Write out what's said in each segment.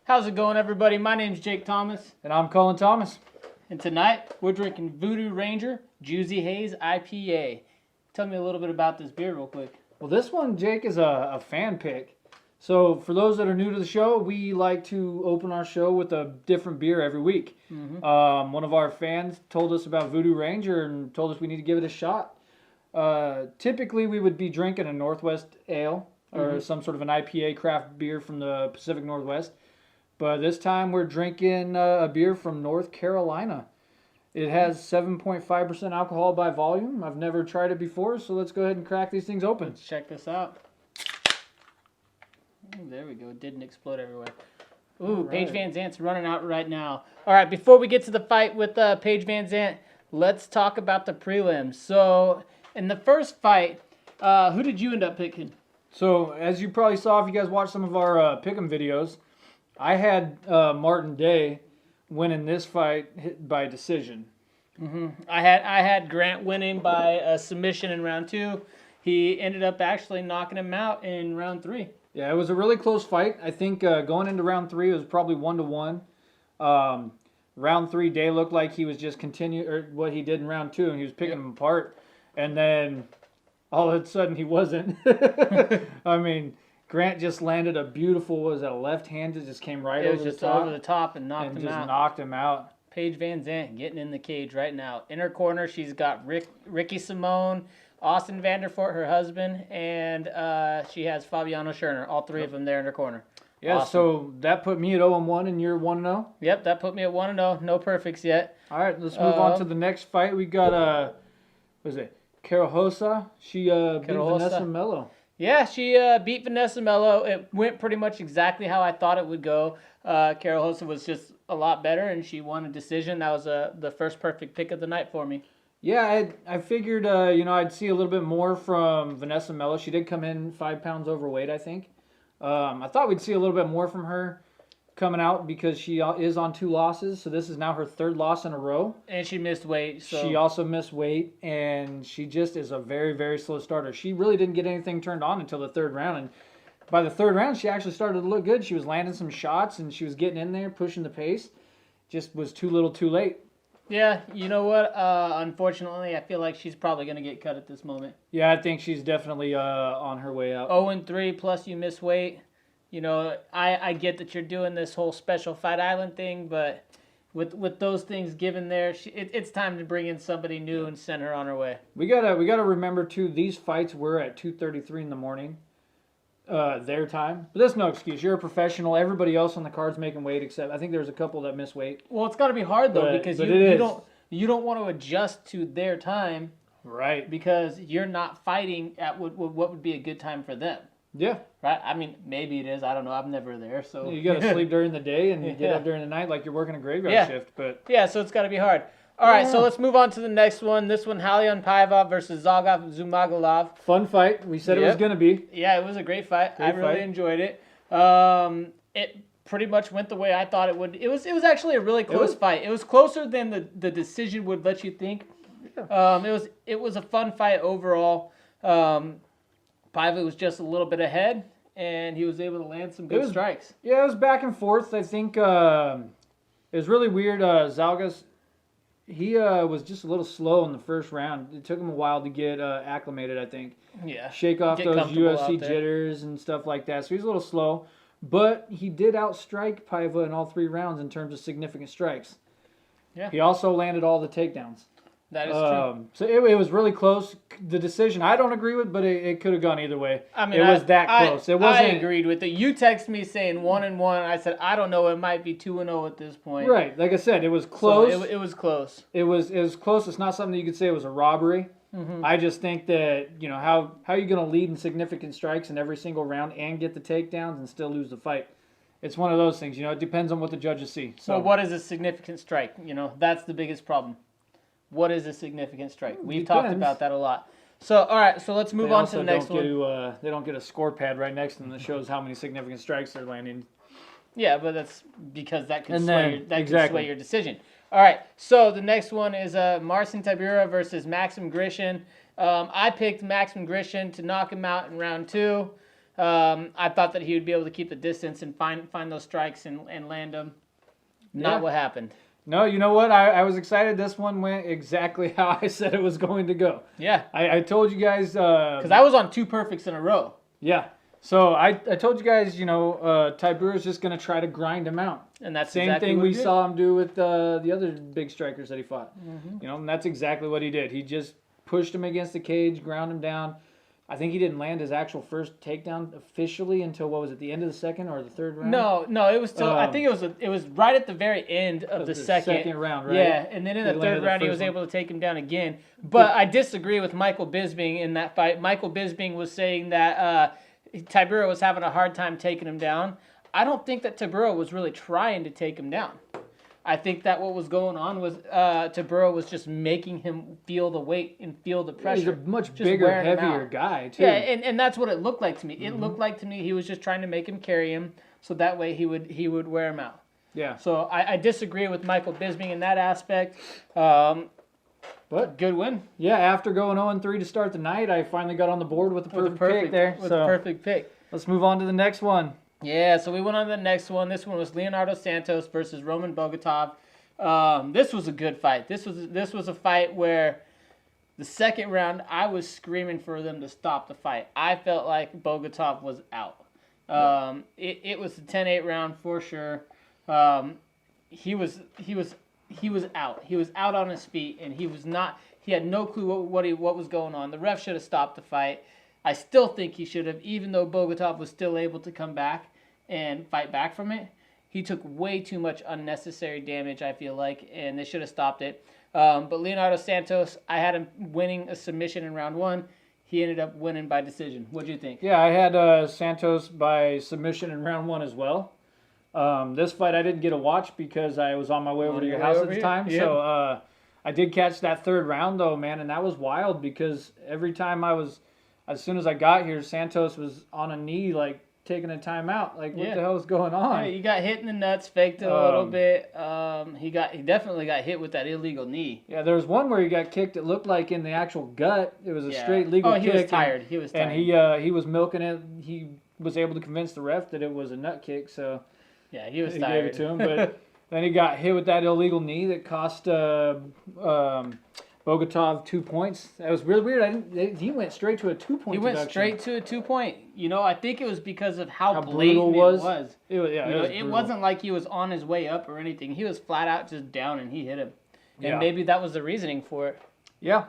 How's it going, everybody? My name's Jake Thomas. And I'm Cullen Thomas. And tonight, we're drinking Voodoo Ranger Juicy Haze IPA. Tell me a little bit about this beer real quick. Well, this one, Jake, is a fan pick. So for those that are new to the show, we like to open our show with a different beer every week. Mm-hmm. One of our fans told us about Voodoo Ranger and told us we need to give it a shot. Typically, we would be drinking a Northwest Ale or some sort of an IPA craft beer from the Pacific Northwest. But this time we're drinking a beer from North Carolina. It has 7.5% alcohol by volume. I've never tried it before, so let's go ahead and crack these things open. Let's check this out. Ooh, there we go. It didn't explode everywhere. Ooh, right. Paige Van Zant's running out right now. All right, before we get to the fight with Paige Van Zant, let's talk about the prelims. So, in the first fight, who did you end up picking? So, as you probably saw if you guys watched some of our pick'em videos, I had Martin Day winning this fight by decision. Mm-hmm. I had Grant winning by a submission in round 2. He ended up actually knocking him out in round 3. Yeah, it was a really close fight. I think going into round 3 it was probably 1-1. Round 3, Day looked like he was just continuing what he did in round 2, and he was picking him apart. And then all of a sudden he wasn't. I mean, Grant just landed a beautiful, a left hand that just came right over the top. Over the top and knocked him out. Knocked him out. Paige Van Zant getting in the cage right now. In her corner, she's got Ricky Simone, Austin Vanderfort, her husband, and she has Fabiano Scherner, all three of them there in her corner. Yeah, awesome. So that put me at 0-1 and you're 1-0? Yep, that put me at 1-0. No perfects yet. All right, let's move on to the next fight. We got, Carahosa. She beat Vanessa Mello. Yeah, she beat Vanessa Mello. It went pretty much exactly how I thought it would go. Carahosa was just a lot better, and she won a decision. That was the first perfect pick of the night for me. Yeah, I figured, I'd see a little bit more from Vanessa Mello. She did come in 5 pounds overweight, I think. I thought we'd see a little bit more from her coming out because she is on 2 losses. So this is now her 3rd loss in a row. And she missed weight. So. She also missed weight, and she just is a very, very slow starter. She really didn't get anything turned on until the 3rd round. And by the 3rd round, she actually started to look good. She was landing some shots, and she was getting in there, pushing the pace. Just was too little too late. Yeah, you know what? Unfortunately, I feel like she's probably going to get cut at this moment. Yeah, I think she's definitely on her way out. 0-3, plus you miss weight. You know, I get that you're doing this whole special fight island thing, but with those things given there, it's time to bring in somebody new and send her on her way. We gotta remember too. These fights were at 2:33 in the morning, their time. But that's no excuse. You're a professional. Everybody else on the card's making weight, except I think there's a couple that miss weight. Well, it's got to be hard though because you don't want to adjust to their time, right? Because you're not fighting at what would be a good time for them. Yeah. Right? I mean, maybe it is. I don't know. I'm never there. So you got to sleep during the day and you get up during the night like you're working a graveyard shift. But yeah, so it's got to be hard. All right, so let's move on to the next one. This one, Halion Paiva versus Zagaf Zumagulov. Fun fight. We said it was going to be. Yeah, it was a great fight. I really enjoyed it. It pretty much went the way I thought it would. It was actually a really close fight. It was closer than the decision would let you think. Yeah. It was a fun fight overall. Paiva was just a little bit ahead, and he was able to land some good strikes. Yeah, it was back and forth. I think it was really weird. Zalgas, he was just a little slow in the first round. It took him a while to get acclimated, I think. Yeah. Shake off those UFC jitters and stuff like that. So he was a little slow. But he did outstrike Paiva in all 3 rounds in terms of significant strikes. Yeah. He also landed all the takedowns. That is true. So it was really close. The decision I don't agree with, but it could have gone either way. I mean, it was that close. It wasn't. I agreed with it. You text me saying 1-1. I said I don't know. It might be 2-0 at this point. Right. Like I said, it was close. So it was close. It was close. It's not something that you could say it was a robbery. Mm-hmm. I just think that how are you going to lead in significant strikes in every single round and get the takedowns and still lose the fight? It's one of those things. It depends on what the judges see. So what is a significant strike? That's the biggest problem. What is a significant strike? We've talked about that a lot. So, all right, so let's move on to the next one. They don't get a score pad right next to them that shows how many significant strikes they're landing. Yeah, but that's because that could sway your decision. All right, so the next one is Marcin Tybura versus Maxim Grishin. I picked Maxim Grishin to knock him out in round 2. I thought that he would be able to keep the distance and find those strikes and land them. Not what happened. No, you know what? I was excited. This one went exactly how I said it was going to go. Yeah. I told you guys... Because I was on 2 perfects in a row. Yeah. So I told you guys, Tybura's just going to try to grind him out. And that's Same exactly thing what we he did. saw him do with the other big strikers that he fought. And that's exactly what he did. He just pushed him against the cage, ground him down. I think he didn't land his actual first takedown officially until, what was it, the end of the second or the third round? No, it was still. I think it was right at the very end of the second round, right? Yeah, and then in the third round he was able to take him down again. But I disagree with Michael Bisping in that fight. Michael Bisping was saying that Tybura was having a hard time taking him down. I don't think that Tybura was really trying to take him down. I think that what was going on was Tybura was just making him feel the weight and feel the pressure. He's a much bigger, heavier guy, too. Yeah, and that's what it looked like to me. It looked like to me he was just trying to make him carry him so that way he would wear him out. Yeah. So I disagree with Michael Bisping in that aspect. But good win. Yeah, after going 0-3 to start the night, I finally got on the board with the perfect pick there. With the perfect pick. Let's move on to the next one. Yeah, so we went on to the next one. This one was Leonardo Santos versus Roman Bogotov. This was a good fight. This was a fight where the second round I was screaming for them to stop the fight. I felt like Bogotov was out. It was a 10-8 round for sure. He was out. He was out on his feet, and he had no clue what was going on. The ref should have stopped the fight. I still think he should have, even though Bogotov was still able to come back and fight back from it. He took way too much unnecessary damage, I feel like, and they should have stopped it. But Leonardo Santos, I had him winning a submission in round 1. He ended up winning by decision. What do you think? Yeah, I had Santos by submission in round 1 as well. This fight I didn't get to watch because I was on my way over to your house at the time. Yeah. So I did catch that third round, though, man, and that was wild because every time as soon as I got here, Santos was on a knee, like, taking a timeout. Like, what the hell is going on? Yeah, he got hit in the nuts, faked it a little bit. He definitely got hit with that illegal knee. Yeah, there was one where he got kicked. It looked like in the actual gut. It was a straight legal kick. He was tired. And he was milking it. He was able to convince the ref that it was a nut kick. So yeah, he was tired. He gave it to him, but then he got hit with that illegal knee that cost Bogotov 2 points. That was really weird. He went straight to a 2-point He went deduction. straight to a 2-point. I think it was because of how blatant it was. It wasn't like he was on his way up or anything. He was flat out just down and he hit him. And Yeah. maybe that was the reasoning for it. Yeah.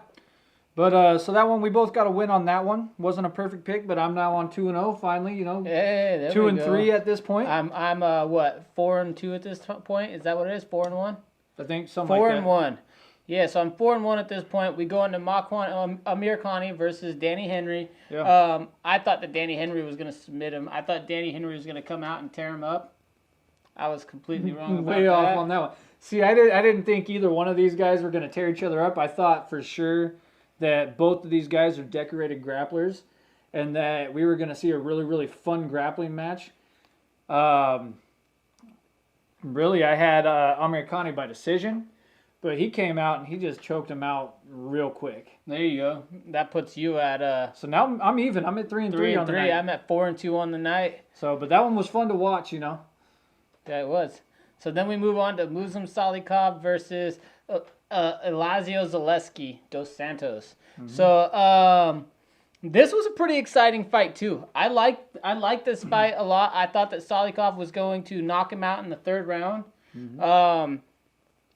But so that one, we both got a win on that one. Wasn't a perfect pick, but I'm now on 2-0 finally, Hey, there 2-3 at this point. I'm 4-2 at this point? Is that what it is? 4-1? I think something like that. 4-1. Yeah, so I'm 4-1 at this point. We go into Amir Khani versus Danny Henry. Yeah. I thought that Danny Henry was going to submit him. I thought Danny Henry was going to come out and tear him up. I was completely wrong about Way off on that one. See, I didn't think either one of these guys were going to tear each other up. I thought for sure that both of these guys are decorated grapplers and that we were going to see a really, really fun grappling match. Really, I had Amir Khani by decision. But he came out and he just choked him out real quick. There you go. That puts you at So now I'm even. I'm at 3-3 on the night. I'm at 4-2 on the night. So, but that one was fun to watch, Yeah, it was. So then we move on to Muslim Salikov versus Elazio Zaleski dos Santos. Mm-hmm. So this was a pretty exciting fight too. I liked this fight a lot. I thought that Salikov was going to knock him out in the third round. Mm-hmm.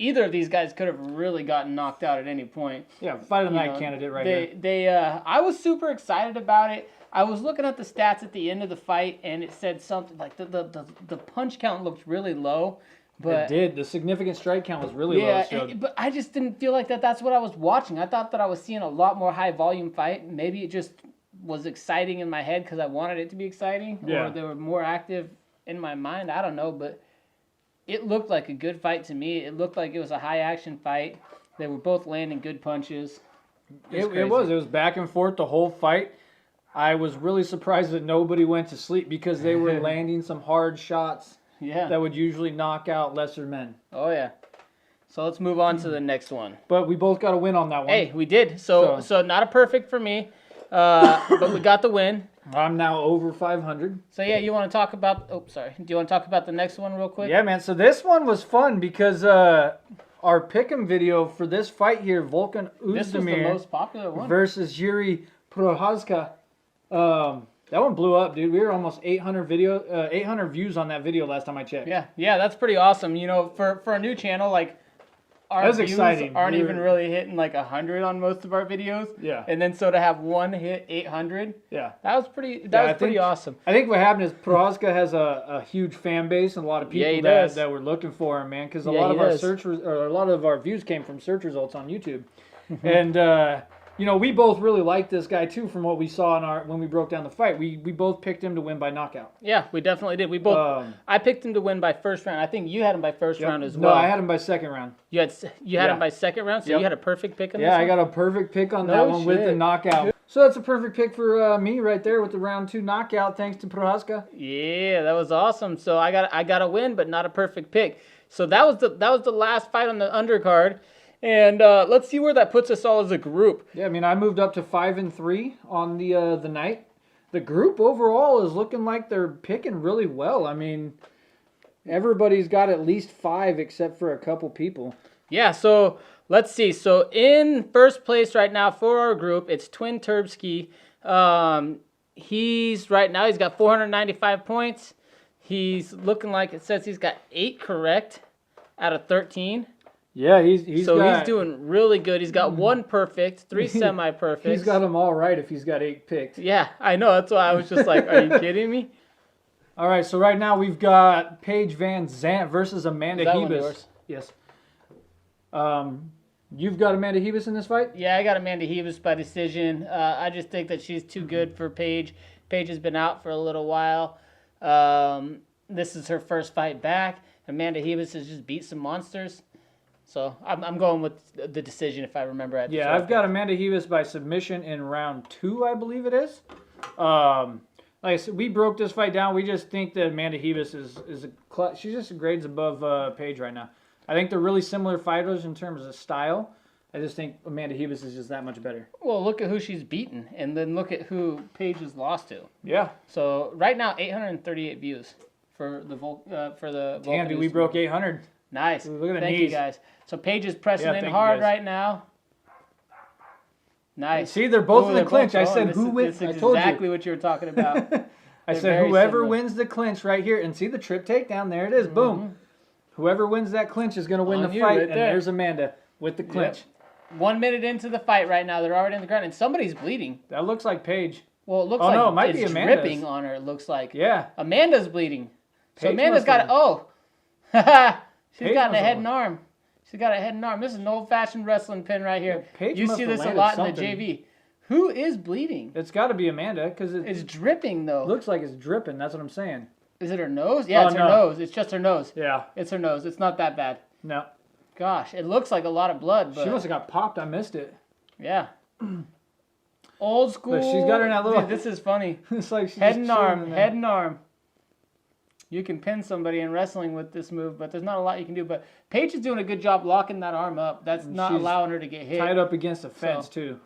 Either of these guys could have really gotten knocked out at any point. Yeah, fight of the night candidate right here. I was super excited about it. I was looking at the stats at the end of the fight, and it said something like the punch count looked really low. But it did. The significant strike count was really low. But I just didn't feel like that's what I was watching. I thought that I was seeing a lot more high volume fight. Maybe it just was exciting in my head because I wanted it to be exciting, or they were more active in my mind. I don't know, but it looked like a good fight to me. It looked like it was a high-action fight. They were both landing good punches. It was. It was back and forth the whole fight. I was really surprised that nobody went to sleep because they were landing some hard shots that would usually knock out lesser men. Oh, yeah. So let's move on to the next one. But we both got a win on that one. Hey, we did. So not a perfect for me, but we got the win. I'm now over 500. So yeah, you want to talk about? Oh, sorry. Do you want to talk about the next one real quick? Yeah, man. So this one was fun because our pick'em video for this fight here, Volkan Oezdemir, this was the most popular one versus Yuri Prochazka. That one blew up, dude. We were almost 800 views on that video last time I checked. Yeah, that's pretty awesome. You know, for a new channel, like our views exciting. aren't even really hitting like 100 on most of our videos. Yeah. And then so to have one hit 800. Yeah. That was pretty awesome. I think what happened is Prochazka has a huge fan base and a lot of people that were looking for him, man. Because a lot of our views came from search results on YouTube, and. You know, we both really like this guy too. From what we saw when we broke down the fight, we both picked him to win by knockout. Yeah, we definitely did. We both. I picked him to win by first round. I think you had him by first round as well. No, I had him by second round. You had him by second round, so you had a perfect pick on this I got a perfect pick on that one with the knockout. So that's a perfect pick for me right there with the round 2 knockout, thanks to Prochazka. Yeah, that was awesome. So I got a win, but not a perfect pick. So that was the last fight on the undercard. And let's see where that puts us all as a group. Yeah, I mean, I moved up to 5-3 on the night. The group overall is looking like they're picking really well. I mean, everybody's got at least 5 except for a couple people. Yeah, so let's see. So in first place right now for our group, it's Twin Turbsky. He's got 495 points. He's looking like it says he's got 8 correct out of 13. Yeah, he's doing really good. He's got 1 perfect, 3 semi-perfects. He's got them all right if he's got 8 picked. Yeah, I know. That's why I was just like, are you kidding me? All right, so right now we've got Paige Van Zandt versus Amanda Hebus. Yes. You've got Amanda Hebus in this fight? Yeah, I got Amanda Hebus by decision. I just think that she's too good for Paige. Paige has been out for a little while. This is her first fight back. Amanda Hebus has just beat some monsters. So I'm going with the decision if I remember right. Yeah, I've got Amanda Hebus by submission in round 2, I believe it is. Like I said, we broke this fight down. We just think that Amanda Hebus she just grades above Paige right now. I think they're really similar fighters in terms of style. I just think Amanda Hebus is just that much better. Well, look at who she's beaten, and then look at who Paige has lost to. Yeah. So right now, 838 views for the Volkan. Damn, dude, we broke 800. Nice. Ooh, look at the Thank knees. you, guys. So Paige is pressing in hard right now. Nice. See, they're both in the clinch. I said who wins. This is exactly what you were talking about. I said whoever wins the clinch right here. And see the trip takedown. There it is. Mm-hmm. Boom. Whoever wins that clinch is going to win the fight. Right, and there's Amanda with the clinch. Yep. 1 minute into the fight right now. They're already on the ground. And somebody's bleeding. That looks like Paige. Well, it looks no, it might be Amanda's. Dripping on her, it looks like. Yeah. Amanda's bleeding. So Paige Amanda's got She's got a head and arm. She's got a head and arm. This is an old-fashioned wrestling pin right here. Yeah, you see this a lot in the JV. Who is bleeding? It's got to be Amanda because it's dripping though. Looks like it's dripping. That's what I'm saying. Is it her nose? Yeah, it's her nose. It's just her nose. Yeah. It's her nose. It's not that bad. No. Gosh, it looks like a lot of blood. But she must have got popped. I missed it. Yeah. Old school. But she's got her in that little. Dude, this is funny. It's like she's head and arm. Head and arm. You can pin somebody in wrestling with this move, but there's not a lot you can do. But Paige is doing a good job locking that arm up. That's not allowing her to get hit. Tied up against the fence, too.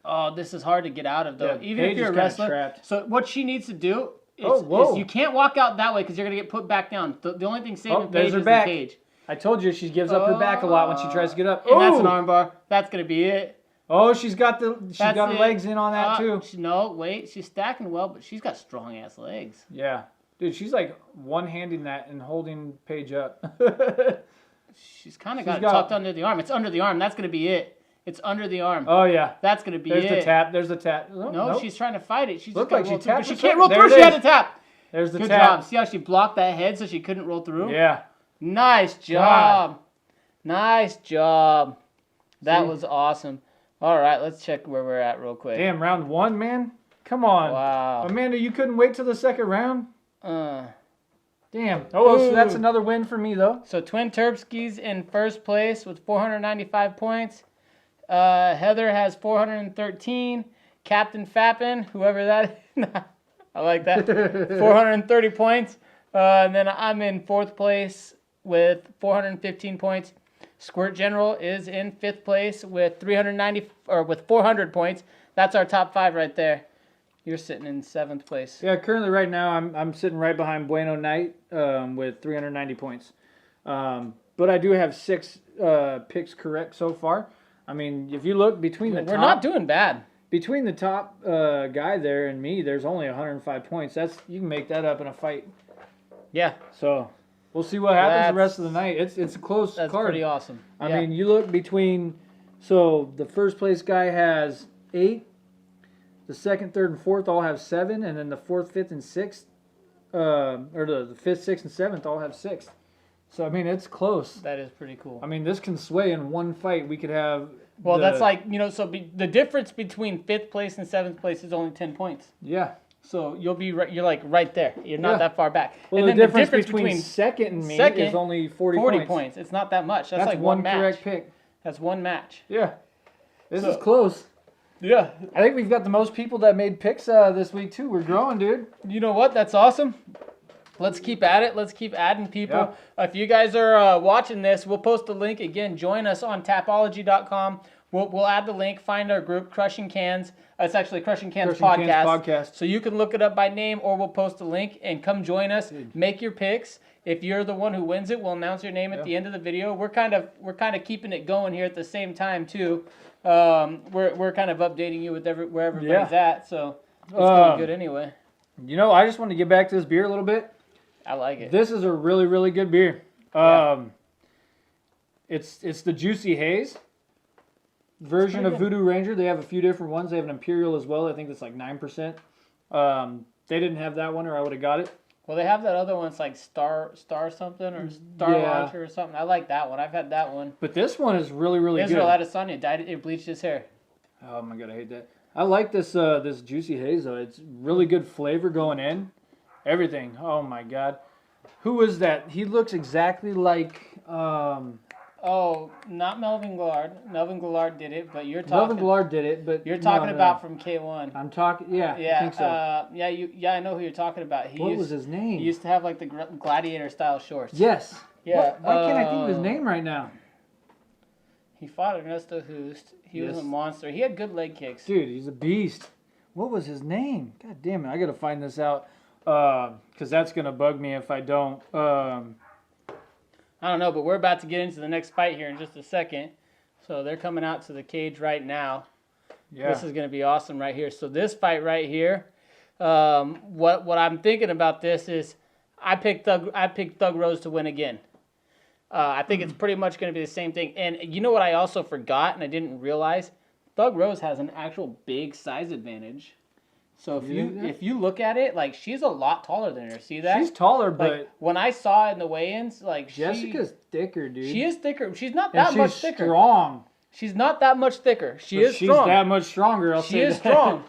Oh, this is hard to get out of, though. Yeah, even if you're a wrestler. Trapped. So what she needs to do is you can't walk out that way because you're going to get put back down. The only thing saving Paige is the cage. I told you she gives up her back a lot when she tries to get up. And that's an armbar. That's going to be it. Oh, she's got her legs in on that, too. No, wait. She's stacking well, but she's got strong-ass legs. Yeah. Dude, she's like one-handing that and holding Paige up. She's kind of got it tucked under the arm. It's under the arm. That's going to be it. It's under the arm. Oh, yeah. That's going to be There's the tap. There's the tap. No, nope. She's trying to fight it. She's just got to roll through. But she can't roll through. She had to tap. There's the Good tap. job. See how she blocked that head so she couldn't roll through? Yeah. Nice job. Nice job. That was awesome. All right, let's check where we're at real quick. Damn, round 1, man. Come on. Wow. Amanda, you couldn't wait till the second round? Damn. So that's another win for me, though. So Twin Turbsky's in first place with 495 points. Heather has 413. Captain Fappin, whoever that is. I like that. 430 points. And then I'm in fourth place with 415 points. Squirt General is in fifth place with 400 points. That's our top 5 right there. You're sitting in 7th place. Yeah, currently right now I'm sitting right behind Bueno Knight with 390 points. But I do have 6 picks correct so far. I mean, if you look between the top... We're not doing bad. Between the top guy there and me, there's only 105 points. You can make that up in a fight. Yeah. So we'll see what happens the rest of the night. It's a close card. That's pretty awesome. I mean, you look between... So the first place guy has 8. The 2nd, 3rd, and 4th all have 7. And then the 4th, 5th, and 6th... or the 5th, 6th, and 7th all have 6. So, I mean, it's close. That is pretty cool. I mean, this can sway in one fight. We could have... Well, that's like, the difference between 5th place and 7th place is only 10 points. Yeah. So you'll be you're like right there. You're not that far back. Well, and then the difference between 2nd and me is only 40 points. It's not that much. That's like one match. Correct pick. That's one match. Yeah. This is close. Yeah. I think we've got the most people that made picks this week, too. We're growing, dude. You know what? That's awesome. Let's keep at it. Let's keep adding people. Yeah. If you guys are watching this, we'll post the link again. Join us on Tapology.com. We'll add the link. Find our group, Crushing Cans. It's actually Crushing Cans Podcast. So you can look it up by name, or we'll post a link and come join us. Dude. Make your picks. If you're the one who wins it, we'll announce your name at the end of the video. We're kind of keeping it going here at the same time too. We're kind of updating you with where everybody's at. So it's going good anyway. I just want to get back to this beer a little bit. I like it. This is a really, really good beer. It's the Juicy Haze version of Voodoo Ranger. They have a few different ones. They have an Imperial as well. I think that's like 9%. They didn't have that one, or I would have got it. Well, they have that other one. It's like Star something or Star Launcher or something. I like that one. I've had that one. But this one is really, really good. Israel Adesanya died. It bleached his hair. Oh my god, I hate that. I like this this Juicy Haze though. It's really good flavor going in. Everything. Oh my god. Who is that? He looks exactly like Oh, not Melvin Gillard. Melvin Gillard did it, but you're talking... Melvin Gillard did it, but... You're talking about from K1. I'm talking... Yeah, I think so. I know who you're talking about. What was his name? He used to have, like, the gladiator-style shorts. Yes. Yeah. Why can't I think of his name right now? He fought Ernesto Hoost. He was a monster. He had good leg kicks. Dude, he's a beast. What was his name? God damn it. I got to find this out, because that's going to bug me if I don't... I don't know, but we're about to get into the next fight here in just a second. So they're coming out to the cage right now. Yeah. This is going to be awesome right here. So this fight right here, what I'm thinking about this is I picked Thug Rose to win again. I think it's pretty much going to be the same thing. And you know what I also forgot and I didn't realize? Thug Rose has an actual big size advantage. So if you look at it, like, she's a lot taller than her. See that? She's taller, but like, when I saw it in the weigh-ins, like, Jessica's thicker, dude. She is thicker. She's not that much thicker. She's strong. She's not that much thicker. She's strong. She's that much stronger. She is strong.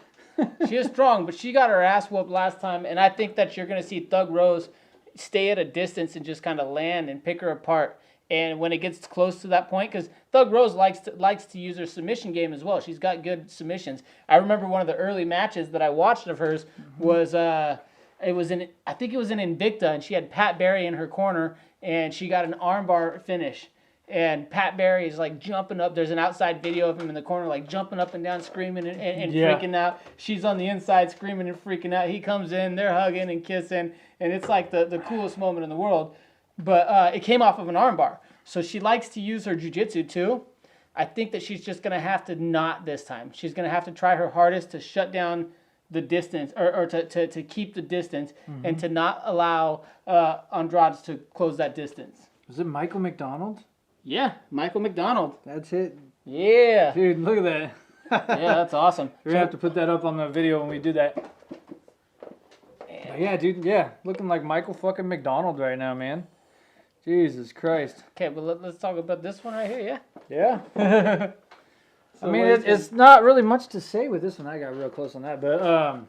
She is strong, but she got her ass whooped last time, and I think that you're going to see Thug Rose stay at a distance and just kind of land and pick her apart. And when it gets close to that point, because Thug Rose likes to use her submission game as well. She's got good submissions. I remember one of the early matches that I watched of hers was I think it was in Invicta, and she had Pat Barry in her corner, and she got an armbar finish. And Pat Barry is like jumping up. There's an outside video of him in the corner, like jumping up and down, screaming and freaking out. She's on the inside screaming and freaking out. He comes in, they're hugging and kissing, and it's like the coolest moment in the world. But it came off of an armbar. So she likes to use her jiu-jitsu too. I think that she's just going to have to not this time. She's going to have to try her hardest to shut down the distance or to keep the distance and to not allow Andrade to close that distance. Is it Michael McDonald? Yeah, Michael McDonald. That's it. Yeah. Dude, look at that. Yeah, that's awesome. We're going to have to put that up on the video when we do that. Yeah, dude, yeah. Looking like Michael fucking McDonald right now, man. Jesus Christ. Okay, but let's talk about this one right here, yeah? Yeah. So I mean, it's not really much to say with this one. I got real close on that. But,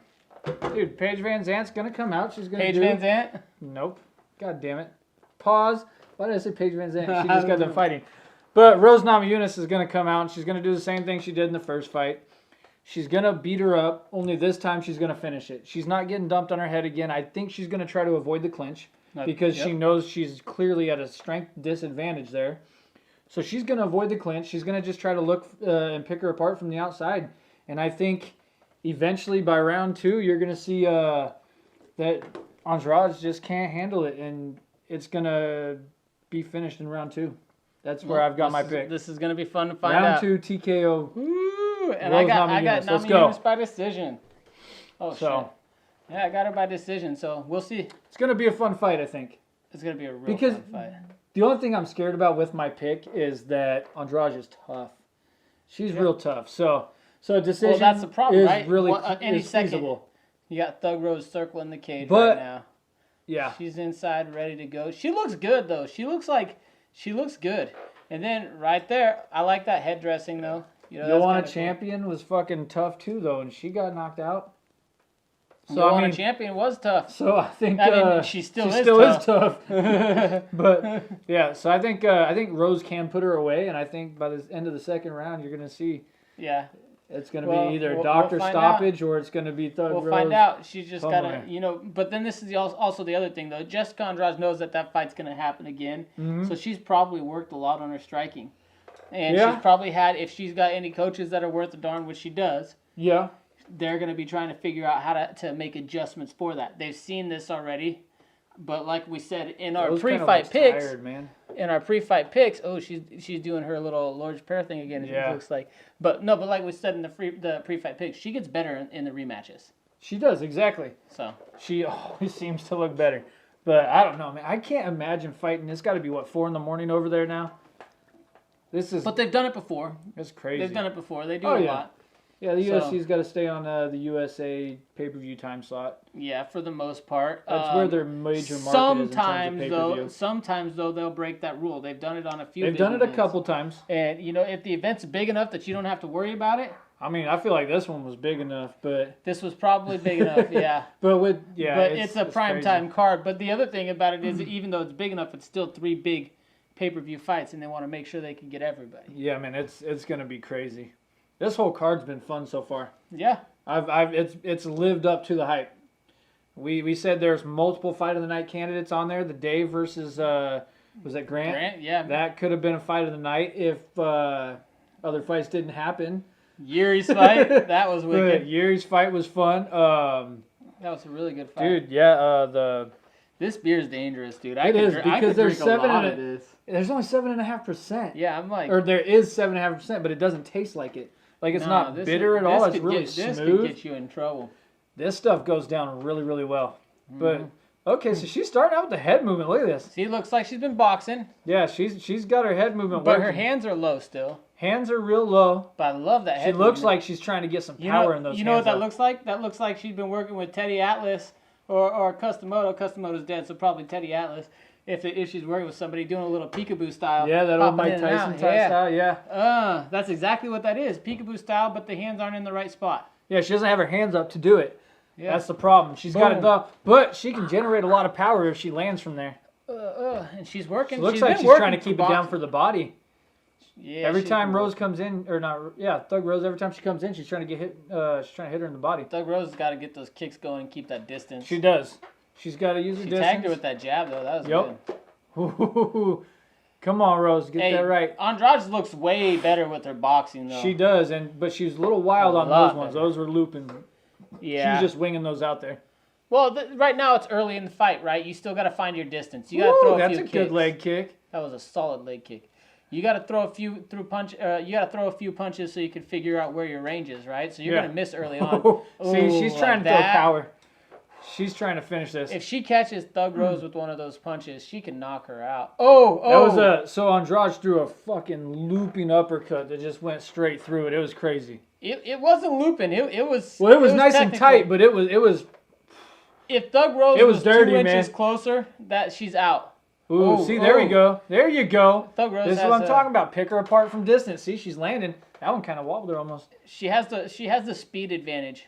dude, Paige Van Zant's going to come out. She's going to Paige Van Zant? Nope. God damn it. Pause. Why did I say Paige Van Zant? She just got done fighting. But Rose Namajunas is going to come out, and she's going to do the same thing she did in the first fight. She's going to beat her up, only this time she's going to finish it. She's not getting dumped on her head again. I think she's going to try to avoid the clinch because she knows she's clearly at a strength disadvantage there. So she's going to avoid the clinch. She's going to just try to look and pick her apart from the outside. And I think eventually by round 2, you're going to see that Andrade just can't handle it, and it's going to be finished in round 2. That's where I've got my pick. This is going to be fun to find out. Round 2 TKO. Ooh, and I got Namajunas by decision. Oh, shit. Yeah, I got her by decision, so we'll see. It's going to be a fun fight, I think. It's going to be a real fun fight. The only thing I'm scared about with my pick is that Andrade is tough. She's real tough. So a decision that's the problem, right? Really any second, feasible. You got Thug Rose circling the cage right now. Yeah. She's inside, ready to go. She looks good, though. She looks good. And then right there, I like that head dressing, though. Joanna Champion was fucking tough, too, though, and she got knocked out. So Joanna Champion was tough. So I think she still is tough. But yeah, so I think Rose can put her away, and I think by the end of the second round, you're gonna see. Yeah. It's gonna be either doctor stoppage or it's gonna be Thug Rose. We'll find out. She's just gotta, But then this is also the other thing though. Jessica Andrade knows that fight's gonna happen again, so she's probably worked a lot on her striking, and she's probably had, if she's got any coaches that are worth a darn, which she does. Yeah. They're going to be trying to figure out how to make adjustments for that. They've seen this already, but like we said in our pre-fight picks, she's doing her little Lord's Prayer thing again. It looks like, but like we said in the pre-fight picks, she gets better in the rematches. She does, exactly. So she always seems to look better, but I don't know, man. I can't imagine fighting. It's got to be 4 a.m. over there now. But they've done it before. It's crazy. They've done it before. They do it a lot. Yeah, the UFC's got to stay on the USA pay-per-view time slot. Yeah, for the most part. That's where their major market is in terms of pay-per-view. Sometimes, though, they'll break that rule. They've done it on a few They've done it a couple times. And, if the event's big enough that you don't have to worry about it. I mean, I feel like this one was big enough, but... This was probably big enough, yeah. But it's a primetime card. But the other thing about it is, even though it's big enough, it's still 3 big pay-per-view fights, and they want to make sure they can get everybody. Yeah, man, it's going to be crazy. This whole card's been fun so far. Yeah. It's lived up to the hype. We said there's multiple fight of the night candidates on there. The Dave versus was that Grant? Grant, yeah. That could have been a fight of the night if other fights didn't happen. Yuri's fight, that was wicked. Yuri's fight was fun. That was a really good fight. Dude, yeah, this beer is dangerous, dude. Because there's a lot of this. There's only 7.5%. Yeah, I'm like... Or there is 7.5%, but it doesn't taste like it. Like, it's not bitter at all. It's really smooth. This could get you in trouble. This stuff goes down really, really well. But, okay, so she's starting out with the head movement. Look at this. She looks like she's been boxing. Yeah, she's got her head movement But her hands are low still. Hands are real low. But I love that head movement. She looks like she's trying to get some power in those hands. You know what that looks like? That looks like she's been working with Teddy Atlas or Customoto. Customoto's dead, so probably Teddy Atlas. If she's working with somebody doing a little peekaboo style. Yeah, that old Mike Tyson style, yeah. That's exactly what that is. Peekaboo style, but the hands aren't in the right spot. Yeah, she doesn't have her hands up to do it. Yeah. That's the problem. She's got it though, but she can generate a lot of power if she lands from there. And she's working. It looks like she's trying to keep it down for the body. Yeah. Every time Rose comes in, Thug Rose, every time she comes in, she's trying to get hit. She's trying to hit her in the body. Thug Rose has got to get those kicks going and keep that distance. She does. She's got to use her distance. She tagged her with that jab, though. That was good. Come on, Rose. Get that right. Andrade looks way better with her boxing, though. She does, but she was a little wild on those ones. Those were looping. Yeah. She was just winging those out there. Well, right now it's early in the fight, right? You still got to find your distance. You got to throw a few kicks. That's a good leg kick. That was a solid leg kick. You got to throw a few punches so you can figure out where your range is, right? So you're going to miss early on. See, she's trying to throw power. She's trying to finish this. If she catches Thug Rose with one of those punches, she can knock her out. So Andrade threw a fucking looping uppercut that just went straight through it. It was crazy. It wasn't looping. It was. Well, it was nice technical. And tight, but it was. If Thug Rose was dirty, 2 inches closer, that she's out. Ooh, see, there we go. There you go. Thug Rose this is what I'm talking about. Pick her apart from distance. See, she's landing. That one kind of wobbled her almost. She has the speed advantage.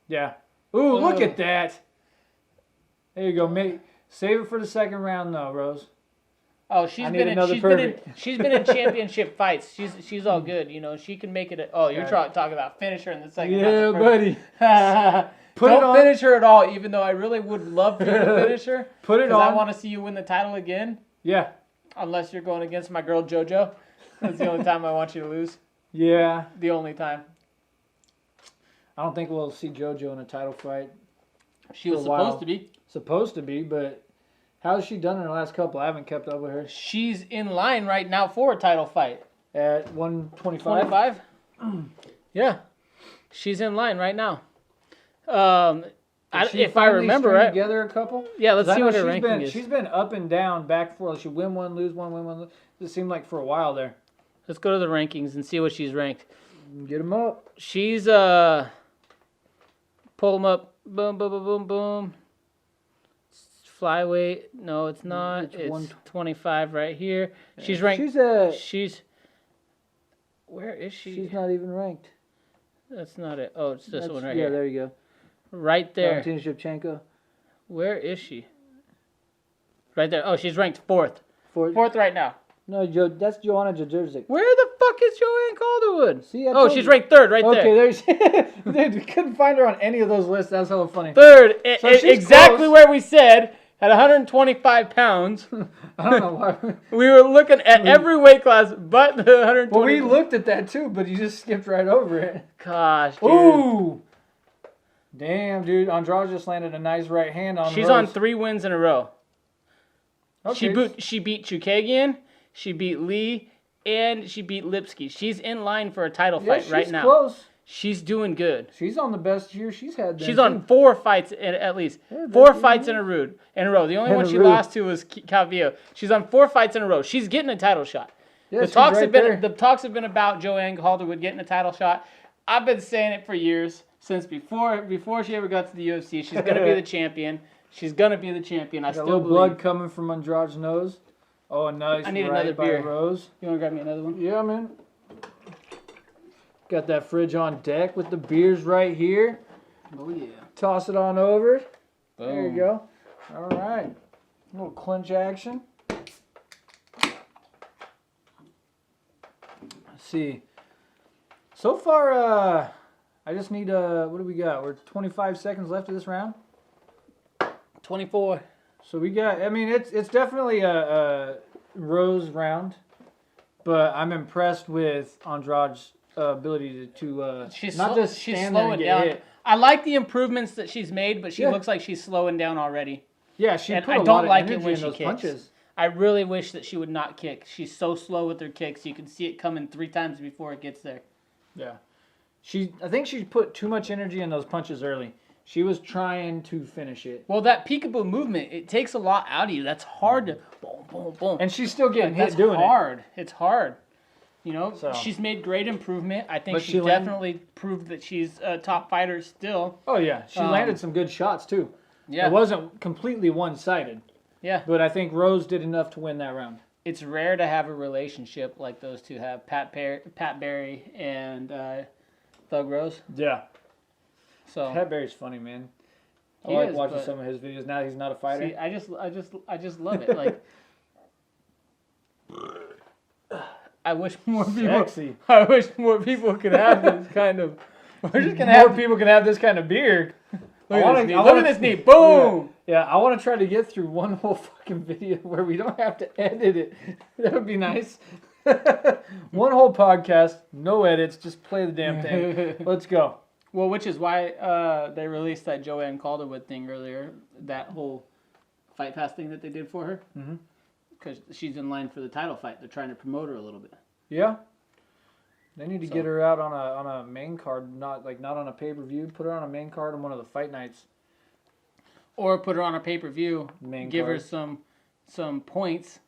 Yeah. Ooh, look at that. There you go. Save it for the second round, though, Rose. Oh, she's been in championship fights. She's all good. She can make it. You're talking about finish her in the second. Yeah, buddy. Don't finish her at all. Even though I really would love for you to finish her. Put it on. I want to see you win the title again. Yeah. Unless you're going against my girl JoJo. That's the only time I want you to lose. Yeah. The only time. I don't think we'll see JoJo in a title fight. She was supposed to be. Supposed to be, but how has she done in her last couple? I haven't kept up with her. She's in line right now for a title fight. At 125? 25? Yeah. She's in line right now. If I remember right. Together a couple? Yeah, let's see what her ranking is. She's been up and down, back and forth. She win one, lose one, win one. It seemed like for a while there. Let's go to the rankings and see what she's ranked. Get them up. She's, pull them up. Boom, boom, boom, boom, boom. Flyweight. No, it's not. It's 125 right here. She's ranked. Where is she? She's not even ranked. That's not it. Oh, it's this one right here. Yeah, there you go. Right there. Valentina Shevchenko. Where is she? Right there. Oh, she's ranked fourth. Fourth right now. No, that's Joanna Jędrzejczyk. Where the fuck is Joanne Calderwood? See, she's ranked third right there. Okay, there's. Dude, we couldn't find her on any of those lists. That's hella funny. Third. So exactly close. Where we said. At 125 pounds. I don't know why. We were looking at every weight class but the 120. Well, we looked at that too, but you just skipped right over it. Gosh, dude. Ooh. Damn, dude. Andrade just landed a nice right hand on She's Rose. on 3 wins in a row. Okay. She beat Chukagian, she beat Lee, and she beat Lipsky. She's in line for a title fight right now. She's close. She's doing good. She's on the best year she's had. She's on 4 fights at least. 4 fights in a row. The only one she lost to was Calvillo. She's on 4 fights in a row. She's getting a title shot. Yeah, the talks have been about Joanne Calderwood getting a title shot. I've been saying it for years, since before she ever got to the UFC. She's gonna be the champion. She's gonna be the champion. I still believe. Blood coming from Andrade's nose. Oh, a nice. I need right another beer. Rose. You wanna grab me another one? Yeah, man. Got that fridge on deck with the beers right here. Oh, yeah. Toss it on over. Boom. There you go. All right. A little clinch action. Let's see. So far, I just need, what do we got? We're 25 seconds left of this round. 24. So we got, I mean, it's definitely a Rose round, but I'm impressed with Andrade's ability to she's not just she's stand there and slowing get down. hit. I like the improvements that she's made, but she looks like she's slowing down already. Yeah, she and put I a don't lot of like it energy when in she those kicks. punches. I really wish that she would not kick. She's so slow with her kicks. You can see it coming 3 times before it gets there. Yeah. I think she put too much energy in those punches early. She was trying to finish it. Well, that peekaboo movement, it takes a lot out of you. That's hard to boom, boom, boom. And she's still getting hit That's doing hard. it. It's hard. You know, So. She's made great improvement. I think But she she definitely proved that she's a top fighter still. Oh, yeah. She landed some good shots, too. Yeah. It wasn't completely one-sided. Yeah. But I think Rose did enough to win that round. It's rare to have a relationship like those two have, Pat Barry and Thug Rose. Yeah. So Pat Barry's funny, man. I He like is, watching but- some of his videos. Now he's not a fighter. see, I just love it. Like, I wish more people. Sexy. I wish more people could have this kind of. We're just gonna More have. people can have this kind of beer. Look at this knee. Look at this knee. Boom. Yeah, I want to try to get through one whole fucking video where we don't have to edit it. That would be nice. One whole podcast, no edits, just play the damn thing. Let's go. Well, which is why they released that Joanne Calderwood thing earlier. That whole Fight Pass thing that they did for her. Mm-hmm. Because she's in line for the title fight. They're trying to promote her a little bit. Yeah. They need to get her out on a main card, not on a pay-per-view. Put her on a main card on one of the fight nights. Or put her on a pay-per-view. Give her card. some points.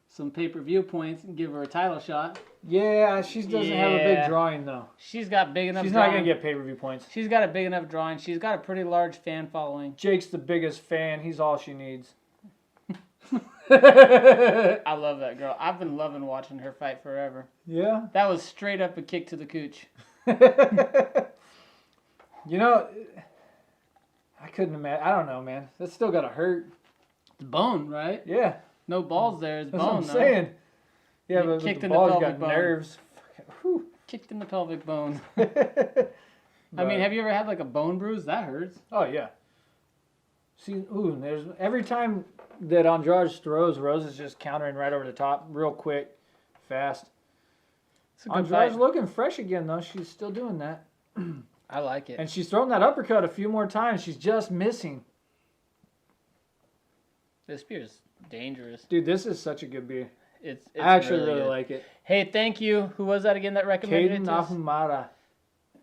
Some pay-per-view points and give her a title shot. Yeah, she doesn't have a big drawing, though. She's got big enough She's drawing. not going to get pay-per-view points. She's got a big enough drawing. She's got a pretty large fan following. Jake's the biggest fan. He's all she needs. I love that girl. I've been loving watching her fight forever. Yeah. That was straight up a kick to the cooch. You know, I couldn't imagine. I don't know, man. That's still got to hurt. It's bone, right? Yeah. No balls there. It's That's bone, what I'm though. saying. Yeah, Get but kicked the in the ball's pelvic got bone. nerves. Whew. Kicked in the pelvic bone. But- I mean, have you ever had like a bone bruise? That hurts. Oh, yeah. See, there's every time that Andrade throws, Rose is just countering right over the top, real quick, fast. It's a good Andrade's fight. looking fresh again, though. She's still doing that. I like it. And she's thrown that uppercut a few more times. She's just missing. This beer is dangerous. Dude, this is such a good beer. It's I actually really good. like it. Hey, thank you. Who was that again that recommended it to us? Ahumada.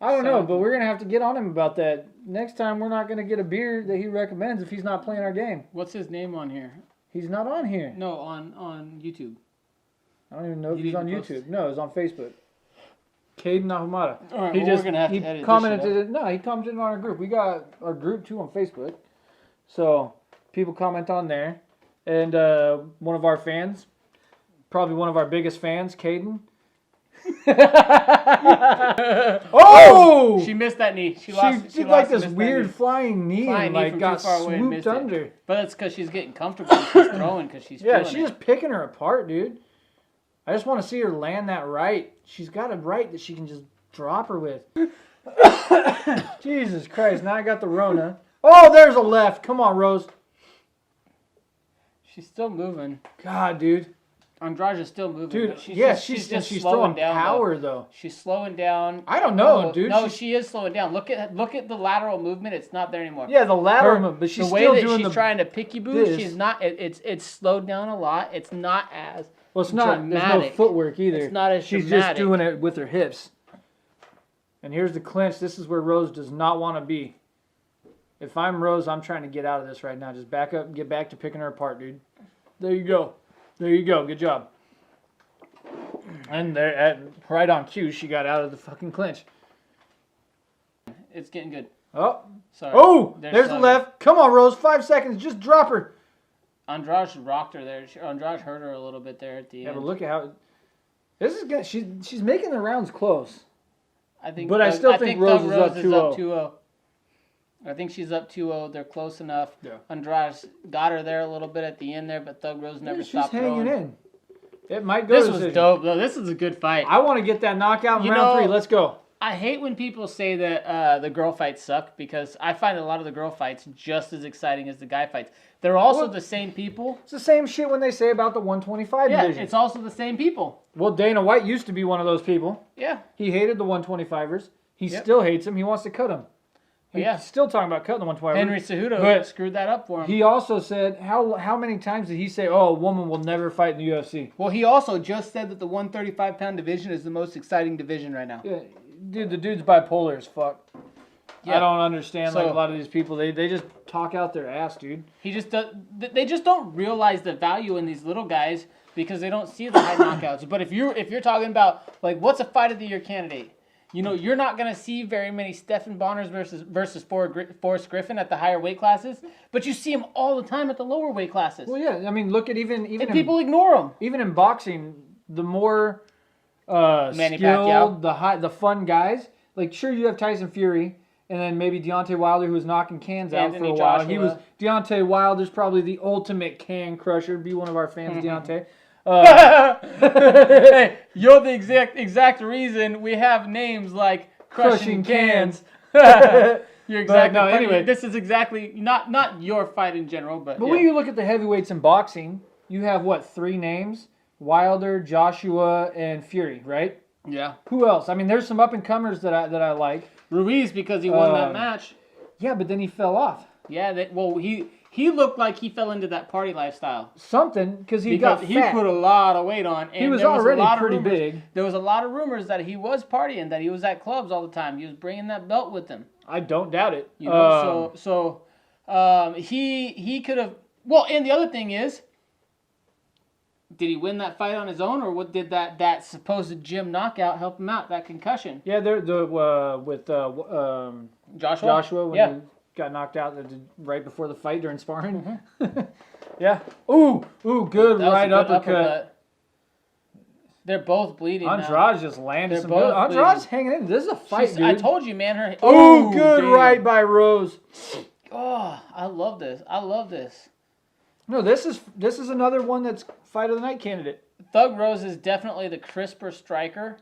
I don't know, but we're going to have to get on him about that. Next time, we're not going to get a beer that he recommends if he's not playing our game. What's his name on here? He's not on here. No, on YouTube. I don't even know if he's on YouTube. No, it's on Facebook. Caden Ahumada. All right, we're going to have to edit commented this shit out. No, he commented on our group. We got our group, too, on Facebook. So, people comment on there. And one of our fans, probably one of our biggest fans, Caden. Oh! She missed that knee. She did like this weird flying knee and like got swooped under. It. But that's because she's getting comfortable. She's throwing because she's feeling she's it. just picking her apart, dude. I just want to see her land that right. She's got a right that she can just drop her with. Jesus Christ, now I got the Rona. Oh, there's a left. Come on, Rose. She's still moving. God, dude. Andrade is still moving. Dude, she's slowing throwing down. power, though. She's slowing down. I don't know, dude. No, she is slowing down. Look at the lateral movement. It's not there anymore. Yeah, the lateral movement, but she's the way still that doing she's trying to picky boost. She's not. It's slowed down a lot. It's not as it's not. dramatic. There's no footwork either. It's not as She's dramatic. just doing it with her hips. And here's the clinch. This is where Rose does not want to be. If I'm Rose, I'm trying to get out of this right now. Just back up and get back to picking her apart, dude. There you go. There you go. Good job. And there, right on cue, she got out of the fucking clinch. It's getting good. Oh. Sorry. Oh, there's the left. Come on, Rose. 5 seconds. Just drop her. Andrade rocked her there. Andrade hurt her a little bit there at the end. Yeah, but look at how... This is good. She's making the rounds close. I think. But I still think Rose is up 2-0. I think she's up 2-0. They're close enough. Yeah. Andrade got her there a little bit at the end there, but Thug Rose never stopped throwing. She's hanging in. It might go This to was decision. dope, though. This is a good fight. I want to get that knockout in round 3. Let's go. I hate when people say that the girl fights suck because I find a lot of the girl fights just as exciting as the guy fights. They're also the same people. It's the same shit when they say about the 125 division. Yeah, it's also the same people. Well, Dana White used to be one of those people. Yeah. He hated the 125ers. He still hates them. He wants to cut them. He's still talking about cutting the 125ers. Henry Cejudo screwed that up for him. He also said, how many times did he say, oh, a woman will never fight in the UFC? Well, he also just said that the 135-pound division is the most exciting division right now. Yeah, dude, the dude's bipolar as fuck. Yeah. I don't understand like a lot of these people. They just talk out their ass, dude. They just don't realize the value in these little guys because they don't see the high knockouts. But if you're talking about like what's a fight of the year candidate, you know you're not gonna see very many Stephan Bonners versus Forrest Griffin at the higher weight classes, but you see them all the time at the lower weight classes. Well, yeah, I mean, look at even and people ignore them. Even in boxing, the more Manny skilled, Pacquiao. the fun guys. Like, sure, you have Tyson Fury. And then maybe Deontay Wilder, who was knocking cans out for a while. Joshua. Deontay Wilder's probably the ultimate can crusher. Be one of our fans, Deontay. Hey, you're the exact reason we have names like crushing cans. You're exactly. No, anyway, this is exactly not your fight in general, but when you look at the heavyweights in boxing, you have 3 names: Wilder, Joshua, and Fury, right? Yeah. Who else? I mean, there's some up and comers that I like. Ruiz, because he won that match. Yeah, but then he fell off. Yeah, he looked like he fell into that party lifestyle. Something, because he got fat. He put a lot of weight on. And he was already pretty big. There was a lot of rumors that he was partying, that he was at clubs all the time. He was bringing that belt with him. I don't doubt it. You know, he could have. Well, and the other thing is, did he win that fight on his own, or what did that supposed gym knockout help him out? That concussion. Yeah, with Joshua when he got knocked out right before the fight during sparring. Mm-hmm. Yeah. Ooh, good right uppercut. They're both bleeding. Andrade just landed some good. Andrade's hanging in. This is a fight, dude. I told you, man. Good right by Rose. Oh, I love this. No, this is another one that's fight of the night candidate. Thug Rose is definitely the crisper striker.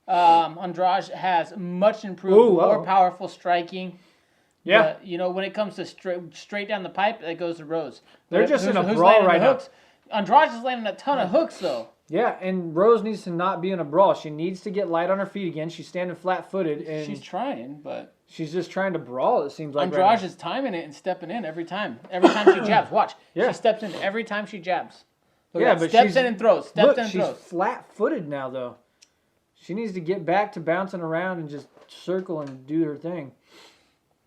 Andrade has much improved, more powerful striking. Yeah. But, when it comes to straight down the pipe, it goes to Rose. They're just in a brawl right now. Andrade is landing a ton of hooks, though. Yeah, and Rose needs to not be in a brawl. She needs to get light on her feet again. She's standing flat-footed. And she's trying, but... She's just trying to brawl, it seems like. Andrade is timing it and stepping in every time. Every time she jabs. Watch. Yeah. She steps in every time she jabs. But steps in and throws. Steps in and throws. She's flat-footed now, though. She needs to get back to bouncing around and just circle and do her thing.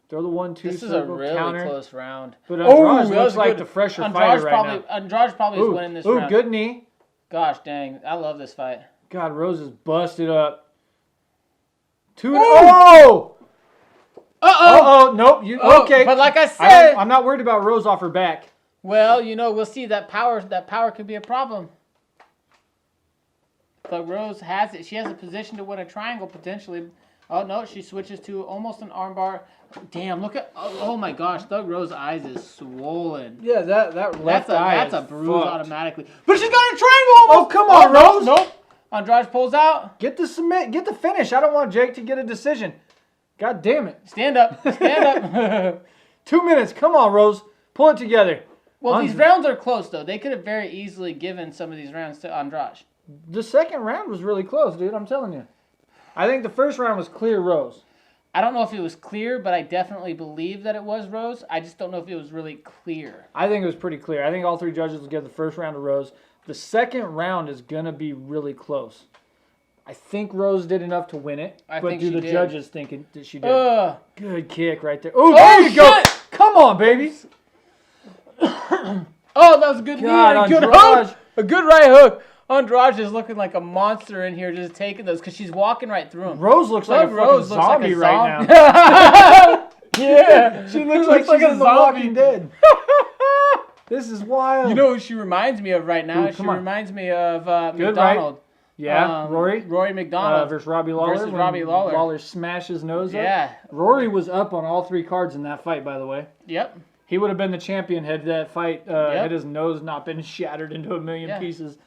Throw the 1-2 This is a really close round. But Andrade looks like the fresher fighter right now. Andrade probably is winning this round. Good knee. Gosh dang. I love this fight. God, Rose is busted up. 2-0! Uh-oh! Nope. Okay. But like I said... I'm not worried about Rose off her back. Well, we'll see. That power could be a problem. But Rose has it. She has a position to win a triangle, potentially. Oh, no. She switches to almost an armbar. Damn, look at... Oh, my gosh. Thug Rose's eyes is swollen. Yeah, that left eye That's a bruise automatically. But she's got a triangle! Oh, come on, Rose! Nope. Andrade pulls out. Get the submit. Get the finish. I don't want Jake to get a decision. God damn it. Stand up. Stand up. 2 minutes. Come on, Rose. Pull it together. Well, these rounds are close, though. They could have very easily given some of these rounds to Andrade. The second round was really close, dude. I'm telling you. I think the first round was clear Rose. I don't know if it was clear, but I definitely believe that it was Rose. I just don't know if it was really clear. I think it was pretty clear. I think all three judges will give the first round to Rose. The second round is going to be really close. I think Rose did enough to win it. But do the judges think that she did? Good kick right there. Ooh, there you go. Come on, baby. That was a good knee. A good hook. A good right hook. Andrade is looking like a monster in here, just taking those because she's walking right through them. Rose looks like a fucking zombie right now. Yeah, she looks like she's in The Walking Dead. This is wild. You know who she reminds me of right now? She reminds me of McDonald. Right? Yeah, Rory McDonald versus Robbie Lawler. Lawler smashed his nose up. Yeah. Rory was up on all three cards in that fight, by the way. Yep. He would have been the champion had that fight, had his nose not been shattered into a million pieces.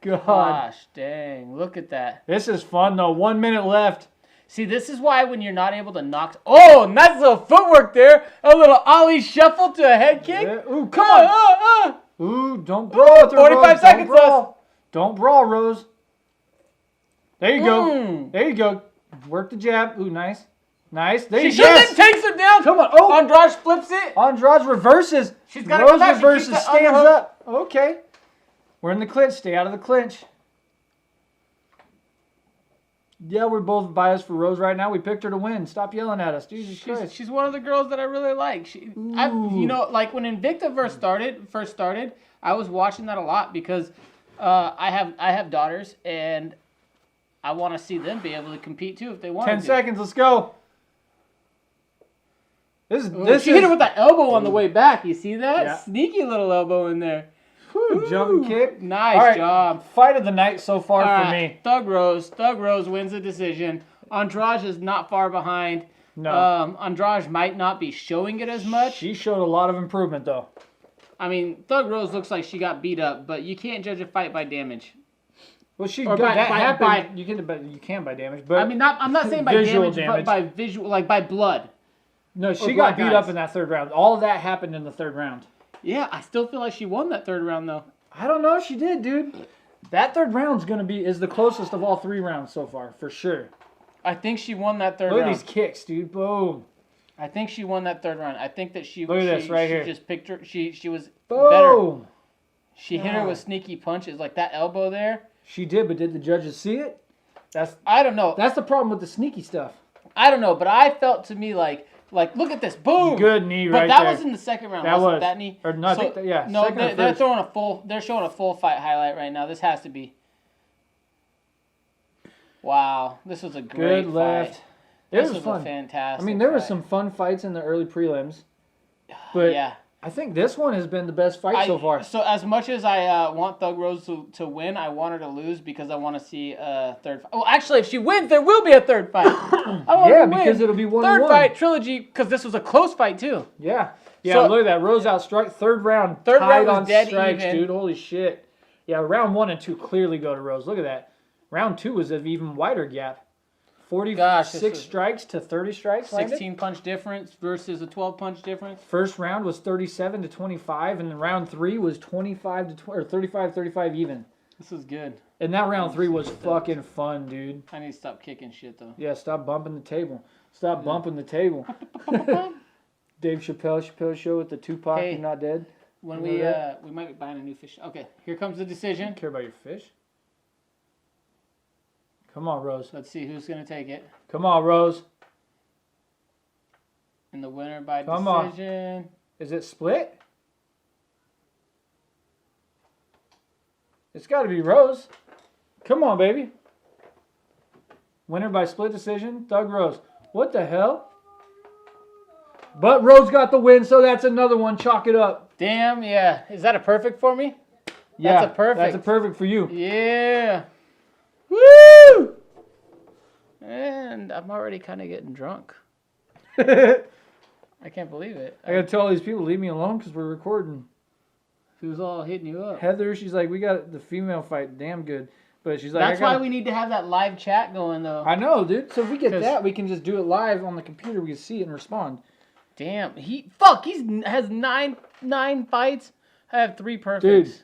God. Gosh, dang. Look at that. This is fun, though. 1 minute left. See, this is why when you're not able to knock... Oh, nice little footwork there. A little ollie shuffle to a head kick. Yeah. Ooh, come on. Ooh, don't brawl. 45 seconds left. Don't brawl, Rose. There you go. There you go. Work the jab. Ooh, nice. Nice. There you go. She takes him down. Come on. Oh. Andrade flips it. Andrade reverses. She's got Rose reverses. Stands up. Okay. We're in the clinch. Stay out of the clinch. Yeah, we're both biased for Rose right now. We picked her to win. Stop yelling at us. Jesus Christ. She's one of the girls that I really like. Like when Invicta first started, I was watching that a lot because I have daughters and I want to see them be able to compete too if they want. 10 seconds. Let's go. She hit her with that elbow on the way back. You see that? Yeah. Sneaky little elbow in there. Jump kick. Nice job. Fight of the night so far for me. Thug Rose wins the decision. Andrade is not far behind. No. Andrade might not be showing it as much. She showed a lot of improvement, though. I mean, Thug Rose looks like she got beat up, but you can't judge a fight by damage. Well, you can by damage, but I mean, I'm not saying by damage, but by visual, like by blood. No, she got beat up in that third round. All of that happened in the third round. Yeah, I still feel like she won that third round, though. I don't know if she did, dude. That third round's is the closest of all three rounds so far, for sure. I think she won that third round. Look at these kicks, dude. Boom. I think she won that third round. I think that she. Look at this right here. She just picked her. She was Boom. better. She hit her with sneaky punches, like that elbow there. She did, but did the judges see it? I don't know. That's the problem with the sneaky stuff. I don't know, but I felt to me like look at this, boom. Good knee right there. But that was in the second round. Wasn't that knee? Or no, No, they're showing a full fight highlight right now. This has to be. Wow, this was a great good left. Fight. This was fun. Fantastic. I mean, there were some fun fights in the early prelims, but I think this one has been the best fight so far. So as much as I want Thug Rose to win, I want her to lose because I want to see a third fight. Well, actually, if she wins, there will be a third fight. Because it'll be 1-1. Third fight trilogy because this was a close fight too. Yeah. Yeah, so, look at that. Rose outstruck. Third round tied on strikes, dude. Holy shit. Yeah, round 1 and 2 clearly go to Rose. Look at that. Round 2 was an even wider gap. 46 strikes to 30 strikes. 16 punch difference versus a 12 punch difference. First round was 37 to 25, and then round 3 was 25 to 35 even. This is good. And that round 3 was fucking fun, dude. I need to stop kicking shit though. Yeah, stop bumping the table. Stop bumping the table. Dave Chappelle show with the Tupac, Hey, You're Not Dead. When we might be buying a new fish. Okay, here comes the decision. Care about your fish? Come on, Rose. Let's see who's gonna take it. Come on, Rose. And the winner by Come decision. on. Is it split? It's got to be Rose. Come on, baby. Winner by split decision, Doug Rose. What the hell? But Rose got the win, so that's another one. Chalk it up. Damn, yeah. Is that a perfect for me? Yeah, that's a perfect. That's a perfect for you. Yeah. Woo! And I'm already kind of getting drunk. I can't believe it. I gotta tell all these people, leave me alone because we're recording. Who's all hitting you up? Heather, she's like, we got the female fight damn good. But she's like, that's why we need to have that live chat going, though. I know, dude. So if we get that, we can just do it live on the computer. We can see it and respond. Damn. He has nine fights. I have 3 perfects. Dude,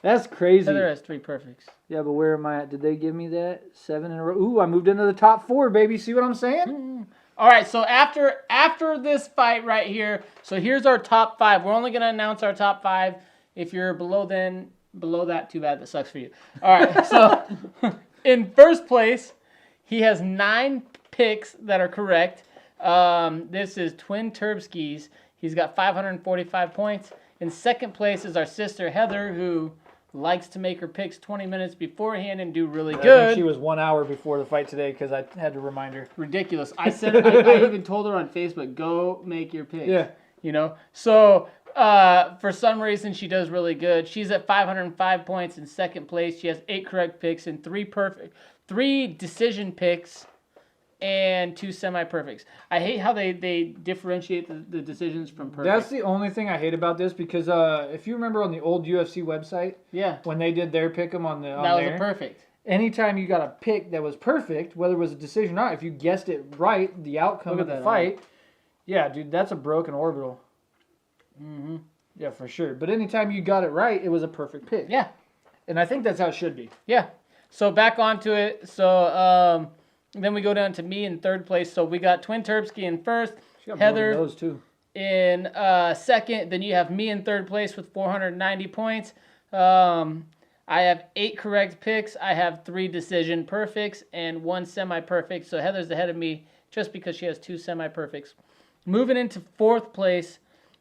that's crazy. Heather has 3 perfects. Yeah, but where am I at? Did they give me that? 7 in a row? Ooh, I moved into the top 4, baby. See what I'm saying? All right, so after this fight right here, so here's our top 5. We're only going to announce our top 5. If you're below that, too bad. That sucks for you. All right, so in first place, he has 9 picks that are correct. This is Twin Turbskis. He's got 545 points. In second place is our sister Heather, who likes to make her picks 20 minutes beforehand and do really good. I think she was 1 hour before the fight today because I had to remind her. Ridiculous. I even told her on Facebook, go make your picks. Yeah. You know? So, for some reason, she does really good. She's at 505 points in second place. She has 8 correct picks and 3 decision picks and 2 semi-perfects. I hate how they differentiate the decisions from perfect. That's the only thing I hate about this because if you remember on the old UFC website, when they did their pick 'em on the that was a perfect. Anytime you got a pick that was perfect, whether it was a decision or not, if you guessed it right, the outcome of the fight, yeah, dude, that's a broken orbital. Mm-hmm. Yeah, for sure. But anytime you got it right, it was a perfect pick. Yeah. And I think that's how it should be. Yeah. So back onto it. So then we go down to me in third place. So we got Twin Turbsky in first. Heather those too. In second. Then you have me in third place with 490 points. I have 8 correct picks. I have 3 decision perfects and 1 semi-perfect. So Heather's ahead of me just because she has 2 semi-perfects. Moving into fourth place,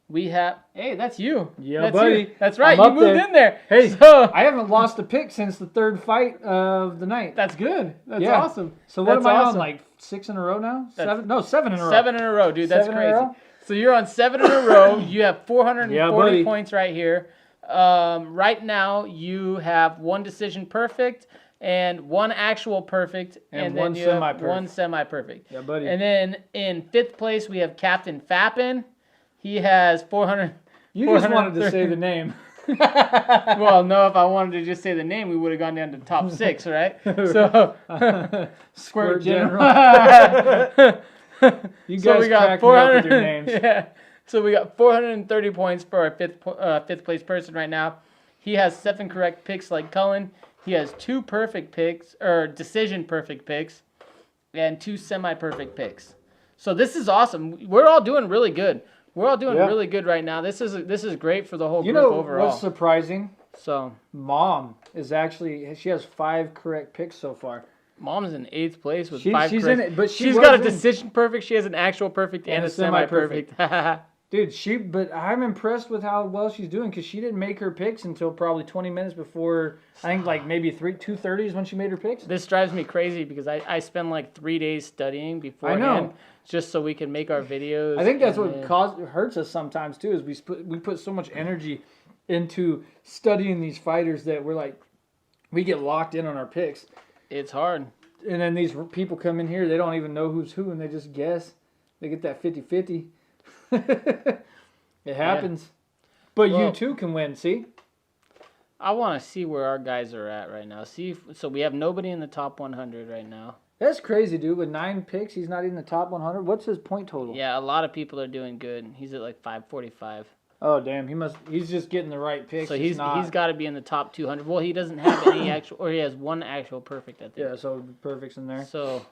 we have... Hey, that's you. Yeah, that's buddy. You. That's right. I'm you moved in there. Hey, so, I haven't lost a pick since the 3rd fight of the night. That's good. That's awesome. So what am I on? Like 6 in a row now? 7? No, 7 in a row. 7 in a row, dude. That's crazy. So you're on 7 in a row. You have 440 points right here. Right now, you have 1 decision perfect and 1 actual perfect, and then you have 1 semi-perfect. Yeah, buddy. And then in 5th place, we have Captain Fappin. He has 400. You just wanted to say the name. Well, no, if I wanted to just say the name, we would have gone down to top 6, right? So, Squirt General. You guys crack me up with your names. Yeah. So we got 430 points for our fifth place person right now. He has 7 correct picks like Cullen. He has 2 perfect picks, or decision perfect picks, and 2 semi-perfect picks. So this is awesome. We're all doing really good. We're all doing really good right now. This is great for the whole group overall. What's surprising? So Mom is actually, she has 5 correct picks so far. Mom's in 8th place with 5 she's correct. in it, but she's got a decision perfect. She has an actual perfect and a semi-perfect. Dude, but I'm impressed with how well she's doing because she didn't make her picks until probably 20 minutes before, I think like maybe 2:30 is when she made her picks. This drives me crazy because I spend like 3 days studying beforehand just so we can make our videos. I think that's what hurts us sometimes too, is we put so much energy into studying these fighters that we get locked in on our picks. It's hard. And then these people come in here, they don't even know who's who, and they just guess. They get that 50-50. It happens. Yeah. But you too can win, see? I want to see where our guys are at right now. So we have nobody in the top 100 right now. That's crazy, dude. With 9 picks, he's not in the top 100. What's his point total? Yeah, a lot of people are doing good. He's at like 545. Oh, damn. He's just getting the right picks. So he's got to be in the top 200. Well, he doesn't have any actual, or he has 1 actual perfect at the end. Yeah, so perfect's in there. So,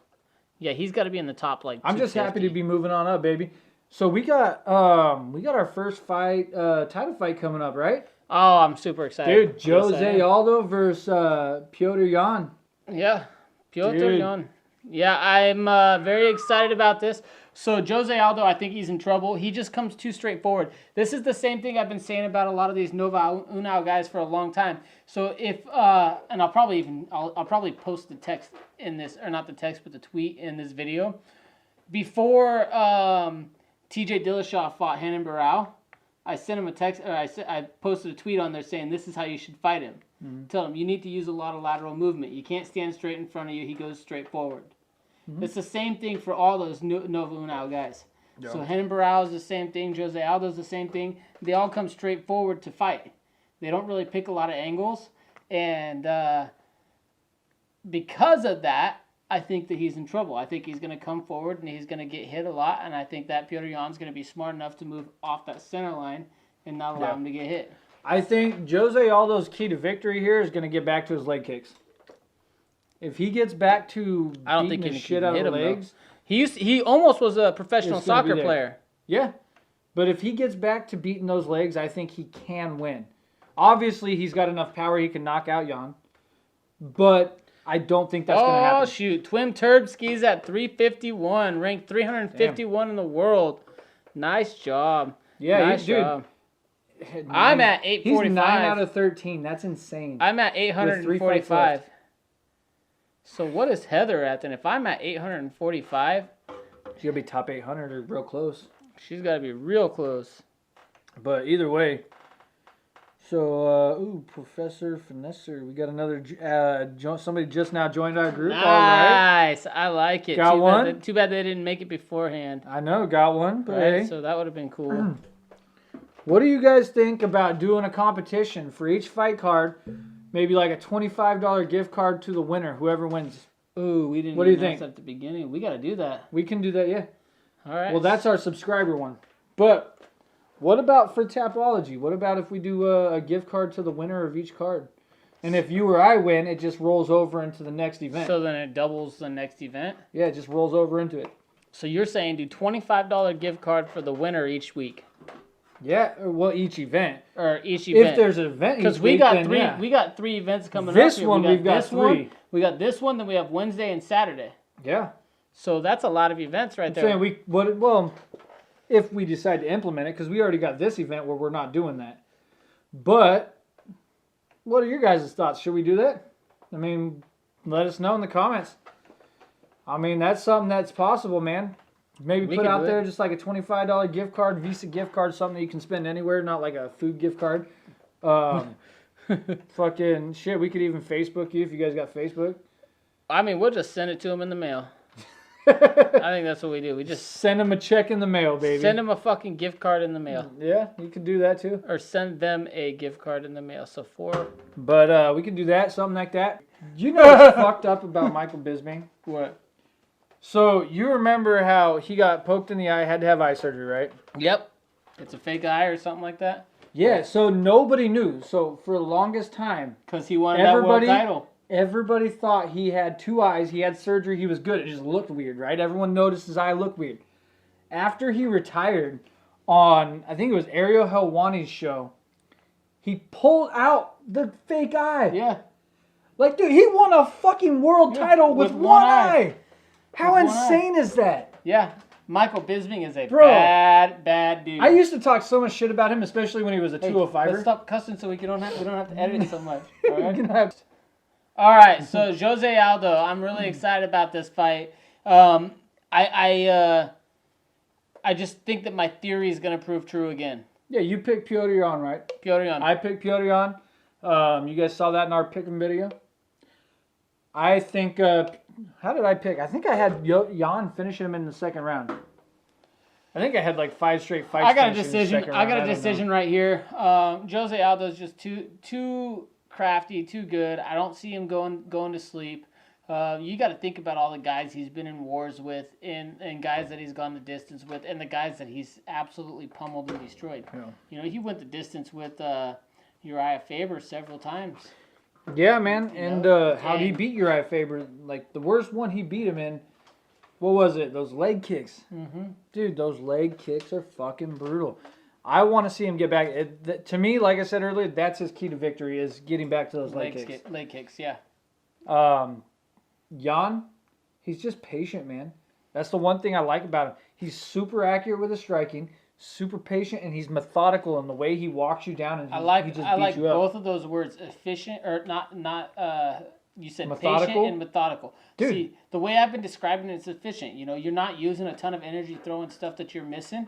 Yeah, he's got to be in the top like. I'm just happy to be moving on up, baby. So we got our first fight, title fight coming up, right? Oh, I'm super excited. Dude, Jose Aldo versus Petr Yan. Yeah, Petr Yan. Yeah, I'm very excited about this. So Jose Aldo, I think he's in trouble. He just comes too straightforward. This is the same thing I've been saying about a lot of these Nova União guys for a long time. So if and I'll probably post the text in this, or not the text, but the tweet in this video. Before TJ Dillashaw fought Renan Barão, I sent him a text, or I posted a tweet on there saying this is how you should fight him. Mm-hmm. Tell him you need to use a lot of lateral movement. You can't stand straight in front of you. He goes straight forward. Mm-hmm. It's the same thing for all those Nova União guys. Yeah. So Renan Barão is the same thing. Jose Aldo is the same thing. They all come straight forward to fight. They don't really pick a lot of angles. And because of that, I think that he's in trouble. I think he's going to come forward and he's going to get hit a lot. And I think that Petr Yan's going to be smart enough to move off that center line and not allow him to get hit. I think Jose Aldo's key to victory here is going to get back to his leg kicks. If he gets back to beating the shit out of legs... He almost was a professional soccer player. Yeah. But if he gets back to beating those legs, I think he can win. Obviously, he's got enough power he can knock out Yan. But I don't think that's going to happen. Oh, shoot. Twim Turbski's at 351, ranked 351 in the world. Nice job. Yeah, nice job. I'm at 845. He's 9 out of 13. That's insane. I'm at 845. So what is Heather at then? If I'm at 845... She'll be top 800 or real close. She's got to be real close. But either way... So, Professor Finesser. We got another... somebody just now joined our group. Nice. All right. I like it. Got one? Too bad they didn't make it beforehand. I know, got one. But right, hey. So that would have been cool. What do you guys think about doing a competition for each fight card? Maybe like a $25 gift card to the winner, whoever wins. Ooh, we didn't announce that at the beginning. We got to do that. We can do that, yeah. All right. Well, that's our subscriber one. But what about for Tapology? What about if we do a gift card to the winner of each card? And if you or I win, it just rolls over into the next event. So then it doubles the next event? Yeah, it just rolls over into it. So you're saying do $25 gift card for the winner each week? Yeah, well, each event. Or each event. If there's an event because we got three events coming up. This one, we've got three. We got this one, then we have Wednesday and Saturday. Yeah. So that's a lot of events right there. Saying if we decide to implement it, because we already got this event where we're not doing that. But what are your guys' thoughts? Should we do that? I mean, let us know in the comments. I mean, that's something that's possible, man. Maybe put out there just like a $25 gift card, Visa gift card, something that you can spend anywhere, not like a food gift card. Fucking shit, we could even Facebook you if you guys got Facebook. I mean, we'll just send it to them in the mail. I think that's what we do. We just send them a check in the mail, baby. Send them a fucking gift card in the mail. Yeah, you could do that too. Or send them a gift card in the mail. But we can do that, something like that. You know what's fucked up about Michael Bisping? What? So, you remember how he got poked in the eye, had to have eye surgery, right? Yep. It's a fake eye or something like that? Yeah, so nobody knew. So, for the longest time... Because he wanted that world title. Everybody thought he had two eyes, he had surgery, he was good. It just looked weird, right? Everyone noticed his eye looked weird. After he retired on, I think it was Ariel Helwani's show, he pulled out the fake eye. Yeah. Like, dude, he won a fucking world title with one eye. How insane is that? Yeah. Michael Bisping is a bad dude. I used to talk so much shit about him, especially when he was a 205er. Let's stop cussing so we don't have to edit it so much. All right? All right, so Jose Aldo, I'm really excited about this fight. I just think that my theory is going to prove true again. Yeah, you picked Petr Yan, right? Petr Yan. I picked Petr Yan. You guys saw that in our pick'em video. I think... how did I pick? I think I had Yan finish him in the second round. I think I had like 5 straight fights. I got a decision. I got a decision right here. Jose Aldo is just too crafty, too good. I don't see him going to sleep. You got to think about all the guys he's been in wars with, and guys that he's gone the distance with, and the guys that he's absolutely pummeled and destroyed. Yeah. You know, he went the distance with Uriah Faber several times. Yeah, man. And how'd he beat Uriah Faber? Like, the worst one he beat him in what was it? Those leg kicks. Mm-hmm. Dude, those leg kicks are fucking brutal. I want to see him get back. To me, like I said earlier, that's his key to victory is getting back to those leg kicks. Leg kicks, yeah. Jan, he's just patient, man. That's the one thing I like about him. He's super accurate with his striking, super patient, and he's methodical in the way he walks you down and he just beats you up. Both of those words, efficient or not. You said Methodical? patient and methodical. Dude. See, the way I've been describing it is efficient. You know, you're not using a ton of energy throwing stuff that you're missing.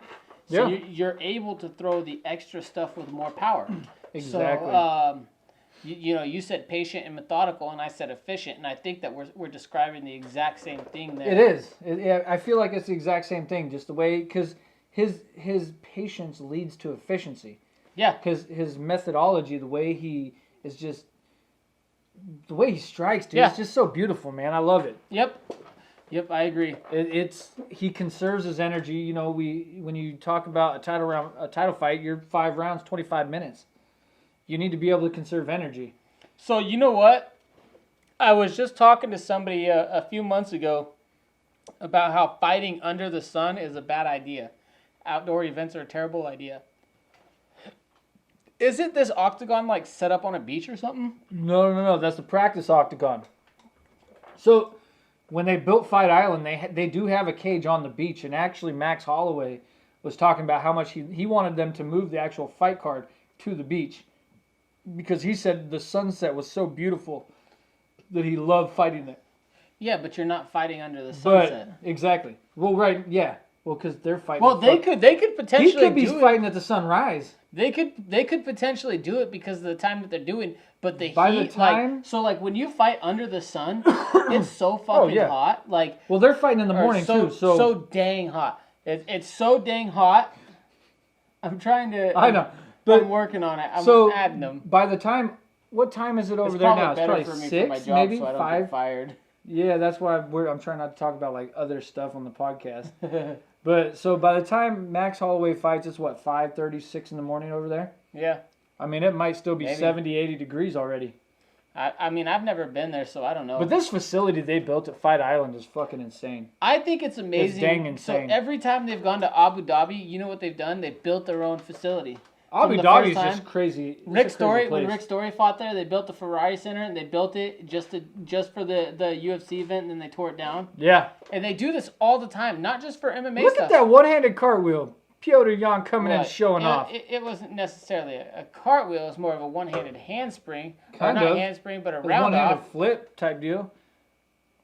So you're able to throw the extra stuff with more power. Exactly. So, you said patient and methodical, and I said efficient, and I think that we're describing the exact same thing there. It is. I feel like it's the exact same thing, just the way, because his patience leads to efficiency. Yeah. Because his methodology, the way he is just, the way he strikes, dude, Yeah. it's just so beautiful, man. I love it. Yep, I agree. He conserves his energy. You know, when you talk about a title fight, you're 5 rounds, 25 minutes. You need to be able to conserve energy. So you know what? I was just talking to somebody a few months ago about how fighting under the sun is a bad idea. Outdoor events are a terrible idea. Isn't this octagon like set up on a beach or something? No. That's the practice octagon. So when they built Fight Island, they do have a cage on the beach, and actually Max Holloway was talking about how much he wanted them to move the actual fight card to the beach because he said the sunset was so beautiful that he loved fighting it. Yeah, but you're not fighting under the sunset. But, exactly. Well, right, yeah. Well, because they're fighting. Well, they could potentially. He could be fighting at the sunrise. They could potentially do it because of the time that they're doing, but the By heat, the time, like when you fight under the sun, it's so fucking hot. Like, well, they're fighting in the morning too, so dang hot. It's so dang hot. I'm trying to. I know. I'm working on it. I'm adding them. By the time, what time is it over there now? It's probably for me 6, for my job, maybe so I don't 5. get fired. Yeah, that's why I'm trying not to talk about like other stuff on the podcast. But so by the time Max Holloway fights, it's what, 5:30, 6 in the morning over there? Yeah. I mean, it might still be 70, 80 degrees already. I mean, I've never been there, so I don't know. But this facility they built at Fight Island is fucking insane. I think it's amazing. It's dang insane. So every time they've gone to Abu Dhabi, you know what they've done? They've built their own facility. Abu Dhabi is just crazy. When Rick Story fought there, they built the Ferrari Center, and they built it just for the UFC event, and then they tore it down. Yeah. And they do this all the time, not just for MMA Look stuff. at that one-handed cartwheel. Piotr Jan coming in showing off. It wasn't necessarily a cartwheel. It was more of a one-handed handspring. Kind of. Not handspring, but a round off. One-handed flip type deal.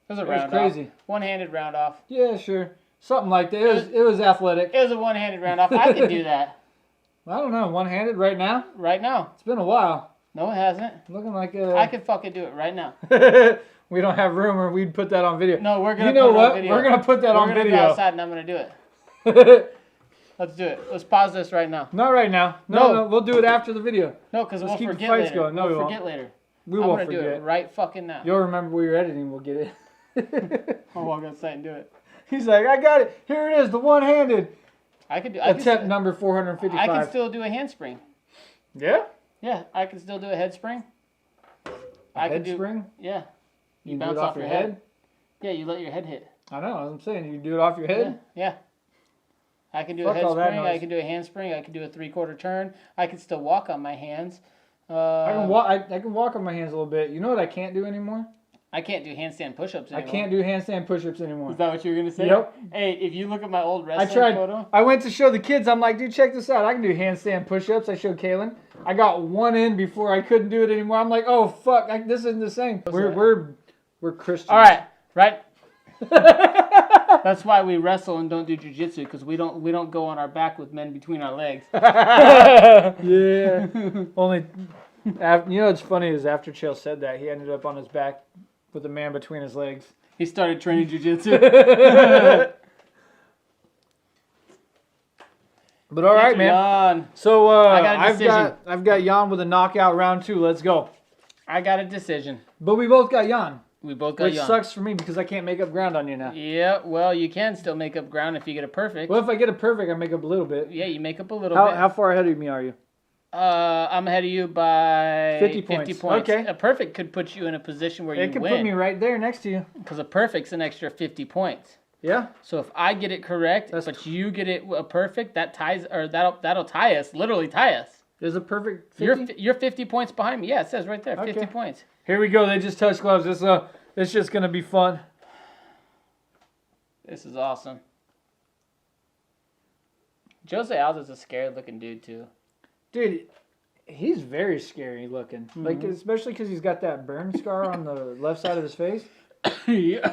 It was a round crazy. Off. One-handed round off. Yeah, sure. Something like that. It was athletic. It was a one-handed round off. I could do that. I don't know. One-handed right now? Right now. It's been a while. No, it hasn't. Looking like I could fucking do it right now. We don't have room, or we'd put that on video. No, we're gonna. You know what? We're gonna put that on video. We're gonna go outside, and I'm gonna do it. Let's do it. Let's pause this right now. Not right now. No. We'll do it after the video. No, because we'll keep forget the fights later. going. No, we won't. Forget later. We won't I'm gonna do it right fucking now. You'll remember when you're editing. We'll get it. I'll walk outside and do it. He's like, I got it. Here it is, the one-handed. Attempt number 455. I can still do a handspring. Yeah? Yeah, I can still do a head spring. Head spring? Yeah. You bounce off your head? Yeah, you let your head hit. I know, as I'm saying, you do it off your head? Yeah. I can do a head spring, I can do a handspring, I can do a 3/4 turn. I can still walk on my hands. I can walk on my hands a little bit. You know what I can't do anymore? I can't do handstand push-ups anymore. I can't do handstand push-ups anymore. Is that what you were going to say? Yep. Hey, if you look at my old wrestling photo. I went to show the kids. I'm like, dude, check this out. I can do handstand push-ups. I showed Kaylin. I got one in before I couldn't do it anymore. I'm like, oh, fuck. This isn't the same. We're Christians. All right. That's why we wrestle and don't do jiu-jitsu, because we don't go on our back with men between our legs. Yeah. Only, you know what's funny is after Chael said that, he ended up on his back with a man between his legs. He started training jiu-jitsu. But all right, man. Jan. So I've got Jan with a knockout round 2. Let's go. I got a decision. But we both got Jan. Which sucks for me because I can't make up ground on you now. Yeah, well, you can still make up ground if you get a perfect. Well, if I get a perfect, I make up a little bit. Yeah, you make up a little bit. How far ahead of me are you? I'm ahead of you by 50 points. Okay. A perfect could put you in a position where you win. It could put me right there next to you. Because a perfect's an extra 50 points. Yeah. So if I get it correct, but you get it perfect, that ties, or that'll tie us, literally tie us. Is it perfect 50? You're 50 points behind me. Yeah, it says right there, 50 points. Here we go. They just touched gloves. It's just going to be fun. This is awesome. Jose Aldo's a scary-looking dude, too. Dude, he's very scary looking. Mm-hmm. Like, especially because he's got that burn scar on the left side of his face. Yeah.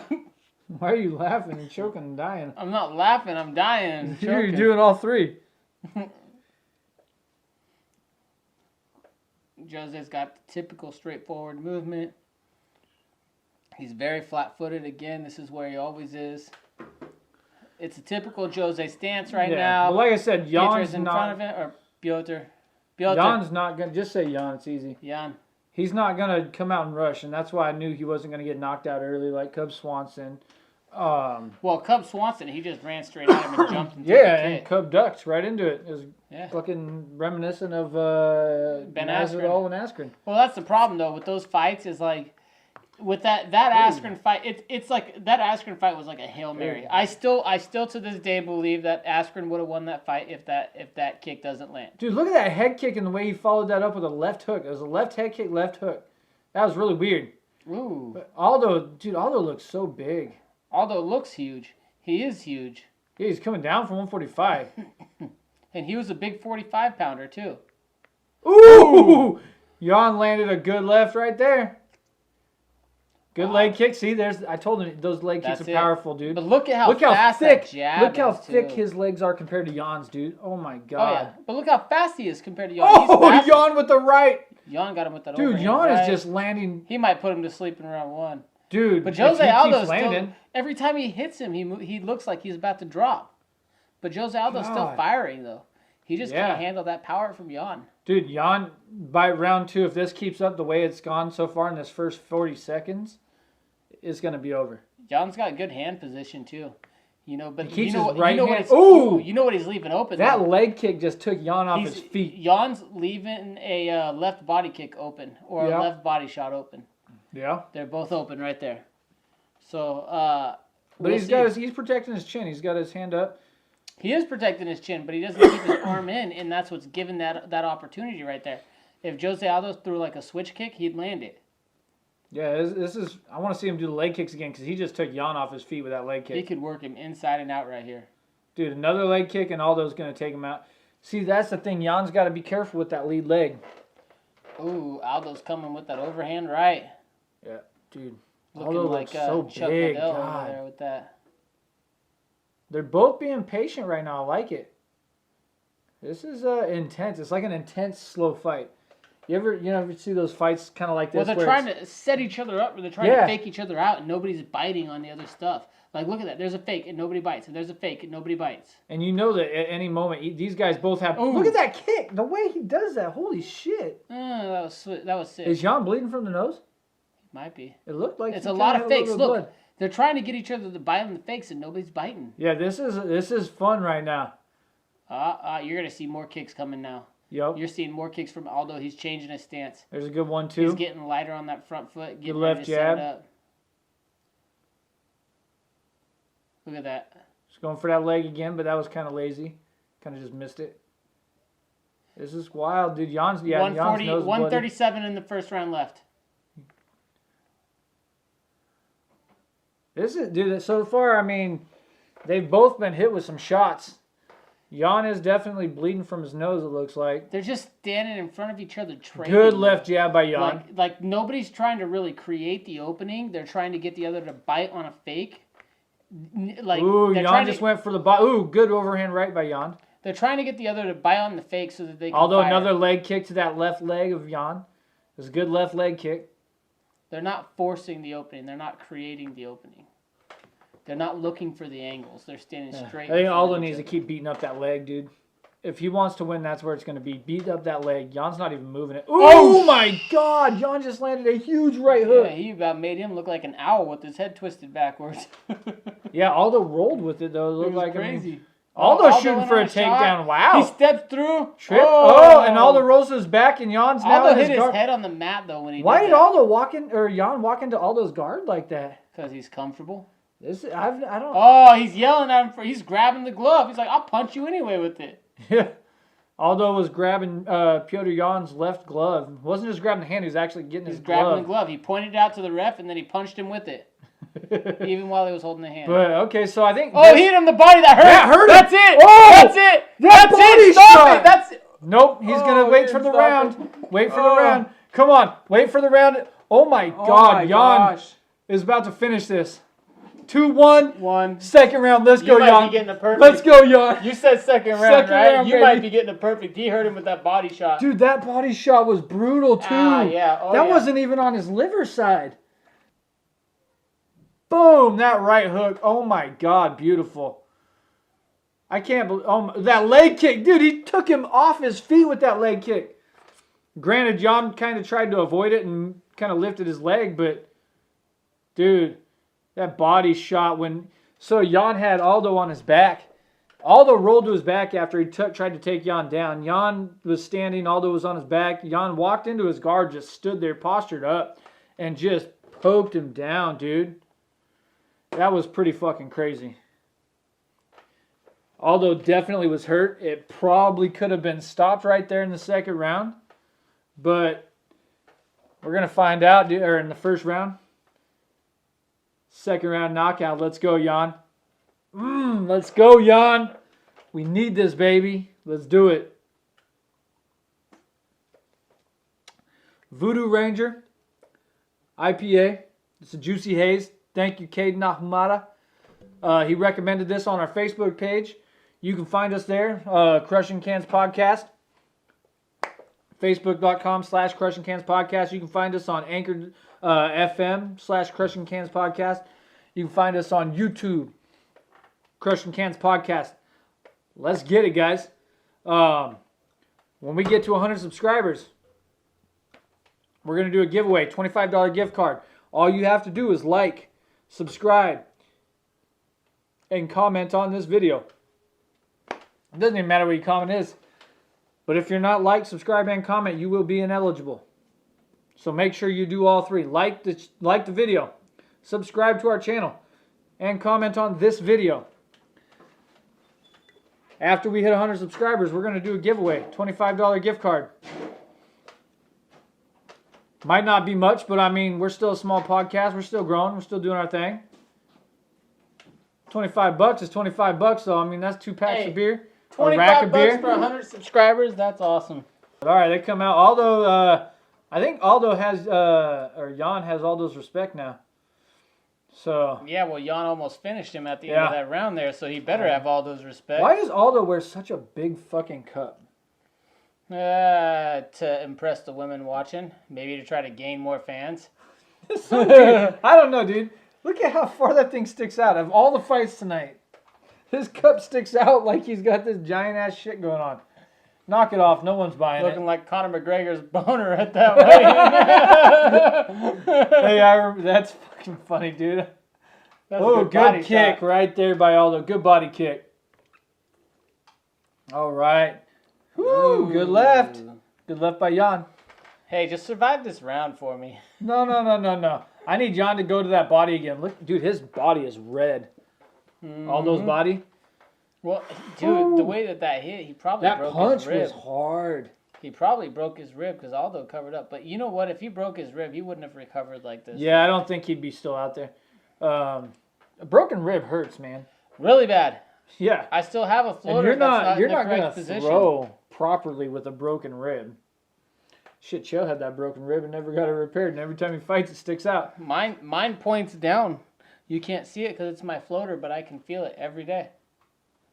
Why are you laughing? You're choking and dying. I'm not laughing. I'm dying. You're doing all three. Jose's got the typical straightforward movement. He's very flat-footed. Again, this is where he always is. It's a typical Jose stance right now. But like I said, Jan's in front of it, or Piotr. Jan's not going to... Just say Jan. It's easy. Jan. He's not going to come out and rush, and that's why I knew he wasn't going to get knocked out early like Cub Swanson. Well, Cub Swanson, he just ran straight at him and jumped into and Cub ducked right into it. It was fucking reminiscent of Ben Masvidal and Askren. Well, that's the problem, though, with those fights is like... With that Askren fight, it's like that Askren fight was like a Hail Mary. I still to this day believe that Askren would have won that fight if that kick doesn't land. Dude, look at that head kick and the way he followed that up with a left hook. It was a left head kick, left hook. That was really weird. Ooh. But Aldo looks so big. Aldo looks huge. He is huge. Yeah, he's coming down from 145. And he was a big 45-pounder too. Ooh! Jan landed a good left right there. Good leg kick. See, I told him those leg kicks are powerful, dude. But look at how fast thick, that jab Look how is, thick too. his legs are compared to Jan's, dude. Oh, my God. Oh, yeah. But look how fast he is compared to Jan. Oh, Jan with the right. Jan got him with that dude, overhand Jan right. is just landing. He might put him to sleep in round one. Dude, but Jose Aldo still, every time he hits him, he looks like he's about to drop. But Jose Aldo's still firing, though. He just can't handle that power from Jan. Dude, Jan, by round two, if this keeps up the way it's gone so far in this first 40 seconds... it's going to be over. Jan's got good hand position too. You know, but he keeps his right hand. You know what he's leaving open. That leg kick just took Jan off his feet. Jan's leaving a left body kick open or a left body shot open. Yeah. They're both open right there. So, but he's protecting his chin. He's got his hand up. He is protecting his chin, but he doesn't keep his arm in, and that's what's given that opportunity right there. If Jose Aldo threw like a switch kick, he'd land it. Yeah, this is. I want to see him do the leg kicks again because he just took Jan off his feet with that leg kick. He could work him inside and out right here. Dude, another leg kick and Aldo's going to take him out. See, that's the thing. Jan's got to be careful with that lead leg. Ooh, Aldo's coming with that overhand right. Yeah, dude. Looking Aldo like looks so Chuck big. Liddell God. over there with that. They're both being patient right now. I like it. This is intense. It's like an intense, slow fight. You ever see those fights kind of like this? Well, they're trying to set each other up, or they're trying to fake each other out, and nobody's biting on the other stuff. Like, look at that. There's a fake, and nobody bites. And there's a fake, and nobody bites. And you know that at any moment, these guys both have... Ooh. Look at that kick. The way he does that. Holy shit. That was sick. Is Jan bleeding from the nose? Might be. It looked like it's a lot of fakes. Look, they're trying to get each other to bite on the fakes, and nobody's biting. Yeah, this is fun right now. You're going to see more kicks coming now. Yep. You're seeing more kicks from Aldo. He's changing his stance. There's a good one, too. He's getting lighter on that front foot. Getting the left jab. Up. Look at that. Just going for that leg again, but that was kind of lazy. Kind of just missed it. This is wild, dude. Jan's 137 in the first round left. Dude, so far, I mean, they've both been hit with some shots. Jan is definitely bleeding from his nose, it looks like. They're just standing in front of each other trading. Good left jab by Jan. Like nobody's trying to really create the opening. They're trying to get the other to bite on a fake. Ooh, Jan just went for the bite. Ooh, good overhand right by Jan. They're trying to get the other to bite on the fake so that they can Although fire. Another leg kick to that left leg of Jan. It was a good left leg kick. They're not forcing the opening. They're not creating the opening. They're not looking for the angles. They're standing straight. I think Aldo needs to keep beating up that leg, dude. If he wants to win, that's where it's going to be. Beat up that leg. Jan's not even moving it. Oh my God! Jan just landed a huge right hook. Yeah, he about made him look like an owl with his head twisted backwards. Yeah, Aldo rolled with it, though. It looked like crazy. Aldo shooting for a takedown. Wow. He stepped through. Trip. Oh, and Aldo rolls his back, and Jan's now Aldo hit his head on the mat, though, when he Why did Aldo Jan walk into Aldo's guard like that? Because he's comfortable. I don't. Oh, he's yelling at him he's grabbing the glove. He's like, I'll punch you anyway with it. Yeah. Aldo was grabbing Petr Yan's left glove. He wasn't just grabbing the hand, he was actually getting his glove. He's grabbing the glove. He pointed it out to the ref, and then he punched him with it. Even while he was holding the hand. But, okay, so I think... Oh, he hit him in the body. That hurt. That hurt him. That's it. Oh, that's it. That's it. Stop it. That's it. Nope, he's going to wait for the round. Wait for the round. Come on, wait for the round. Oh, my God. Yan is about to finish this. 2-1. Second round. Let's go, Yan. You might be getting a perfect. Let's go, Yan. You said second round, right? You might be getting a perfect. He hurt him with that body shot. Dude, that body shot was brutal, too. Yeah. That wasn't even on his liver side. Boom, that right hook. Oh, my God, beautiful. I can't believe... Oh, that leg kick. Dude, he took him off his feet with that leg kick. Granted, Yan kind of tried to avoid it and kind of lifted his leg, but... Dude... That body shot when... So, Yan had Aldo on his back. Aldo rolled to his back after he tried to take Yan down. Yan was standing. Aldo was on his back. Yan walked into his guard, just stood there, postured up, and just poked him down, dude. That was pretty fucking crazy. Aldo definitely was hurt. It probably could have been stopped right there in the second round. But we're going to find out, or in the first round. Second round knockout. Let's go, Yan. Let's go, Yan. We need this, baby. Let's do it. Voodoo Ranger. IPA. It's a juicy haze. Thank you, Caden Ahumada. He recommended this on our Facebook page. You can find us there. Crushing Cans Podcast. Facebook.com/Crushing Cans Podcast. You can find us on Anchor FM/Crushing Cans Podcast. You can find us on YouTube, Crushing Cans Podcast. Let's get it, guys. When we get to 100 subscribers, we're going to do a giveaway, $25 gift card. All you have to do is like, subscribe, and comment on this video. It doesn't even matter what your comment is. But if you're not like, subscribe, and comment, you will be ineligible. So make sure you do all three. Like the video, subscribe to our channel, and comment on this video. After we hit 100 subscribers, we're going to do a giveaway, $25 gift card. Might not be much, but I mean, we're still a small podcast. We're still growing. We're still doing our thing. $25 is $25, so I mean, that's 2 packs of beer. $25 rack of beer for 100 subscribers. That's awesome. All right, they come out. Aldo, I think Aldo has, or Yan has Aldo's respect now. So. Yeah, well, Yan almost finished him at the end of that round there, so he better have Aldo's respect. Why does Aldo wear such a big fucking cup? To impress the women watching. Maybe to try to gain more fans. I don't know, dude. Look at how far that thing sticks out. Of all the fights tonight, his cup sticks out like he's got this giant ass shit going on. Knock it off. No one's buying Looking like Conor McGregor's boner at that way. Hey, that's fucking funny, dude. Oh, good kick shot right there by Aldo. Good body kick. All right. Woo, good left. Good left by Yan. Hey, just survive this round for me. No. I need Yan to go to that body again. Look, dude, his body is red. Aldo's body. Well, dude, the way that hit, he probably broke his rib. That punch was hard. He probably broke his rib because Aldo covered up. But you know what? If he broke his rib, he wouldn't have recovered like this. Yeah, I don't think he'd be still out there. A broken rib hurts, man. Really bad. Yeah. I still have a floater. And you're not going to throw properly with a broken rib. Shit, Chael had that broken rib and never got it repaired. And every time he fights, it sticks out. Mine points down. You can't see it because it's my floater, but I can feel it every day.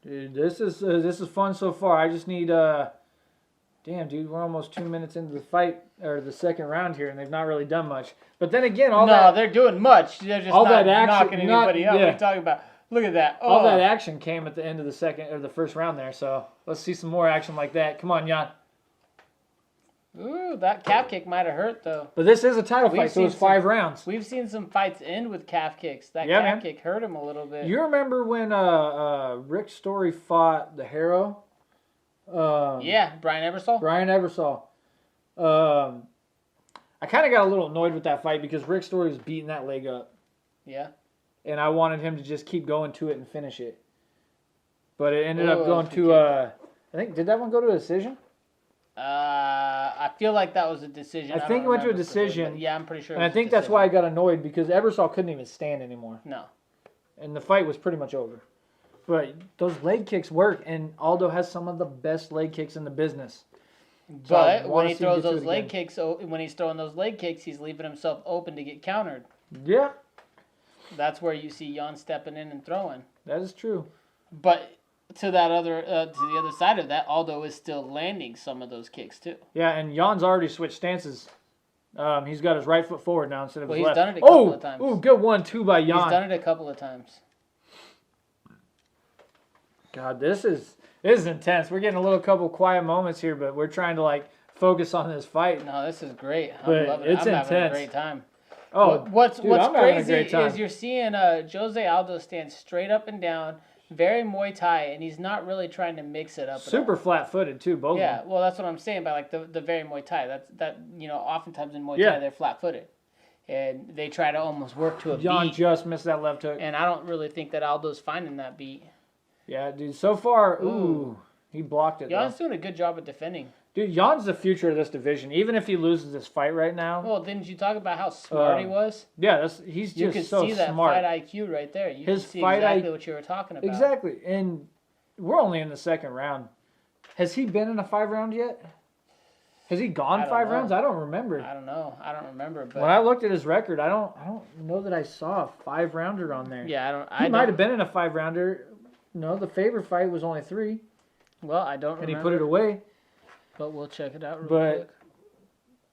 Dude, this is fun so far. I just need damn, dude, we're almost 2 minutes into the fight or the second round here, and they've not really done much. But then again, they're doing much. They're just not knocking anybody out. What are you talking about? Look at that. All that action came at the end of the first round there. So let's see some more action like that. Come on, Yan. Ooh, that calf kick might have hurt though. But this is a title fight, so it's 5 rounds. We've seen some fights end with calf kicks. That calf kick hurt him a little bit. You remember when Rick Story fought the Harrow? Yeah, Brian Ebersol. I kind of got a little annoyed with that fight because Rick Story was beating that leg up. Yeah. and I wanted him to just keep going to it and finish it. But it ended up going to, I think, did that one go to a decision? I feel like that was a decision. I think it went to a decision. Yeah, I'm pretty sure. And I think that's why I got annoyed, because Ebersol couldn't even stand anymore. No. And the fight was pretty much over. But those leg kicks work, and Aldo has some of the best leg kicks in the business. But when he throws those leg kicks, when he's throwing those leg kicks, he's leaving himself open to get countered. Yeah. That's where you see Jan stepping in and throwing. That is true. But to the other side of that, Aldo is still landing some of those kicks too. Yeah, and Jan's already switched stances. He's got his right foot forward now instead of his left. He's done it a couple of times. Oh, good 1-2 by Jan. He's done it a couple of times. God, this is intense. We're getting a little couple quiet moments here, but we're trying to focus on this fight. No, this is great. I'm loving it. I'm having a great time. Oh, what's crazy is you're seeing Jose Aldo stand straight up and down, very Muay Thai, and he's not really trying to mix it up. Super flat-footed too, both. Yeah, well, that's what I'm saying by the very Muay Thai. Oftentimes in Muay Thai they're flat-footed, and they try to almost work to a beat. Jan just missed that left hook, and I don't really think that Aldo's finding that beat. Yeah, dude. So far, he blocked it. Jan's doing a good job at defending. Dude, Jan's the future of this division. Even if he loses this fight right now. Well, didn't you talk about how smart he was? Yeah, he's just so smart. You can see that fight IQ right there. You can see exactly what you were talking about. Exactly, and we're only in the second round. Has he been in a 5-round yet? Has he gone 5 rounds? I don't remember. I don't know. But when I looked at his record, I don't know that I saw a 5-rounder on there. Yeah, He might have been in a 5-rounder. No, the Faber fight was only 3. Well, I don't remember. And he put it away. But we'll check it out real quick.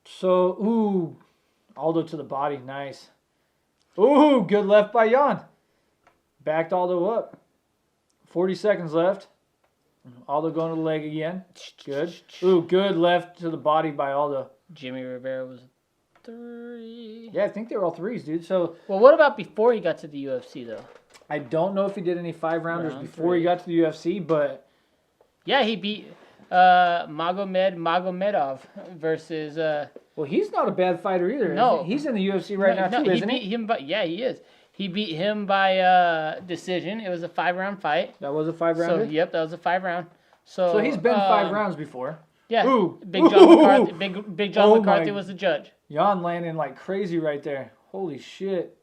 So, Aldo to the body. Nice. Ooh, good left by Jan. Backed Aldo up. 40 seconds left. Aldo going to the leg again. Good. Ooh, good left to the body by Aldo. Jimmy Rivera was 3. Yeah, I think they were all 3s, dude. So. Well, what about before he got to the UFC, though? I don't know if he did any 5-rounders before he got to the UFC, but. Yeah, he beat Magomedov versus. Well, he's not a bad fighter either. No, he's in the UFC right now too, isn't he? He is. He beat him by decision. It was a 5-round fight. That was a 5-rounder. So that was a 5-round. So he's been 5 rounds before. Yeah. Ooh. Big John McCarthy. Big John McCarthy was the judge. Jan landing like crazy right there. Holy shit.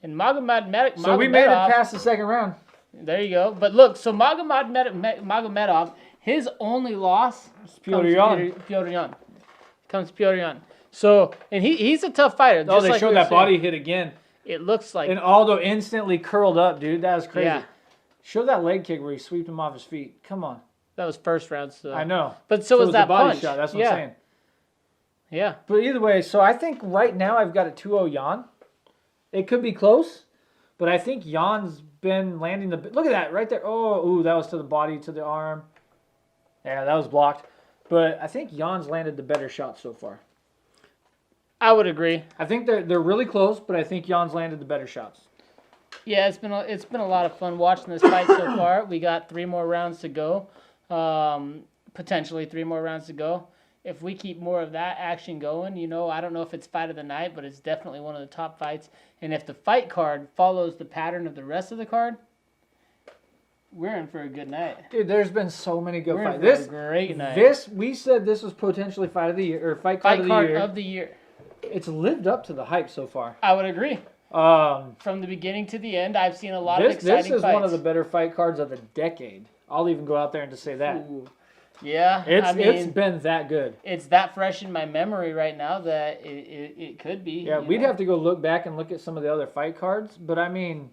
And Magomedov. So we made it past the second round. There you go. But look, so Magomedov, his only loss Piotr Jan. Comes Piotr Jan. So, and he's a tough fighter. Oh, they showed that body hit again. It looks like. And Aldo instantly curled up, dude. That was crazy. Yeah. Show that leg kick where he swept him off his feet. Come on. That was first round. So. I know. But so was that body punch. shot. That's what I'm saying. Yeah. But either way, so I think right now I've got a 2-0 Jan. It could be close, but I think Jan's been landing the... Look at that right there. Oh, ooh, that was to the body, to the arm. Yeah, that was blocked. But I think Jan's landed the better shot so far. I would agree. I think they're really close, but I think Jan's landed the better shots. Yeah, it's been a lot of fun watching this fight so far. We got 3 more rounds to go. Potentially 3 more rounds to go. If we keep more of that action going, I don't know if it's fight of the night, but it's definitely one of the top fights. And if the fight card follows the pattern of the rest of the card, we're in for a good night. Dude, there's been so many good fights. This is a great night. We said this was potentially fight of the year or fight card of the year. It's lived up to the hype so far. I would agree. From the beginning to the end, I've seen a lot of exciting fights. This is one of the better fight cards of the decade. I'll even go out there and just say that. Ooh. Yeah, it's been that good. It's that fresh in my memory right now that it could be. Yeah, we'd have to go look back and look at some of the other fight cards, but I mean,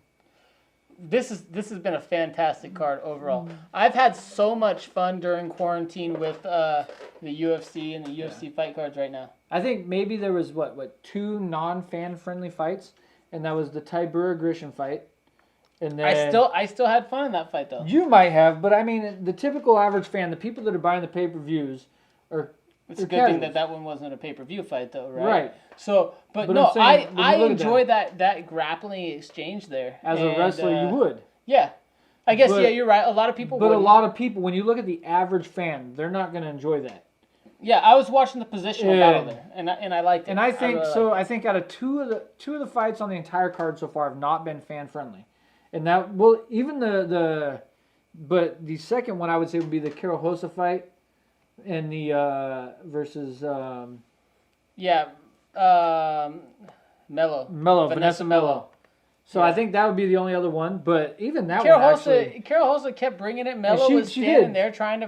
this has been a fantastic card overall. I've had so much fun during quarantine with the UFC and the UFC fight cards right now. I think maybe there was what 2 non-fan friendly fights, and that was the Tybura Grisham fight. And then, I still had fun in that fight though. You might have, but I mean, the typical average fan, the people that are buying the pay-per-views, it's a good thing that one wasn't a pay-per-view fight though, right? Right. So, but no, I enjoy that grappling exchange there. As a wrestler, you would. Yeah, I guess you're right. A lot of people. But a lot of people, when you look at the average fan, they're not going to enjoy that. Yeah, I was watching the positional battle there, and I liked it. And I think really I think out of two of the fights on the entire card so far have not been fan friendly, and that even but the second one I would say would be the Carol Hossa fight, and the versus Vanessa Mello. So I think that would be the only other one, but even that Carol one actually... Carol Hossa kept bringing it. Mello was standing there trying,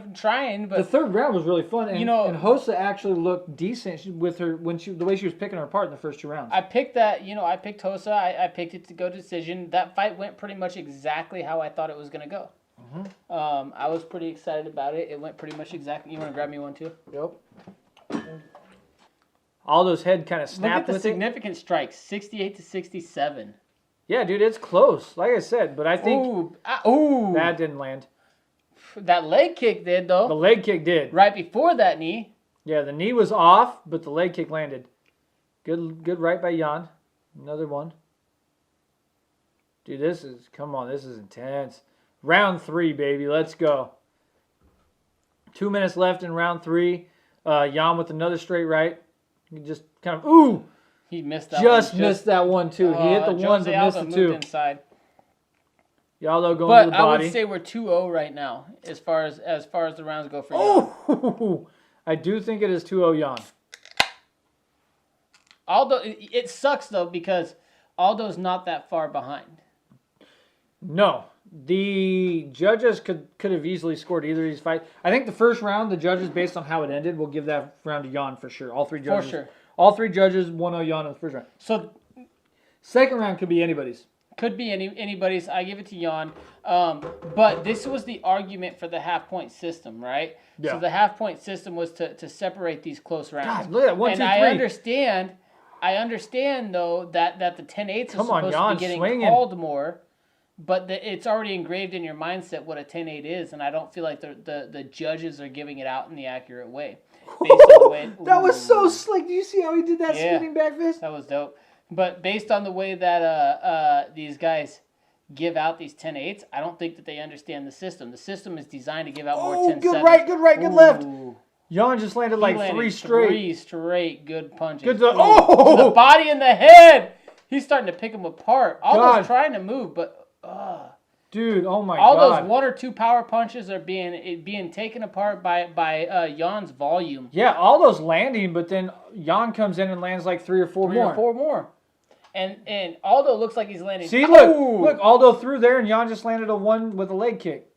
but... The third round was really fun, and, and Hossa actually looked decent with her, the way she was picking her apart in the first 2 rounds. I picked that, I picked Hossa, I picked it to go decision. That fight went pretty much exactly how I thought it was going to go. Mm-hmm. I was pretty excited about it. It went pretty much exactly... You want to grab me one too? Yep. Aldo's head kind of snapped with it. Look at the significant strikes, 68-67. Yeah, dude, it's close. Like I said, but I think that didn't land. That leg kick did, though. The leg kick did. Right before that knee. Yeah, the knee was off, but the leg kick landed. Good right by Jan. Another one. Dude, this is intense. Round 3, baby. Let's go. 2 minutes left in round 3. Jan with another straight right. Just kind of, He missed that one. Missed that one, too. He hit the one, but missed the 2. Inside. Yaldo going to the body. But I would say we're 2-0 right now, as far as the rounds go for Jan. I do think it is 2-0 Jan. Aldo, it sucks, though, because Aldo's not that far behind. No. The judges could have easily scored either of these fights. I think the first round, the judges, based on how it ended, will give that round to Jan for sure. All 3 judges. For sure. All 3 judges 1-0 Jan in the first round. So, second round could be anybody's. Could be anybody's. I give it to Jan. But this was the argument for the half-point system, right? Yeah. So the half-point system was to separate these close rounds. God, look at that. 1, 2, 3. And I understand, though, that the 10-8s is supposed to be getting called more. But it's already engraved in your mindset what a 10-8 is, and I don't feel like the judges are giving it out in the accurate way. Based on the way, that was so slick. Do you see how he did that spinning back fist? That was dope. But based on the way that these guys give out these 10-8s, I don't think that they understand the system. The system is designed to give out more 10-7s. Good right, good left. Jan just landed like 3 straight. 3 straight good punches. To the body and the head. He's starting to pick them apart. Aldo's trying to move, but... Dude, oh my all God. All those 1 or 2 power punches are being taken apart by Jan's volume. Yeah, all those landing, but then Jan comes in and lands like 3 or 4 more. 3 or 4 more. And Aldo looks like he's landing. See, look, Aldo threw there, and Jan just landed a 1 with a leg kick.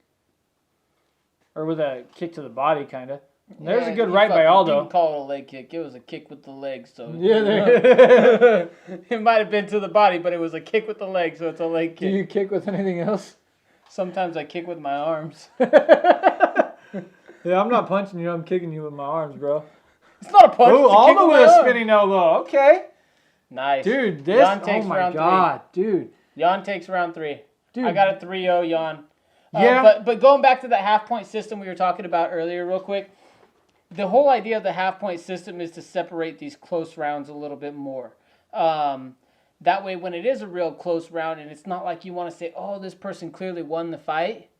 Or with a kick to the body, kind of. There's a good right by Aldo. You didn't call it a leg kick. It was a kick with the leg. So yeah, it might have been to the body, but it was a kick with the leg, so it's a leg kick. Do you kick with anything else? Sometimes I kick with my arms. Yeah, I'm not punching you. I'm kicking you with my arms, bro. It's not a punch. It's a kick with a spinning elbow. Okay. Nice. Dude, this... Jan takes round 3. Dude. Jan takes round 3. Dude. I got a 3-0 Jan. Yeah. But going back to that half-point system we were talking about earlier real quick, the whole idea of the half-point system is to separate these close rounds a little bit more. That way, when it is a real close round, and it's not like you want to say, oh, this person clearly won the fight,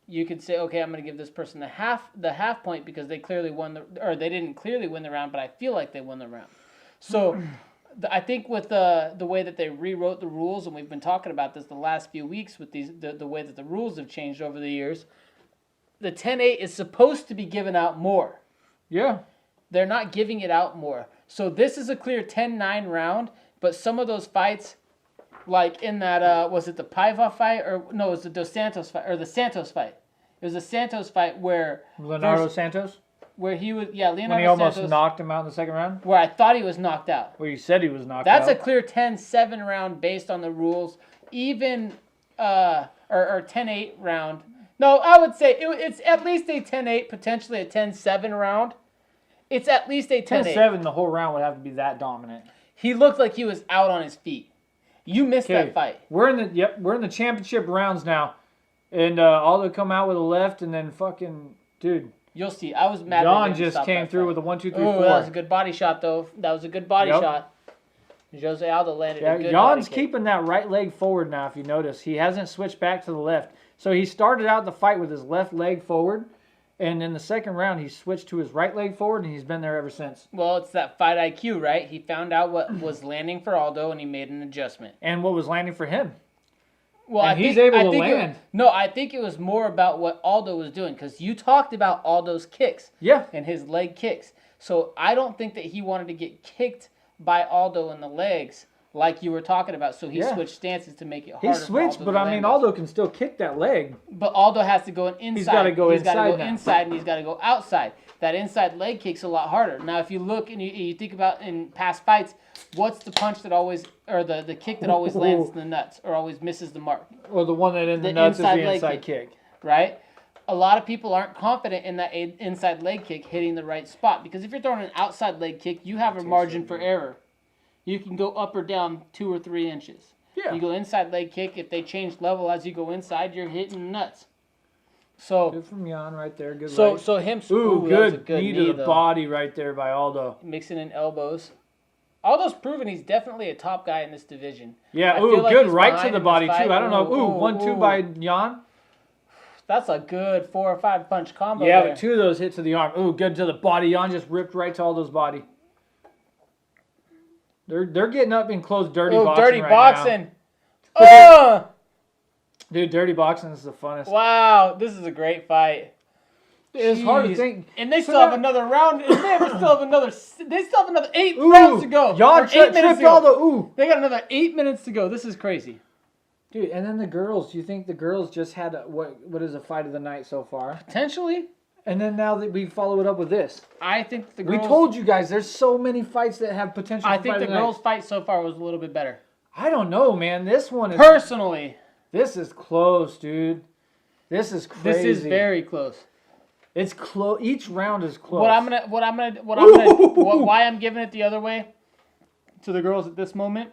you could say, okay, I'm going to give this person the half point because they clearly won or they didn't clearly win the round, but I feel like they won the round. So I think with the way that they rewrote the rules, and we've been talking about this the last few weeks with the way that the rules have changed over the years, the 10-8 is supposed to be given out more. Yeah. They're not giving it out more. So this is a clear 10-9 round, but some of those fights, like in that, was it the Paiva fight? Or no, it was the Dos Santos fight, or the Santos fight. It was the Santos fight where... Leonardo Santos? Where he was, Leonardo Santos. When he almost knocked him out in the second round? Where I thought he was knocked out. Where you said he was knocked out. That's a clear 10-7 round based on the rules. Even, or 10-8 round. No, I would say it's at least a 10-8, potentially a 10-7 round. It's at least a 10-8. 10-7, the whole round would have to be that dominant. He looked like he was out on his feet. You missed that fight. We're in the championship rounds now. And Aldo come out with a left and then fucking, dude. You'll see. I was mad. Jan just came through with a 1, 2, 3, 4. That was a good body shot, though. That was a good body shot. Jose Aldo landed a good Jan's keeping that right leg forward now, if you notice. He hasn't switched back to the left. So he started out the fight with his left leg forward. And in the second round, he switched to his right leg forward, and he's been there ever since. Well, it's that fight IQ, right? He found out what was landing for Aldo, and he made an adjustment. And what was landing for him. Well, and he's able to land. I think it was more about what Aldo was doing, because you talked about Aldo's kicks. Yeah. And his leg kicks. So I don't think that he wanted to get kicked by Aldo in the legs like you were talking about. So he switched stances to make it harder. He switched, but I mean, Aldo can still kick that leg. But Aldo has to go inside. He's got to go inside. He's got to go inside, and he's got to go outside. That inside leg kick's a lot harder. Now, if you look and you think about in past fights, what's the punch that always, or the kick that always lands in the nuts or always misses the mark? Or the one that in the nuts is the inside kick. Right? A lot of people aren't confident in that inside leg kick hitting the right spot, because if you're throwing an outside leg kick, you have a margin for error. You can go up or down 2 or 3 inches. Yeah. You go inside leg kick, if they change level as you go inside, you're hitting nuts. So good from Jan right there. Good. So him. Good knee to the body right there by Aldo. Mixing in elbows. Aldo's proven he's definitely a top guy in this division. Yeah. Good right to the body too. I don't know. 1-2 by Jan. That's a good 4 or 5 punch combo. Yeah, there. but 2 of those hit to the arm. Good to the body. Jan just ripped right to Aldo's body. They're getting up in close dirty boxing dirty right boxing. Now. Dude, dirty boxing is the funnest. Wow, this is a great fight. It's hard to think. And they still have another round. They still have another 8 rounds to go. Jan tripped Aldo. They got another 8 minutes to go. This is crazy. Dude, and then the girls. Do you think the girls just had what is a fight of the night so far? Potentially. And then now that we follow it up with this. I think the girls... We told you guys, there's so many fights that have potential I think the girls' fight so far was a little bit better. I don't know, man. This one is... Personally. This is close, dude. This is crazy. This is very close. It's close. Each round is close. Why I'm giving it the other way to the girls at this moment,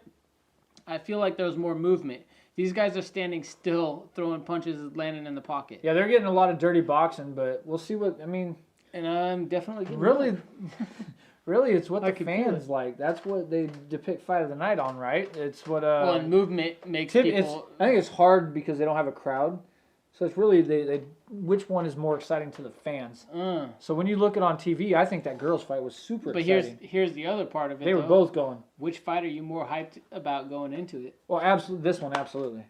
I feel like there's more movement. These guys are standing still, throwing punches, landing in the pocket. Yeah, they're getting a lot of dirty boxing, but we'll see what, I mean... And I'm definitely getting Really, it's what the fans like. That's what they depict fight of the night on, right? It's what... Well, and movement makes people... I think it's hard because they don't have a crowd. So it's really they which one is more exciting to the fans. So when you look at it on TV, I think that girls' fight was super exciting. But here's the other part of it, They were both going. Which fight are you more hyped about going into it? Well, absolutely. This one, absolutely.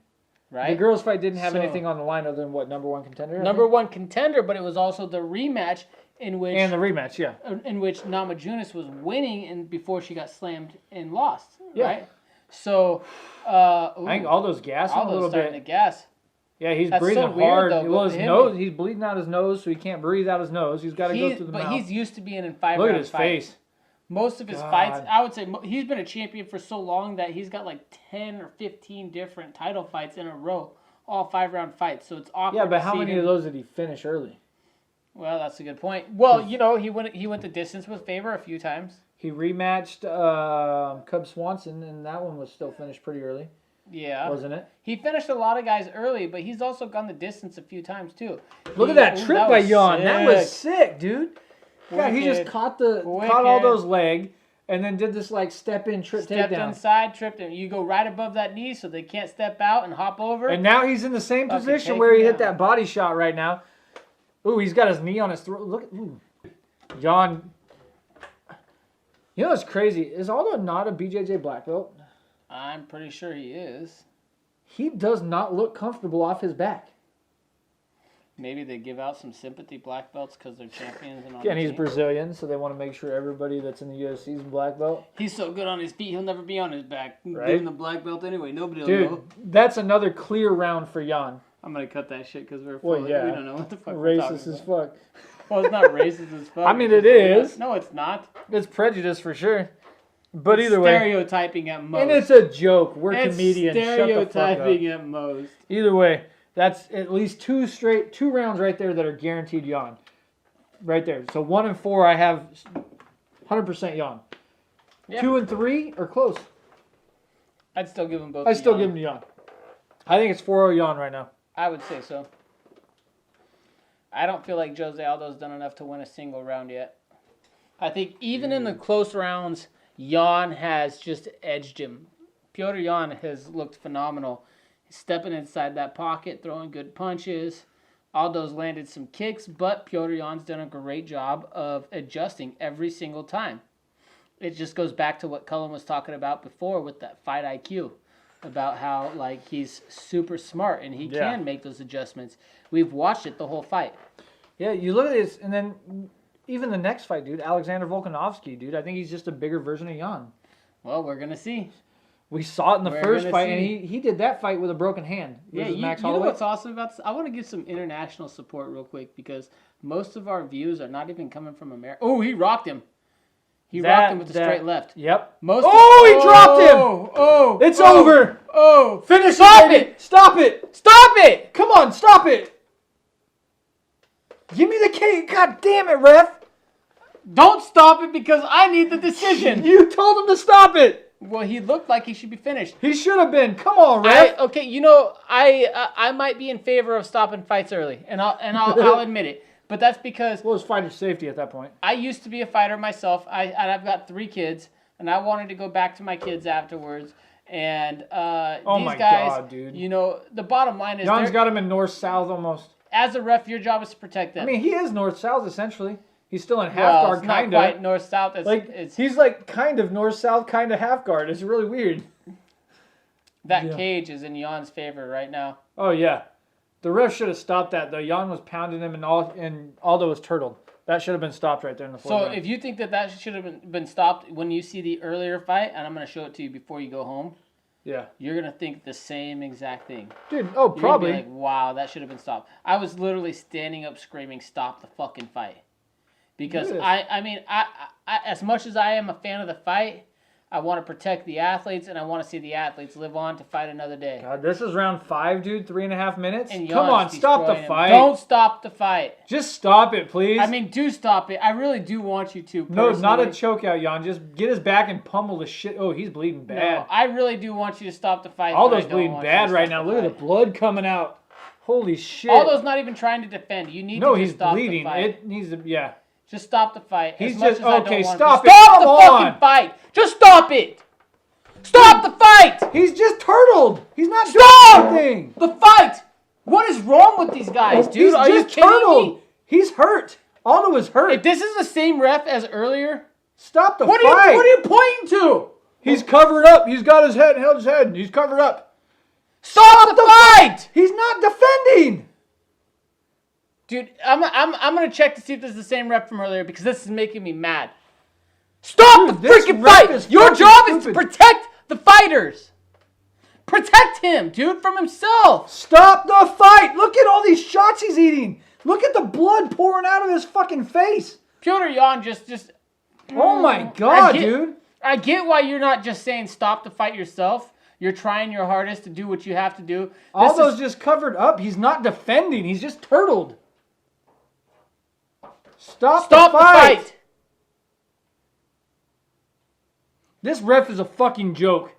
Right? The girls' fight didn't have anything on the line other than what, number 1 contender? Number 1 contender, but it was also the rematch in which... And the rematch, yeah. In which Namajunas was winning and before she got slammed and lost, right? So... I think Aldo's gassing a little bit. Starting to gas. Yeah, he's breathing hard. Well, his nose, he's bleeding out his nose, so he can't breathe out his nose. He's got to go through the mouth. But he's used to being in 5 round fights. Look at his face. Most of his fights, I would say, he's been a champion for so long that he's got like 10 or 15 different title fights in a row, all 5 round fights. So it's awkward. Yeah, but how many of those did he finish early? Well, that's a good point. Well, you know, he went the distance with Faber a few times. He rematched Cub Swanson, and that one was still finished pretty early. Yeah. Wasn't it? He finished a lot of guys early, but he's also gone the distance a few times, too. Look at that trip by Jan. That was sick, dude. Yeah, he just caught Aldo's leg and then did this, like, step-in trip takedown. Stepped inside, tripped him. You go right above that knee so they can't step out and hop over. And now he's in the same position where he hit that body shot right now. Ooh, he's got his knee on his throat. Look, Jan. You know what's crazy? Is Aldo not a BJJ black belt? I'm pretty sure he is. He does not look comfortable off his back. Maybe they give out some sympathy black belts because they're champions. And he's Brazilian, so they want to make sure everybody that's in the UFC is black belt. He's so good on his feet, he'll never be on his back. Right? Give him the black belt anyway. Nobody will know. Dude, that's another clear round for Jan. I'm going to cut that shit because we don't know what the fuck we're talking about. Racist as fuck. Well, it's not racist as fuck. I mean, it is. No, it's not. It's prejudice for sure. But either way. Stereotyping at most. And it's a joke. We're comedians. Stereotyping at most. Either way, that's at least 2 rounds right there that are guaranteed Jan. Right there. So 1 and 4, I have 100% Jan. Yep. 2 and 3 are close. I'd still give them both. I'd still give them Jan. I think it's 4-0 Jan right now. I would say so. I don't feel like Jose Aldo's done enough to win a single round yet. I think even in the close rounds, Jan has just edged him. Piotr Jan has looked phenomenal. He's stepping inside that pocket, throwing good punches. Aldo's landed some kicks, but Petr Yan's done a great job of adjusting every single time. It just goes back to what Cullen was talking about before with that fight IQ, about how like he's super smart and he can make those adjustments. We've watched it the whole fight. Yeah, you look at this, and then even the next fight, dude, Alexander Volkanovski, dude, I think he's just a bigger version of Yan. Well, we're going to see. We saw it in the first fight, and he did that fight with a broken hand. Yeah, you know what's awesome about this? I want to give some international support real quick because most of our views are not even coming from America. Oh, he rocked him. He rocked him with the straight left. Yep. He dropped him. It's over. Finish it. Stop it. Stop it. Come on, stop it. Give me the cake. God damn it, ref. Don't stop it because I need the decision. You told him to stop it. Well, he looked like he should be finished. He should have been. Come on, ref. I might be in favor of stopping fights early, and I'll admit it. But that's because... Well, it's fighter safety at that point. I used to be a fighter myself. I've got 3 kids, and I wanted to go back to my kids afterwards. And these guys, God, dude. You know, the bottom line is... Jan's got him in north-south almost. As a ref, your job is to protect them. I mean, he is north-south, essentially. He's still in half guard, kind of. Not quite north-south. He's like kind of north-south, kind of half guard. It's really weird. That cage is in Jan's favor right now. Oh, yeah. The ref should have stopped that, though. Jan was pounding him, and Aldo was turtled. That should have been stopped right there in the fourth round. So if you think that should have been stopped when you see the earlier fight, and I'm going to show it to you before you go home, you're going to think the same exact thing. Dude, probably. You're gonna be like, wow, that should have been stopped. I was literally standing up screaming, stop the fucking fight. Because, I mean, as much as I am a fan of the fight, I want to protect the athletes, and I want to see the athletes live on to fight another day. God, this is round 5, dude. 3.5 minutes. And come on, stop the fight. Don't stop the fight. Just stop it, please. I mean, do stop it. I really do want you to. No, not a chokeout, Jan. Just get his back and pummel the shit. Oh, he's bleeding bad. No, I really do want you to stop the fight. Aldo's bleeding bad right now. Look at the blood coming out. Holy shit. Aldo's not even trying to defend. You need to just stop bleeding. The fight. It needs to, Just stop the fight. He's as much just, as I don't want stop to. it. Stop Come the on. fucking fight. Just stop it. Stop the fight. He's just turtled. He's not doing anything. The fight. What is wrong with these guys, dude? Are you kidding me? He's hurt. Aldo is hurt. If this is the same ref as earlier, stop the fight. What are you pointing to? He's covered up. He's got his head, held his head. He's covered up. Stop the fight. He's not defending. Dude, I'm gonna check to see if this is the same rep from earlier because this is making me mad. Stop the freaking fight! Your job is to protect the fighters. Protect him, dude, from himself. Stop the fight! Look at all these shots he's eating. Look at the blood pouring out of his fucking face. Petr Yan just. Oh my God, dude! I get why you're not just saying stop the fight yourself. You're trying your hardest to do what you have to do. Aldo's just covered up. He's not defending. He's just turtled. Stop the fight! This ref is a fucking joke.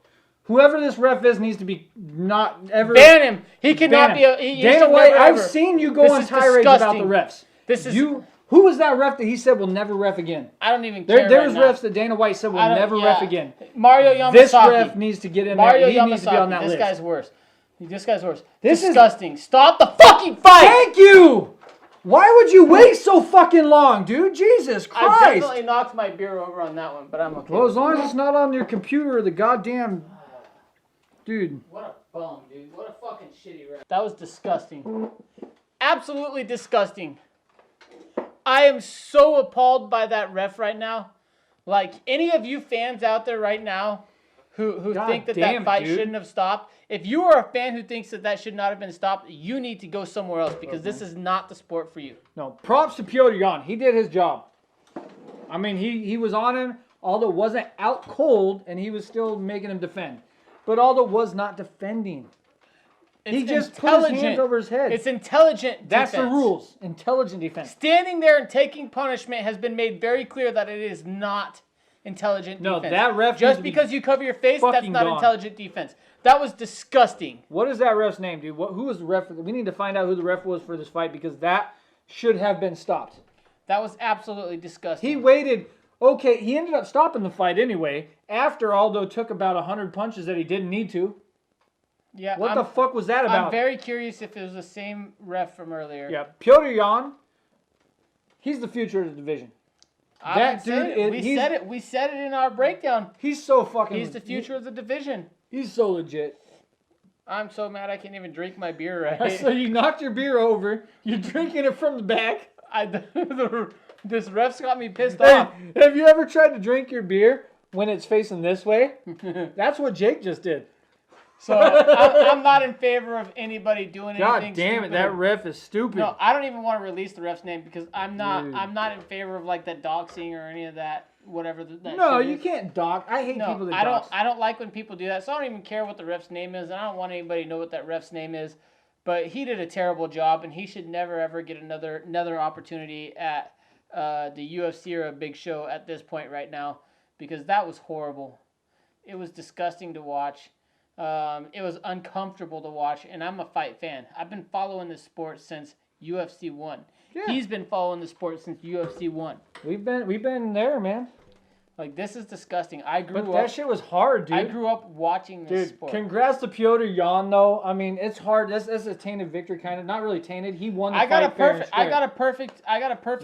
Whoever this ref is needs to be not ever... Ban him! He cannot be a... Dana White, I've seen you go on tirades about the refs. Who was that ref that he said will never ref again? I don't even care There's refs that Dana White said will never ref again. Mario Yamasaki. This ref needs to get in there. He needs to be on that list. This guy's worse. This guy's worse. This is disgusting. Stop the fucking fight! Thank you! Why would you wait so fucking long, dude? Jesus Christ! I definitely knocked my beer over on that one, but I'm okay. Well, as long as it's not on your computer or the goddamn... Dude. What a bum, dude. What a fucking shitty ref. That was disgusting. Absolutely disgusting. I am so appalled by that ref right now. Like, any of you fans out there right now who think that fight shouldn't have stopped, if you are a fan who thinks that should not have been stopped, you need to go somewhere else because this is not the sport for you. No, props to Petr Yan. He did his job. I mean, he was on him. Aldo wasn't out cold, and he was still making him defend. But Aldo was not defending. He just put his hands over his head. It's intelligent defense. That's the rules. Intelligent defense. Standing there and taking punishment has been made very clear that it is not intelligent defense. No, that ref just because you cover your face, that's not intelligent defense. That was disgusting. What is that ref's name, dude? Who was the ref? We need to find out who the ref was for this fight because that should have been stopped. That was absolutely disgusting. He waited. Okay, he ended up stopping the fight anyway after Aldo took about 100 punches that he didn't need to. Yeah. What the fuck was that about? I'm very curious if it was the same ref from earlier. Yeah, Petr Yan. He's the future of the division. That dude, we said it. We said it in our breakdown. He's so fucking. He's the future of the division. He's so legit. I'm so mad I can't even drink my beer right. So you knocked your beer over. You're drinking it from the back. This ref's got me pissed off. Have you ever tried to drink your beer when it's facing this way? That's what Jake just did. So I'm not in favor of anybody doing anything. God damn it, that ref is stupid. No, I don't even want to release the ref's name because I'm not in favor of like that doxing or any of that. Whatever that. No, you can't dox. I hate people that dox. I don't like when people do that. So I don't even care what the ref's name is, and I don't want anybody to know what that ref's name is. But he did a terrible job, and he should never ever get another opportunity at the UFC or a big show at this point right now, because that was horrible. It was disgusting to watch. It was uncomfortable to watch, and I'm a fight fan. I've been following this sport since UFC 1. Yeah. He's been following the sport since UFC 1. We've been there, man. Like, this is disgusting. But that shit was hard, dude. I grew up watching this sport. Congrats to Petr Yan, though. I mean, it's hard. That's a tainted victory, kind of. Not really tainted. He won the fight fair and square. I got a perfect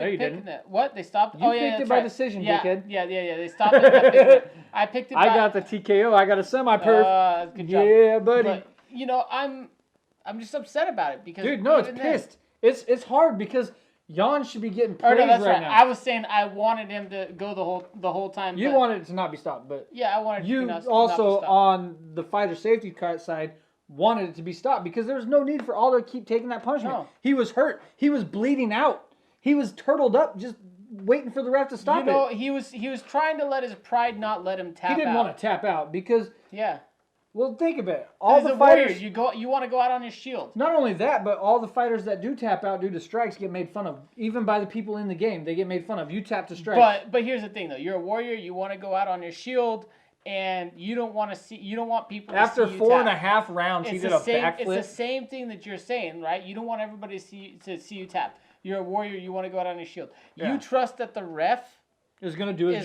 pick in it. What? They stopped? You picked it by decision, dickhead. Yeah. They stopped it. I picked it. I got the TKO. I got a semi-perf. Good job. Yeah, buddy. But, I'm just upset about it because... Dude, no, it's pissed. It's hard because... Yan should be getting praised right now. I was saying I wanted him to go the whole time. You wanted it to not be stopped, but yeah, I wanted it to not be also on the fighter safety side wanted it to be stopped because there was no need for Aldo to keep taking that punishment. No. He was hurt. He was bleeding out. He was turtled up, just waiting for the ref to stop it. He was trying to let his pride not let him tap out. He didn't want to tap out because Well, think about it. All the fighters, you want to go out on his shield. Not only that, but all the fighters that do tap out due to strikes get made fun of, even by the people in the game. They get made fun of. You tap to strikes. But here's the thing, though. You're a warrior. You want to go out on your shield, and you don't want people to see you After 4.5 rounds, he did a backflip. It's the same thing that you're saying, right? You don't want everybody to see you tap. You're a warrior. You want to go out on your shield. Yeah. You trust that the ref is going to do his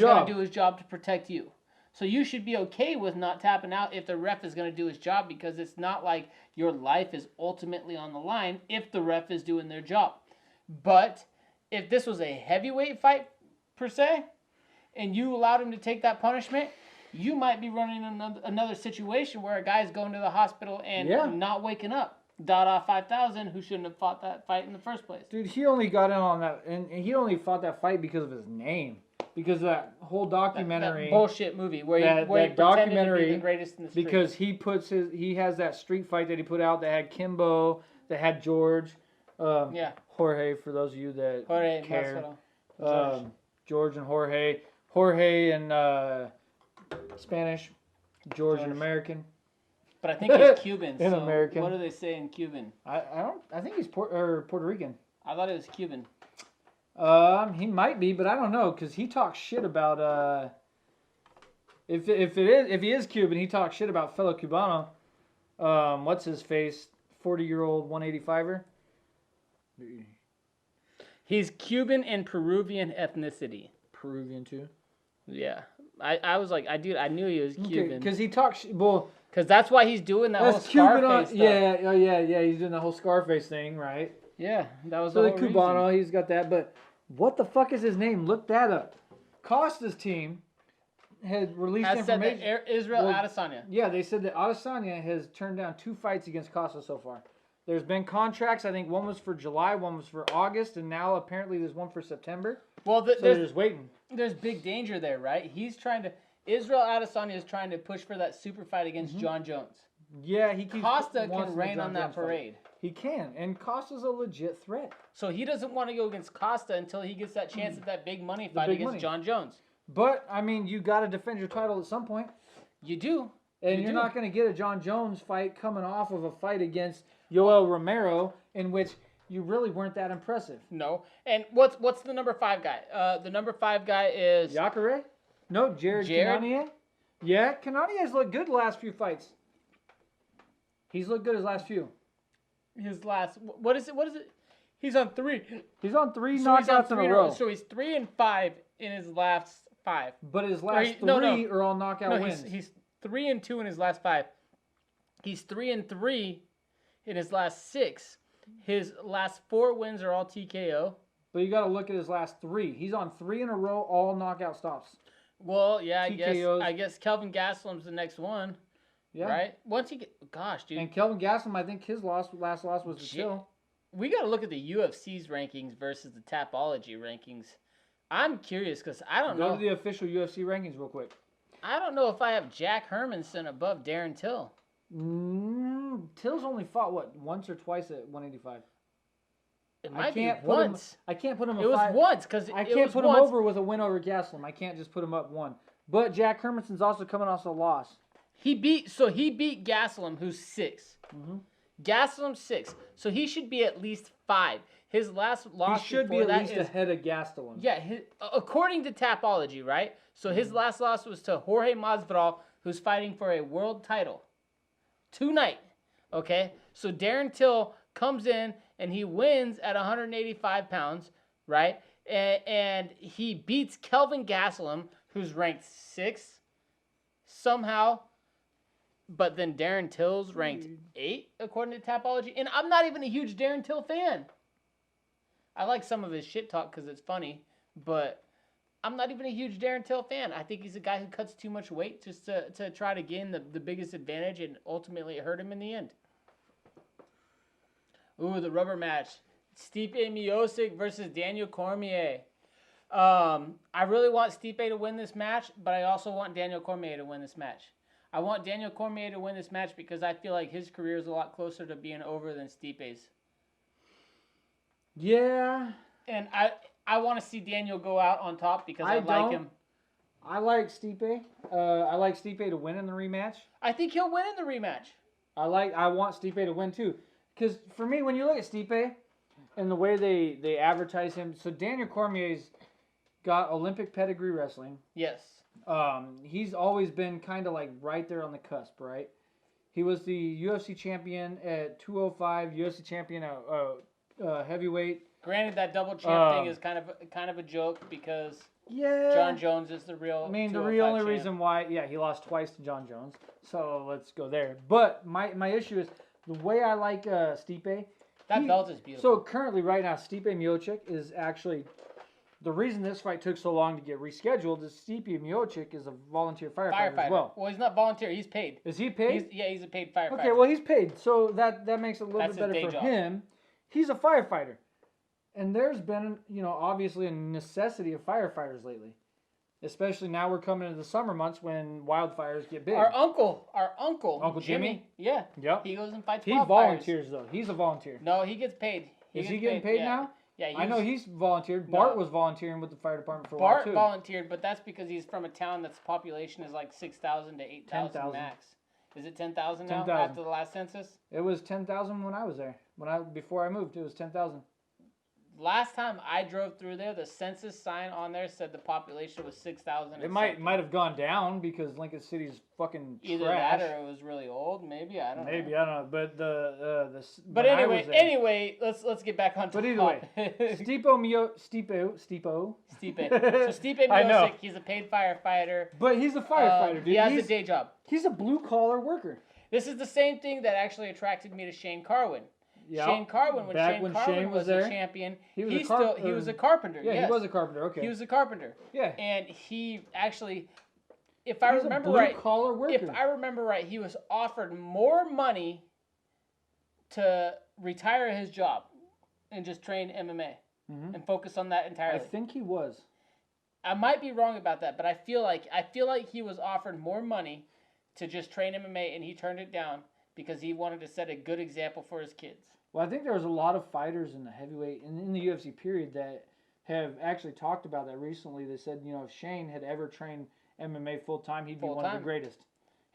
job. To protect you. So you should be okay with not tapping out if the ref is going to do his job, because it's not like your life is ultimately on the line if the ref is doing their job. But if this was a heavyweight fight, per se, and you allowed him to take that punishment, you might be running another situation where a guy's going to the hospital and not waking up. Dada 5000, who shouldn't have fought that fight in the first place. Dude, he only got in on that, and he only fought that fight because of his name. Because of that whole documentary, that bullshit movie where he pretended to be the greatest in the street. Because he has that street fight that he put out that had Kimbo, that had George, Jorge, for those of you that care, George and Jorge and Spanish, George and American. But I think he's Cuban. In American. What do they say in Cuban? I think he's Puerto Rican. I thought it was Cuban. He might be, but I don't know, because he talks shit about if he is Cuban, he talks shit about fellow Cubano. What's his face? 40-year-old 185er. He's Cuban and Peruvian ethnicity. Peruvian too. Yeah, I was like, I knew he was Cuban. Because he talks because that's why he's doing that whole Scarface stuff. Yeah. He's doing the whole Scarface thing, right? Yeah, that was the Cubano. Reason. He's got that, but. What the fuck is his name? Look that up. Costa's team had released information. Said that Israel Adesanya. Yeah, they said that Adesanya has turned down 2 fights against Costa so far. There's been contracts. I think one was for July, one was for August, and now apparently there's one for September. Well, they're just waiting. There's big danger there, right? Israel Adesanya is trying to push for that super fight against John Jones. Yeah, Costa can rain on that parade. He can, and Costa's a legit threat. So he doesn't want to go against Costa until he gets that chance at that big money fight against John Jones. But, I mean, you got to defend your title at some point. You do. And you're not going to get a John Jones fight coming off of a fight against Yoel Romero, in which you really weren't that impressive. No. And what's the number 5 guy? The number 5 guy is... Jacare? No, Jared Cannonier? Yeah, Cannonier's looked good the last few fights. He's looked good his last few. What is it? He's on 3. He's on 3 knockouts in a row. So he's 3-5 in his last 5. But his last 3 are all knockout wins. He's 3-2 in his last 5. He's 3-3 in his last 6. His last 4 wins are all TKO. But you got to look at his last 3. He's on 3 in a row, all knockout stops. Well, yeah, TKOs. I guess Kelvin Gastelum's the next one. Yeah. Right? Once he gosh, dude. And Kelvin Gastelum, I think his last loss was to Chill. We got to look at the UFC's rankings versus the Tapology rankings. I'm curious because I don't know. Go to the official UFC rankings real quick. I don't know if I have Jack Hermanson above Darren Till. Till's only fought, what, once or twice at 185? It might be once. I can't put him. It was once because I can't put him over with a win over Gastelum. I can't just put him up 1. But Jack Hermanson's also coming off a loss. He beat Gastelum, who's 6. Mm-hmm. Gastelum's 6, so he should be at least 5. His last loss. He should be at least ahead of Gastelum. Yeah, according to Tapology, right? So his last loss was to Jorge Masvidal, who's fighting for a world title tonight. Okay, so Darren Till comes in and he wins at 185 pounds, right? And he beats Kelvin Gastelum, who's ranked 6 somehow. But then Darren Till's ranked 8 according to Tapology. And I'm not even a huge Darren Till fan. I like some of his shit talk because it's funny. But I'm not even a huge Darren Till fan. I think he's a guy who cuts too much weight just to try to gain the biggest advantage. And ultimately it hurt him in the end. Ooh, the rubber match. Stipe Miocic versus Daniel Cormier. I really want Stipe to win this match. But I also want Daniel Cormier to win this match. I want Daniel Cormier to win this match because I feel like his career is a lot closer to being over than Stipe's. Yeah. And I want to see Daniel go out on top because I like him. I like Stipe. I like Stipe to win in the rematch. I think he'll win in the rematch. I want Stipe to win too. Because for me, when you look at Stipe and the way they advertise him, so Daniel Cormier's got Olympic pedigree wrestling. Yes. He's always been kind of like right there on the cusp, right? He was the UFC champion at 205, UFC champion at heavyweight. Granted, that double champ thing is kind of a joke because John Jones is the real. I mean, the real only reason why, he lost twice to John Jones. So let's go there. But my issue is the way I like Stipe. That belt is beautiful. So currently, right now, Stipe Miocic is actually. The reason this fight took so long to get rescheduled is Stipe Miocic is a volunteer firefighter as well. Well, he's not volunteer. He's paid. Is he paid? He's a paid firefighter. Okay, well, he's paid. So that makes it a little bit better for him. He's a firefighter. And there's been, obviously a necessity of firefighters lately. Especially now we're coming into the summer months when wildfires get big. Our uncle Uncle Jimmy? Yeah. Yep. He goes and fights wildfires. He volunteers, though. He's a volunteer. No, he gets paid. Is he getting paid now? Yeah, I know he's volunteered. Bart was volunteering with the fire department for a while, too. Bart volunteered, but that's because he's from a town that's population is like 6,000 to 8,000 max. Is it 10,000 now 10,000. after the last census? It was 10,000 when I was there. Before I moved, it was 10,000. Last time I drove through there, the census sign on there said the population was 6,000. It might have gone down because Lincoln City's fucking either trash. that or it was really old. Maybe I don't know. I don't know. But But anyway, let's get back on top. But either way, Stipe. So Stipe Miocic, he's a paid firefighter. But he's a firefighter, dude. He has a day job. He's a blue collar worker. This is the same thing that actually attracted me to Shane Carwin. Yep. Shane Carwin, when Shane was the champion, he was a carpenter. Yeah, he was a carpenter. Okay, he was a carpenter. Yeah, and he actually, if I remember right, collar worker. If I remember right, he was offered more money to retire his job and just train MMA and focus on that entirely. I think he was. I might be wrong about that, but I feel like he was offered more money to just train MMA, and he turned it down because he wanted to set a good example for his kids. Well, I think there was a lot of fighters in the heavyweight and in the UFC period that have actually talked about that recently. They said, if Shane had ever trained MMA full time, he'd be one of the greatest.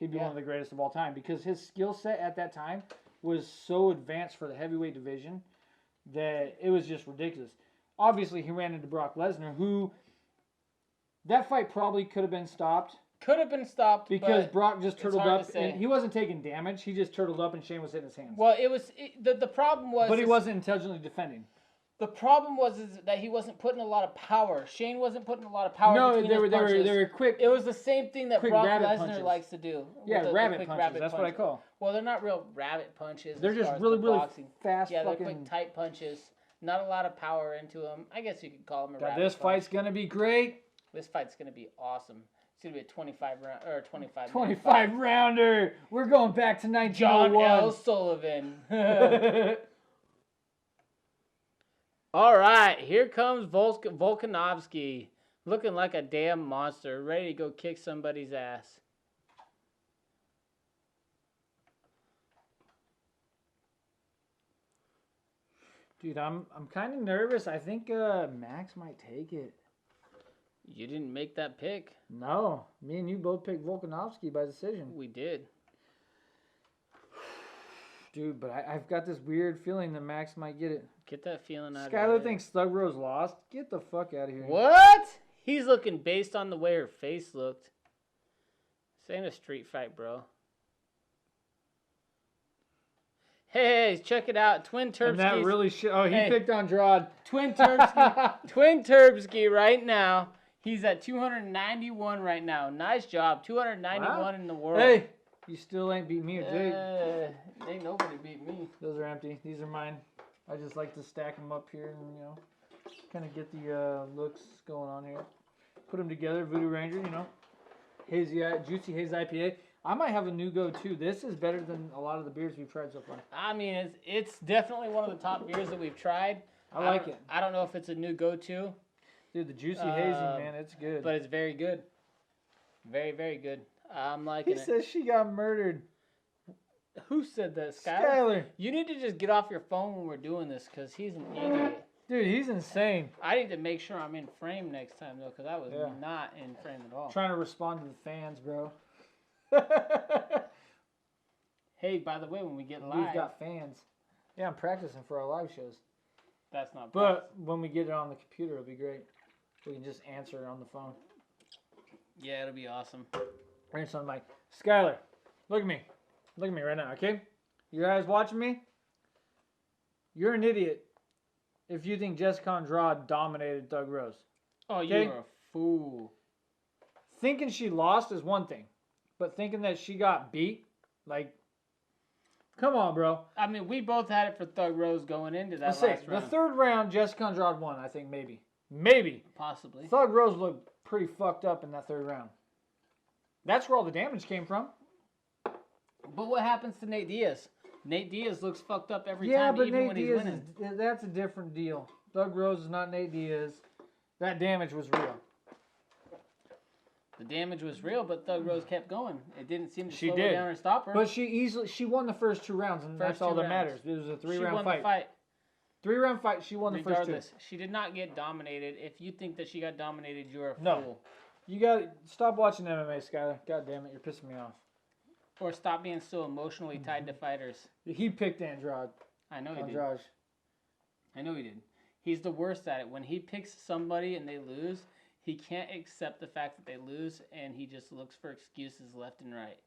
He'd be one of the greatest of all time because his skill set at that time was so advanced for the heavyweight division that it was just ridiculous. Obviously, he ran into Brock Lesnar, who that fight probably could have been stopped. Could have been stopped because Brock just turtled up and he wasn't taking damage. He just turtled up and Shane was hitting his hands. Well, the problem was, but he wasn't intelligently defending. The problem is that he wasn't putting a lot of power. Shane wasn't putting a lot of power. No, between his punches. they were quick. It was the same thing that Brock Lesnar punches. likes to do. Yeah, rabbit punches. That's what I call. Well, they're not real rabbit punches. They're just really fast. Yeah, they're quick, tight punches. Not a lot of power into them. I guess you could call them a rabbit This fight's gonna be great. This fight's gonna be awesome. It's gonna be a 25 round or 25. 25 rounder. We're going back to 1901. John L. Sullivan. All right, here comes Volkanovski, looking like a damn monster, ready to go kick somebody's ass. Dude, I'm kind of nervous. I think Max might take it. You didn't make that pick. No, me and you both picked Volkanovski by decision. We did. Dude, but I've got this weird feeling that Max might get it. Get that feeling out of Skylar thinks Thug Rose lost. Get the fuck out of here. What? He's looking based on the way her face looked. This ain't a street fight, bro. Hey, check it out. Twin Terpsky. And that really shit. Oh, he picked Andrade. Twin Terpsky. Twin Terpsky right now. He's at 291 right now. Nice job. 291 in the world. Hey, you still ain't beat me or Jake. Ain't nobody beat me. Those are empty. These are mine. I just like to stack them up here and, kind of get the looks going on here. Put them together. Voodoo Ranger, Hazy, Juicy Haze IPA. I might have a new go-to. This is better than a lot of the beers we've tried so far. I mean, it's definitely one of the top beers that we've tried. I like it. I don't know if it's a new go-to. Dude, the Juicy Hazy, man, it's good. But it's very good. Very, very good. I'm liking it. He says she got murdered. Who said that, Skylar? You need to just get off your phone when we're doing this, because he's an idiot. Dude, he's insane. I need to make sure I'm in frame next time, though, because I was not in frame at all. Trying to respond to the fans, bro. Hey, by the way, when we get live... We've got fans. Yeah, I'm practicing for our live shows. That's not But when we get it on the computer, it'll be great. We can just answer it on the phone. Yeah, it'll be awesome. Bring something like, Skylar, look at me. Look at me right now, okay? You guys watching me? You're an idiot if you think Jessica Andrade dominated Thug Rose. Oh, okay? You're a fool. Thinking she lost is one thing. But thinking that she got beat, come on, bro. I mean, we both had it for Thug Rose going into that last round. The third round, Jessica Andrade won, I think, maybe. Maybe. Possibly. Thug Rose looked pretty fucked up in that third round. That's where all the damage came from. But what happens to Nate Diaz? Nate Diaz looks fucked up every time, even when he's winning. That's a different deal. Thug Rose is not Nate Diaz. That damage was real. The damage was real, but Thug Rose kept going. It didn't seem to slow her down or stop her. But she won the first 2 rounds, and that's all that matters. It was a 3-round fight. She won the fight. 3-round fight, she won the first 2. She did not get dominated. If you think that she got dominated, you're a fool. No. You got to stop watching MMA, Skylar. God damn it, you're pissing me off. Or stop being so emotionally tied to fighters. He picked Andrade. I know he did. I know he did. He's the worst at it. When he picks somebody and they lose, he can't accept the fact that they lose, and he just looks for excuses left and right.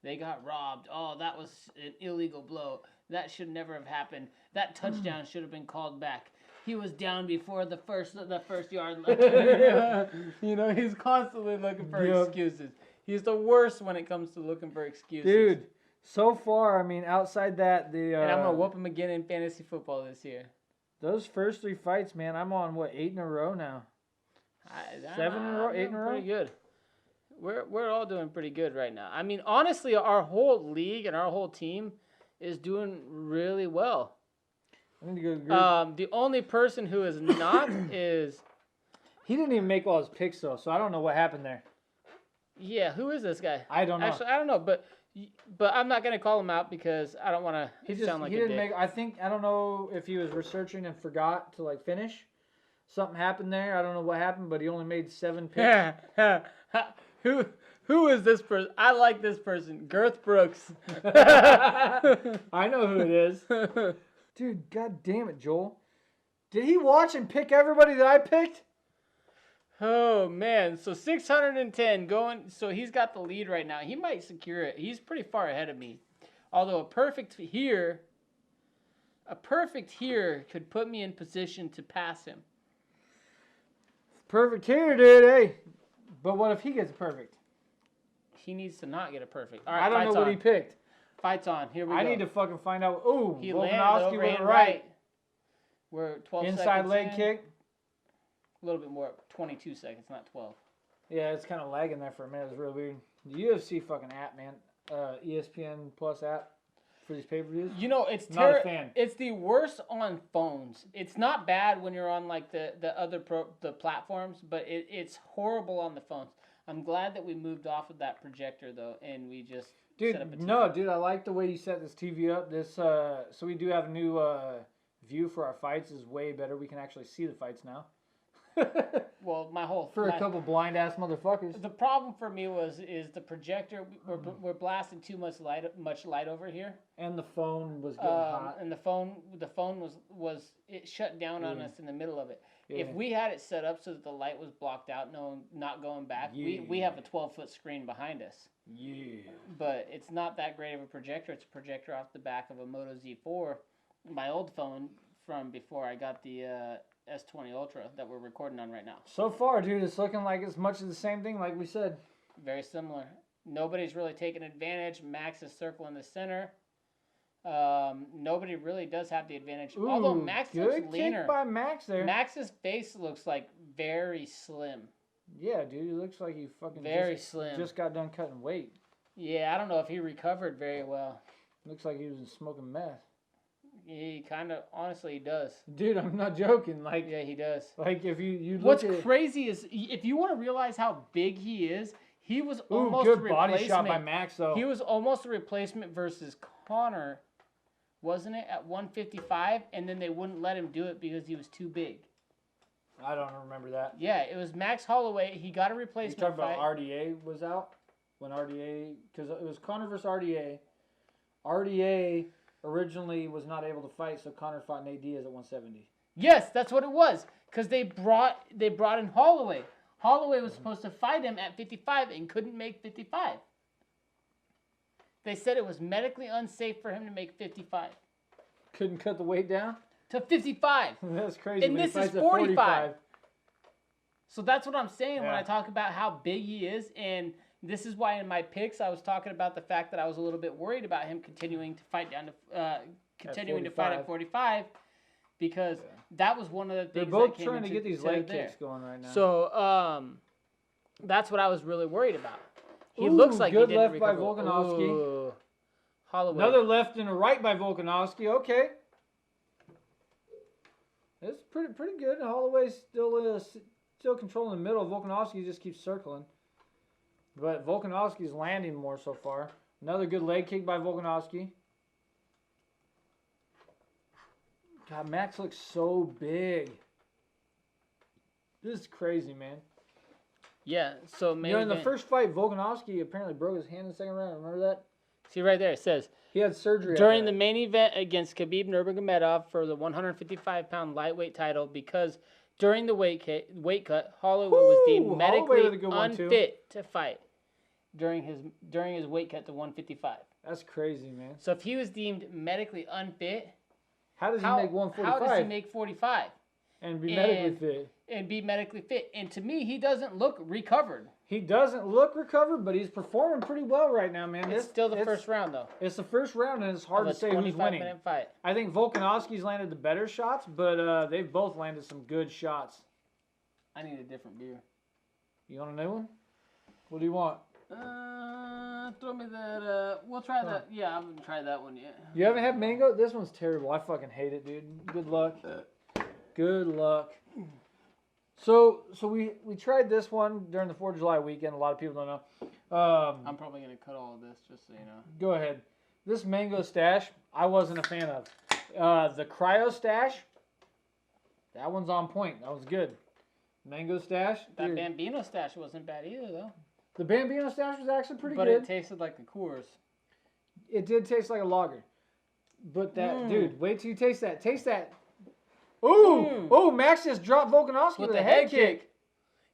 They got robbed. Oh, that was an illegal blow. That should never have happened. That touchdown should have been called back. He was down before the first yard. He's constantly looking for excuses. He's the worst when it comes to looking for excuses. Dude, so far, I mean, outside that, and I'm going to whoop him again in fantasy football this year. Those first 3 fights, man, I'm on, 8 in a row now? 7 in a row? 8 in a row? Pretty good. We're all doing pretty good right now. I mean, honestly, our whole league and our whole team is doing really well. I need to go the only person who is not is... He didn't even make all his picks, though, so I don't know what happened there. Yeah, who is this guy? I don't know. Actually, I don't know, but I'm not going to call him out because I don't want to sound like a dick. I don't know if he was researching and forgot to, finish. Something happened there. I don't know what happened, but he only made 7 picks. Who is this person? I like this person. Girth Brooks. I know who it is. Dude, god damn it, Joel. Did he watch and pick everybody that I picked? Oh, man. So 610 going. So he's got the lead right now. He might secure it. He's pretty far ahead of me. Although a perfect here A perfect here could put me in position to pass him. Perfect here, dude. Hey, but what if he gets perfect? He needs to not get a perfect. All right, I don't know what he picked. Fight's on. Here we go. I need to fucking find out. Ooh, he Volkanovski landed with a right. We're 12 Inside seconds leg in. kick. A little bit more. 22 seconds, not 12. Yeah, it's kind of lagging there for a minute. It's real weird. The UFC fucking app, man. ESPN Plus app for these pay-per-views. You know, it's not a fan. It's the worst on phones. It's not bad when you're on like the other the platforms, but it's horrible on the phones. I'm glad that we moved off of that projector though, and we just set up a TV. No, dude, I like the way you set this TV up. This so we do have a new view for our fights. Is way better. We can actually see the fights now. Well, a couple blind ass motherfuckers. The problem for me is the projector. We're blasting too much light over here, and the phone was getting hot. And the phone was it shut down on us in the middle of it. Yeah. If we had it set up so that the light was blocked out, not going back, we have a 12-foot screen behind us. Yeah. But it's not that great of a projector. It's a projector off the back of a Moto Z4, my old phone from before I got the S20 Ultra that we're recording on right now. So far, dude, it's looking like it's much of the same thing like we said. Very similar. Nobody's really taking advantage. Max is circling the center. Nobody really does have the advantage. Ooh, although Max looks leaner. Kick by Max there. Max's face looks like very slim. Yeah, dude, he looks like he fucking slim. Just got done cutting weight. Yeah, I don't know if he recovered very well. Looks like he was smoking meth. He kind of, honestly, he does. Dude, I'm not joking. Like, yeah, he does. Like, if you look What's crazy is, if you want to realize how big he is, he was almost a replacement. Body shot by Max, though. He was almost a replacement versus Connor, wasn't it, at 155? And then they wouldn't let him do it because he was too big. I don't remember that. Yeah, it was Max Holloway. He got a replacement fight. You talking about RDA was out? When RDA... Because it was Connor versus RDA. RDA... originally was not able to fight, so Connor fought Nate Diaz at 170. Yes, that's what it was. Because they brought in Holloway. Holloway was supposed to fight him at 55 and couldn't make 55. They said it was medically unsafe for him to make 55. Couldn't cut the weight down? To 55. That's crazy. And this is 45. So that's what I'm saying when I talk about how big he is. And this is why in my picks I was talking about the fact that I was a little bit worried about him continuing to fight down to fight at 45, because that was one of the things. They're both trying to get these leg kicks going right now. So that's what I was really worried about. He looks like good he didn't left by Volkanovski. Holloway. Another left and a right by Volkanovski. Okay, it's pretty good. Holloway's still controlling the middle. Volkanovski just keeps circling. But Volkanovski's landing more so far. Another good leg kick by Volkanovski. God, Max looks so big. This is crazy, man. Yeah, so maybe... in the first fight, Volkanovski apparently broke his hand in the second round. Remember that? See right there, it says... He had surgery during the main event against Khabib Nurmagomedov for the 155-pound lightweight title, because... during the weight cut, Holloway was deemed medically unfit to fight during his weight cut to 155. That's crazy, man. So if he was deemed medically unfit, how does he make 145? How does he make 45? And be medically fit. And be medically fit. And to me, he doesn't look recovered. He doesn't look recovered, but he's performing pretty well right now, man. It's still the first round, though. It's the first round, and it's hard to say who's winning. 25-minute fight. I think Volkanovski's landed the better shots, but they've both landed some good shots. I need a different beer. You want a new one? What do you want? Throw me that. We'll try that. Yeah, I haven't tried that one yet. You haven't had mango? This one's terrible. I fucking hate it, dude. Good luck. Good luck. So we tried this one during the 4th of July weekend. A lot of people don't know. I'm probably going to cut all of this just so you know. Go ahead. This mango stash, I wasn't a fan of. The cryo stash, that one's on point. That was good. Mango stash. That Bambino stash wasn't bad either, though. The Bambino stash was actually pretty good. But it tasted like the Coors. It did taste like a lager. But that, dude, wait till you taste that. Taste that. Ooh! Oh, Max just dropped Volkanovski with a head kick.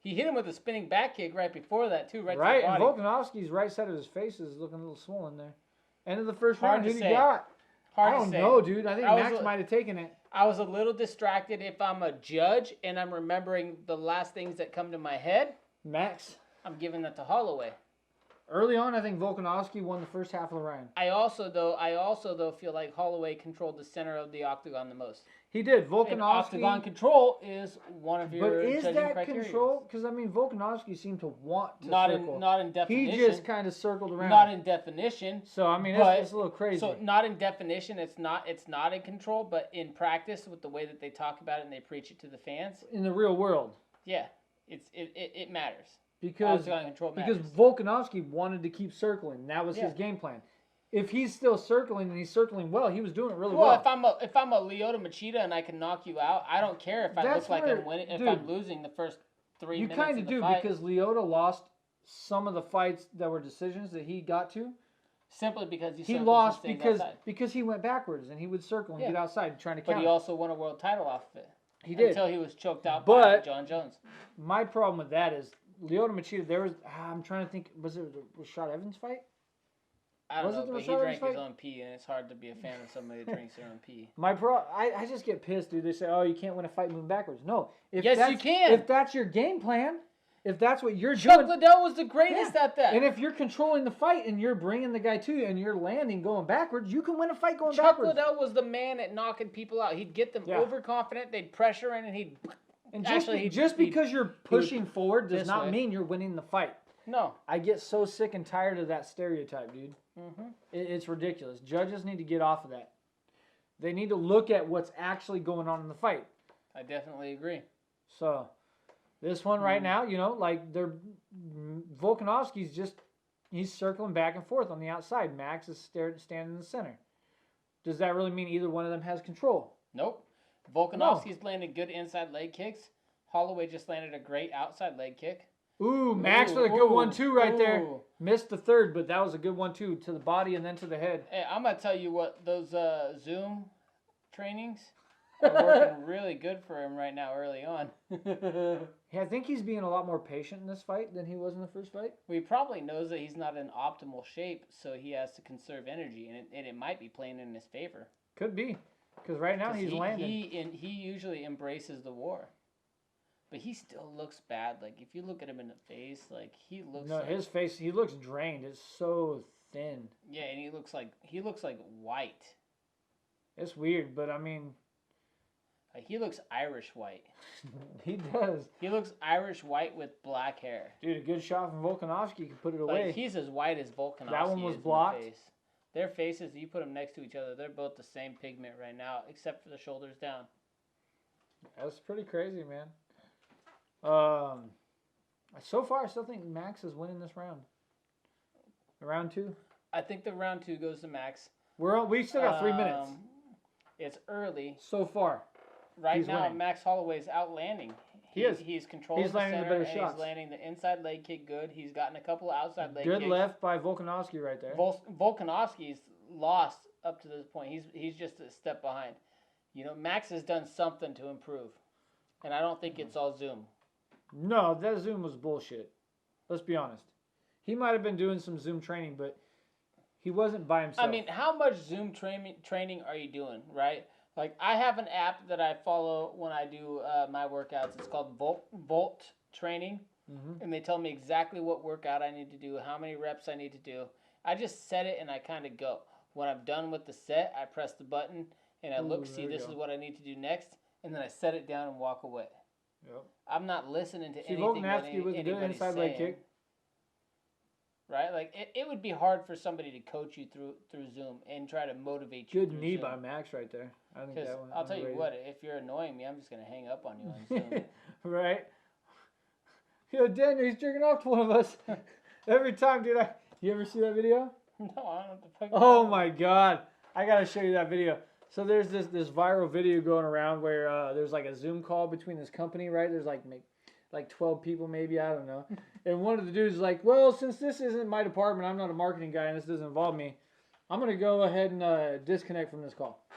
He hit him with a spinning back kick right before that, too. Right, to the body. And Volkanovski's right side of his face is looking a little swollen there. End of the first round, who you got? Hard I to don't say. know, dude. I think Max might have taken it. I was a little distracted. If I'm a judge and I'm remembering the last things that come to my head, Max. I'm giving that to Holloway. Early on, I think Volkanovski won the first half of the round. I also though feel like Holloway controlled the center of the octagon the most. He did. Volkanovski. And octagon control is one of your But is that criteria. control? Because I mean, Volkanovski seemed to want to not circle. Not in definition. He just kind of circled around. Not in definition. So I mean, it's a little crazy. So not in definition, it's not in control, but in practice, with the way that they talk about it and they preach it to the fans. In the real world. Yeah, it matters. Because Volkanovski wanted to keep circling. That was his game plan. If he's still circling and he's circling well, he was doing it really well. Well, if I'm a Lyoto Machida and I can knock you out, I don't care if I look like I'm winning. If I'm losing the first 3 minutes. You kind of do because Lyoto lost some of the fights that were decisions that he got to. Simply because he lost because he went backwards and he would circle and get outside trying to counter. But he also won a world title off of it. He did until he was choked out by John Jones. My problem with that is Lyoto Machida. I'm trying to think. Was it the Rashad Evans fight? I don't know, but he drank his own pee, and it's hard to be a fan of somebody that drinks their own pee. I just get pissed, dude. They say, "Oh, you can't win a fight moving backwards." No, yes, you can. If that's your game plan, if that's what you're Chuck doing, Liddell was the greatest at that. And if you're controlling the fight and you're bringing the guy to you and you're landing going backwards, you can win a fight going backwards. Chuck Liddell was the man at knocking people out. He'd get them overconfident. They'd pressure in, and he'd. And just because you're pushing forward does not mean you're winning the fight. No. I get so sick and tired of that stereotype, dude. Mm-hmm. It's ridiculous. Judges need to get off of that. They need to look at what's actually going on in the fight. I definitely agree. So, this one right now, Volkanovski's he's circling back and forth on the outside. Max is standing in the center. Does that really mean either one of them has control? Nope. Volkanovski's landed good inside leg kicks. Holloway just landed a great outside leg kick. Ooh, Max with a good 1-2 right there. Missed the third, but that was a good 1-2 to the body and then to the head. Hey, I'm going to tell you what, those Zoom trainings are working really good for him right now early on. I think he's being a lot more patient in this fight than he was in the first fight. Well, he probably knows that he's not in optimal shape, so he has to conserve energy, and it might be playing in his favor. Could be, because right now he's landing. He usually embraces the war. But he still looks bad. Like, if you look at him in the face, like, he looks his face, he looks drained. It's so thin. Yeah, and he looks like white. It's weird, but I mean... he looks Irish white. He does. He looks Irish white with black hair. Dude, a good shot from Volkanovski could put it away. Like, he's as white as Volkanovski. That one was blocked. Their faces, you put them next to each other, they're both the same pigment right now, except for the shoulders down. That's pretty crazy, man. So far, I still think Max is winning this round. Round 2? I think the round 2 goes to Max. We still got 3 minutes. It's early. So far. Right now, winning. Max Holloway's outlanding. He's controlling the center, the better shots. He's landing the inside leg kick good. He's gotten a couple outside leg kicks. Good left by Volkanovski right there. Volkanovski's lost up to this point. He's just a step behind. Max has done something to improve. And I don't think it's all Zoom. No, that Zoom was bullshit. Let's be honest. He might have been doing some Zoom training, but he wasn't by himself. I mean, how much Zoom training are you doing, right? Like, I have an app that I follow when I do my workouts. It's called Volt Training. Mm-hmm. And they tell me exactly what workout I need to do, how many reps I need to do. I just set it and I kind of go. When I'm done with the set, I press the button and I look, see this is what I need to do next. And then I set it down and walk away. Yep. I'm not listening to anything that anybody's saying. Leg kick. Right? Like, it would be hard for somebody to coach you through Zoom and try to motivate you. Good knee Zoom. By Max right there. I think that one. I'll tell you what, if you're annoying me, I'm just going to hang up on you on Zoom. Right? Yo, Daniel, he's jerking off to one of us. Every time, dude. You ever see that video? No, I don't know what the fuck. Oh, my God. I got to show you that video. So there's this viral video going around where there's like a Zoom call between this company, right? There's like 12 people maybe, I don't know. And one of the dudes is like, well, since this isn't my department, I'm not a marketing guy and this doesn't involve me, I'm going to go ahead and disconnect from this call.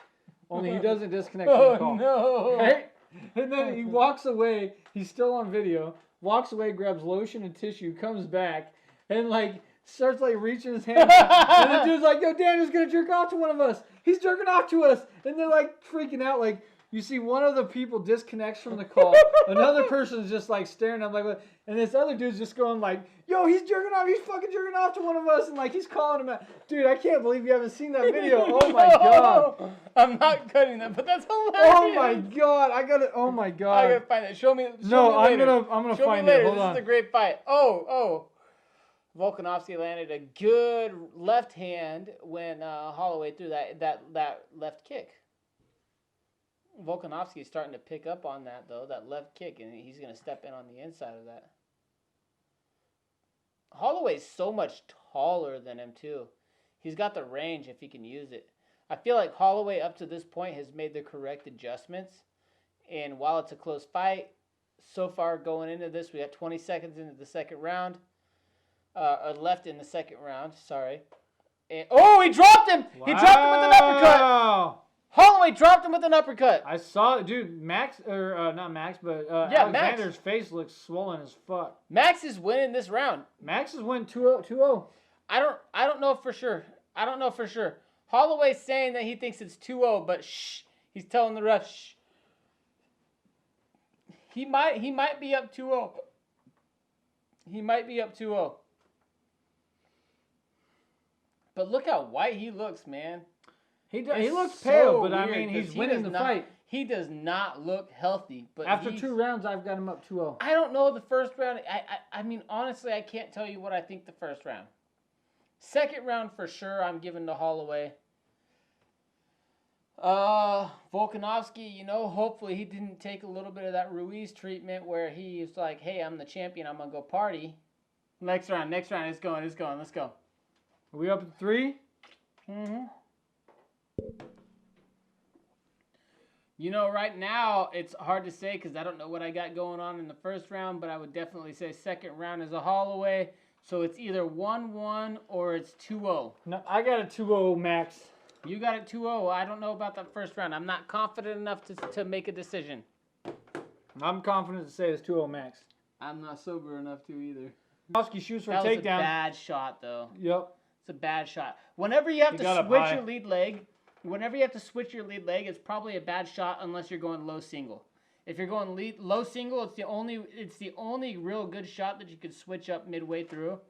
Only he doesn't disconnect from the call. Oh, no. Right? And then he walks away. He's still on video. Walks away, grabs lotion and tissue, comes back, and like starts like reaching his hand. And the dude's like, yo, Daniel's going to jerk off to one of us. He's jerking off to us. And they're like freaking out. Like, you see one of the people disconnects from the call. Another person's just like staring at him like, what? And this other dude's just going like, yo, he's jerking off. He's fucking jerking off to one of us. And like, he's calling him out. Dude, I can't believe you haven't seen that video. Oh my God. I'm not cutting that, but that's hilarious. Oh my God. Oh my God. I gotta find it. Show me. I'm later. gonna Show find me later. it. Hold This on. is a great fight. Volkanovski landed a good left hand when Holloway threw that left kick. Volkanovski is starting to pick up on that, though, that left kick, and he's going to step in on the inside of that. Holloway's so much taller than him, too. He's got the range if he can use it. I feel like Holloway, up to this point, has made the correct adjustments. And while it's a close fight, so far going into this, we got 20 seconds into the second round. Or left in the second round, sorry. And, he dropped him! Wow. He dropped him with an uppercut! Holloway dropped him with an uppercut. I saw it, dude. Alexander's face looks swollen as fuck. Max is winning this round. Max is winning 2-0. I don't know for sure. Holloway's saying that he thinks it's 2-0, but shh. He's telling the ref shh. He might be up 2-0. He might be up 2-0. But look how white he looks, man. He looks pale, but weird, I mean, he's winning the fight. He does not look healthy. But after 2 rounds, I've got him up 2-0. I don't know the first round. I mean, honestly, I can't tell you what I think the first round. Second round, for sure, I'm giving to Holloway. Volkanovski, hopefully he didn't take a little bit of that Ruiz treatment where he's like, hey, I'm the champion, I'm going to go party. Next round, it's going, let's go. Are we up at 3? Mm-hmm. Right now, it's hard to say because I don't know what I got going on in the first round, but I would definitely say second round is a Holloway. So it's either 1-1 or it's 2-0. No, I got a 2-0 Max. You got it 2-0. I don't know about that first round. I'm not confident enough to make a decision. I'm confident to say it's 2-0 Max. I'm not sober enough to either. Volkanovski shoots for a takedown. That was a bad shot, though. Yep. It's a bad shot. Whenever you have to switch your lead leg, it's probably a bad shot unless you're going low single. If you're going low single, it's the only real good shot that you could switch up midway through.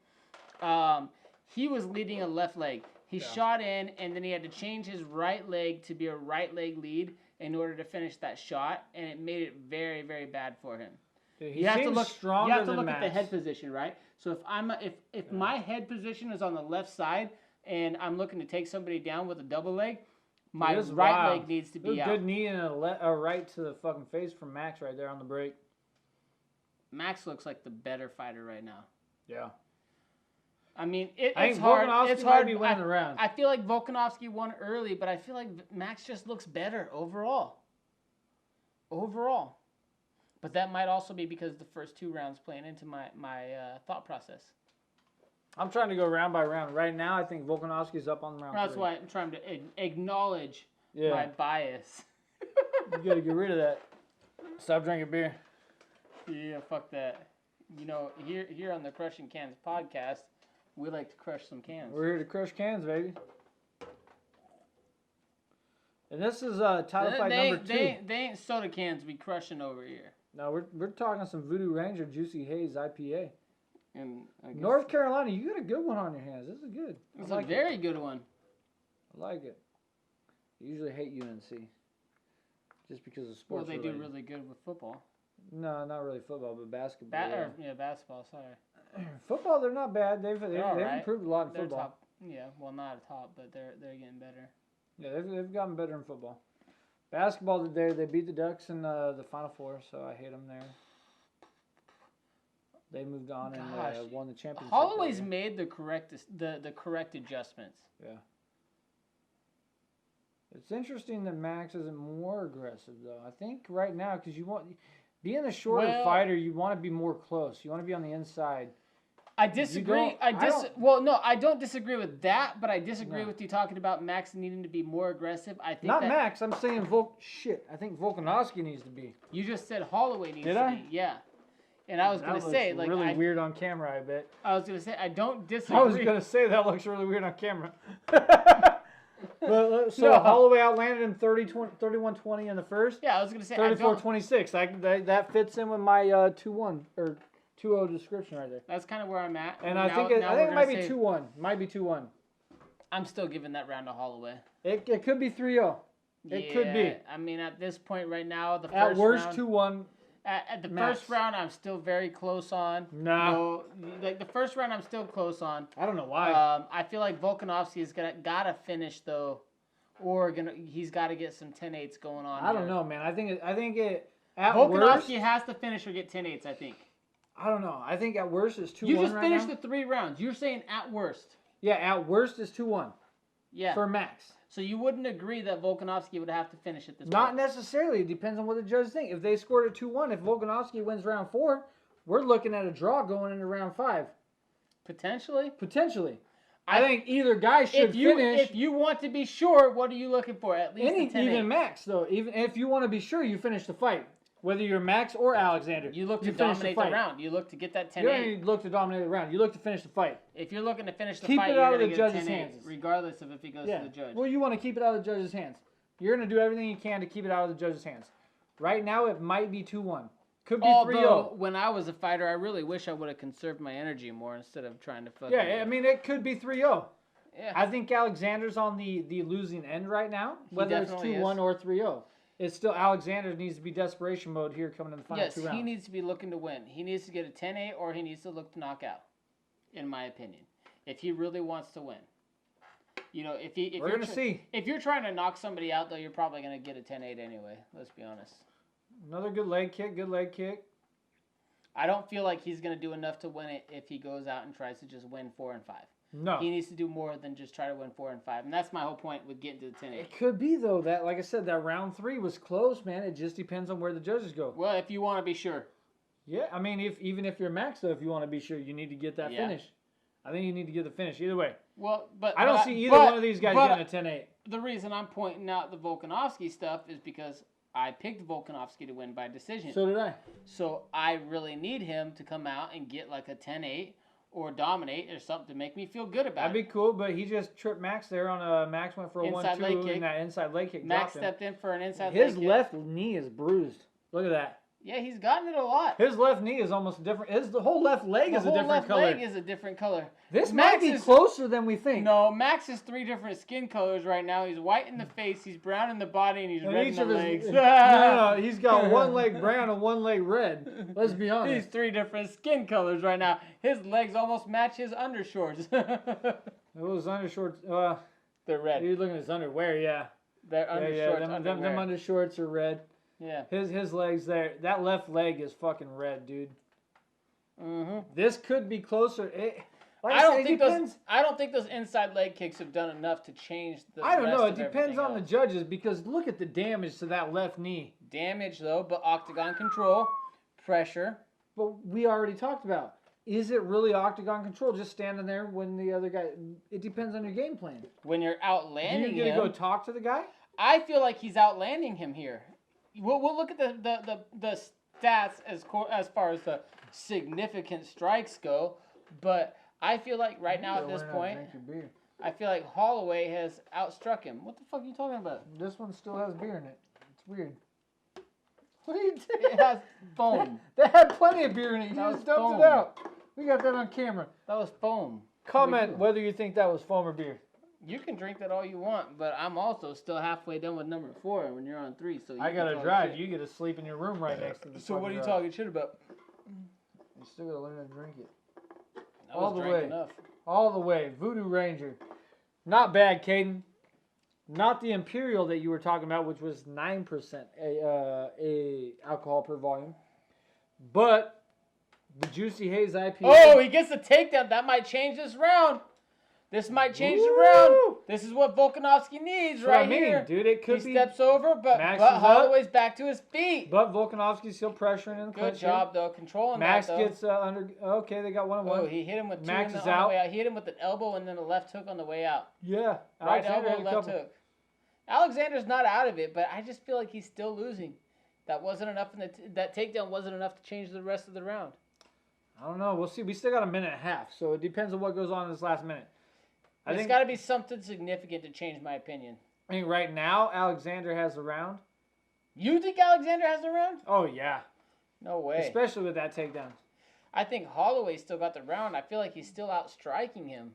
He was leading a left leg. He shot in, and then he had to change his right leg to be a right leg lead in order to finish that shot, and it made it very, very bad for him. Dude, you have to look at the head position, right? So if my head position is on the left side and I'm looking to take somebody down with a double leg, my right leg needs to be out. Good knee and a right to the fucking face from Max right there on the break. Max looks like the better fighter right now. Yeah. I mean, it's hard. It's hard to win the round. I feel like Volkanovski won early, but I feel like Max just looks better overall. But that might also be because the first 2 rounds playing into my thought process. I'm trying to go round by round. Right now, I think Volkanovski's up on round 3. That's why I'm trying to acknowledge my bias. You got to get rid of that. Stop drinking beer. Yeah, fuck that. Here on the Crushing Cans podcast, we like to crush some cans. We're here to crush cans, baby. And this is title fight number 2. They ain't soda cans we crushing over here. No, we're talking some Voodoo Ranger Juicy Haze IPA. And North Carolina, you got a good one on your hands. This is good. It's a very good one. I like it. I usually hate UNC. Just because of sports. Well, they do really good with football. No, not really football, but basketball. Basketball, sorry. Football, they're not bad. They've improved a lot in football. Top, well, not a top, but they're getting better. Yeah, they've gotten better in football. Basketball, they beat the Ducks in the Final Four, so I hate them there. They moved on and won the championship. Holloway's made the correct adjustments. Yeah. It's interesting that Max isn't more aggressive, though. I think right now, because being a shorter fighter, you want to be more close. You want to be on the inside. I disagree. I don't disagree with that, but I disagree with you talking about Max needing to be more aggressive. I think Max. I'm saying I think Volkanovski needs to be. You just said Holloway needs to be. Yeah. And I was going to say, like, really weird on camera, I bet. I was going to say, I don't disagree. I was going to say that looks really weird on camera. Holloway outlanded him 31-20 in the first. Yeah, I was going to say 34-26. That fits in with my 2-1 or 2-0 description right there. That's kind of where I'm at. And I think it might be 2-1. Might be 2-1. I'm still giving that round to Holloway. It could be 3-0. It could be. I mean, at this point right now, the first at worst round, 2-1. At the first round, I'm still very close on. No. Like the first round, I'm still close on. I don't know why. I feel like Volkanovski is gotta finish though, or he's got to get some 10-8s going on. I don't know, man. I think it at Volkanovski worst, has to finish or get 10-8s. I think. I don't know. I think at worst is 2-1. You just finished the 3 rounds. You're saying at worst. Yeah, at worst is 2-1. Yeah. For max. So you wouldn't agree that Volkanovski would have to finish at this point? Not necessarily. It depends on what the judges think. If they scored a 2-1, if Volkanovski wins round 4, we're looking at a draw going into round 5. Potentially. I think either guy should finish. If you want to be sure, what are you looking for? At least even max though. Even if you want to be sure, you finish the fight. Whether you're Max or Alexander. You look to dominate the round. You look to get that 10-8. You don't even look to dominate the round. You look to finish the fight. If you're looking to finish the fight, you're going to get 10-8, regardless of if it goes to the judge. Well, you want to keep it out of the judge's hands. You're going to do everything you can to keep it out of the judge's hands. Right now, it might be 2-1. Could be 3-0. When I was a fighter, I really wish I would have conserved my energy more instead of trying to fucking... Yeah, I mean, it could be 3-0. Yeah. I think Alexander's on the losing end right now, whether it's 2-1 or 3-0. It's still Alexander needs to be desperation mode here coming in the final 2 rounds. Yes, he needs to be looking to win. He needs to get a 10-8 or he needs to look to knock out, in my opinion, if he really wants to win. You know, if we're going to see. If you're trying to knock somebody out, though, you're probably going to get a 10-8 anyway. Let's be honest. Another good leg kick. I don't feel like he's going to do enough to win it if he goes out and tries to just win 4 and 5. No. He needs to do more than just try to win 4 and 5. And that's my whole point with getting to the 10-8. It could be, though, that, like I said, that round 3 was close, man. It just depends on where the judges go. Well, if you want to be sure. Yeah, I mean, even if you're Max, though, if you want to be sure, you need to get that finish. I think you need to get the finish either way. Well, but I don't see either one of these guys getting a 10-8. The reason I'm pointing out the Volkanovski stuff is because I picked Volkanovski to win by decision. So did I. So I really need him to come out and get like a 10-8 or dominate or something to make me feel good about That'd be cool, but he just tripped Max there on a Max went for a 1-2 and that inside leg kick. Max stepped in for an inside leg kick. His left knee is bruised. Look at that. Yeah, he's gotten it a lot. His left knee is almost different. The whole left leg is a different color. The whole left leg is a different color. This might be closer than we think. No, Max is 3 different skin colors right now. He's white in the face, he's brown in the body, and he's red in the legs. No, he's got one leg brown and one leg red. Let's be honest. He's 3 different skin colors right now. His legs almost match his undershorts. Those undershorts, they're red. You're looking at his underwear, yeah. They're undershorts. Them undershorts are red. Yeah. His legs there. That left leg is fucking red, dude. Mm-hmm. This could be closer. I don't think those inside leg kicks have done enough to change the I don't know. It rest of depends on else. the judges because look at the damage to that left knee. Damage though, but octagon control, pressure. But we already talked about. Is it really octagon control? Just standing there when the other guy. It depends on your game plan. When you're outlanding him, you gonna go talk to the guy? I feel like he's outlanding him here. We'll look at the stats as far as the significant strikes go, but I feel like right now at this point, I feel like Holloway has outstruck him. What the fuck are you talking about? This one still has beer in it. It's weird. What are you doing? It has foam. That had plenty of beer in it. You just dumped it out. We got that on camera. That was foam. Comment whether you think that was foam or beer. You can drink that all you want, but I'm also still halfway done with number 4 when you're on 3. So I gotta drive. You get to sleep in your room right next to the. So what are you talking shit about? You still gotta learn to drink it. All the way. Enough. All the way. Voodoo Ranger. Not bad, Caden. Not the Imperial that you were talking about, which was 9% a alcohol per volume, but the Juicy Haze IPA. Oh, he gets the takedown. That might change this round. This might change the round. This is what Volkanovski needs here. Dude, it could be. He steps over, but Holloway's back to his feet. But Volkanovski's still pressuring in the Good job, though. Controlling Max that, though. gets under. Okay, they got 1-1. Oh, he hit him with Max two is on out. the way out. He hit him with an elbow and then a left hook on the way out. Yeah. Right elbow, left hook. Alexander's not out of it, but I just feel like he's still losing. That wasn't enough. That takedown wasn't enough to change the rest of the round. I don't know. We'll see. We still got a minute and a half, so it depends on what goes on in this last minute. It's got to be something significant to change my opinion. I think right now, Alexander has the round. You think Alexander has the round? Oh, yeah. No way. Especially with that takedown. I think Holloway still got the round. I feel like he's still outstriking him.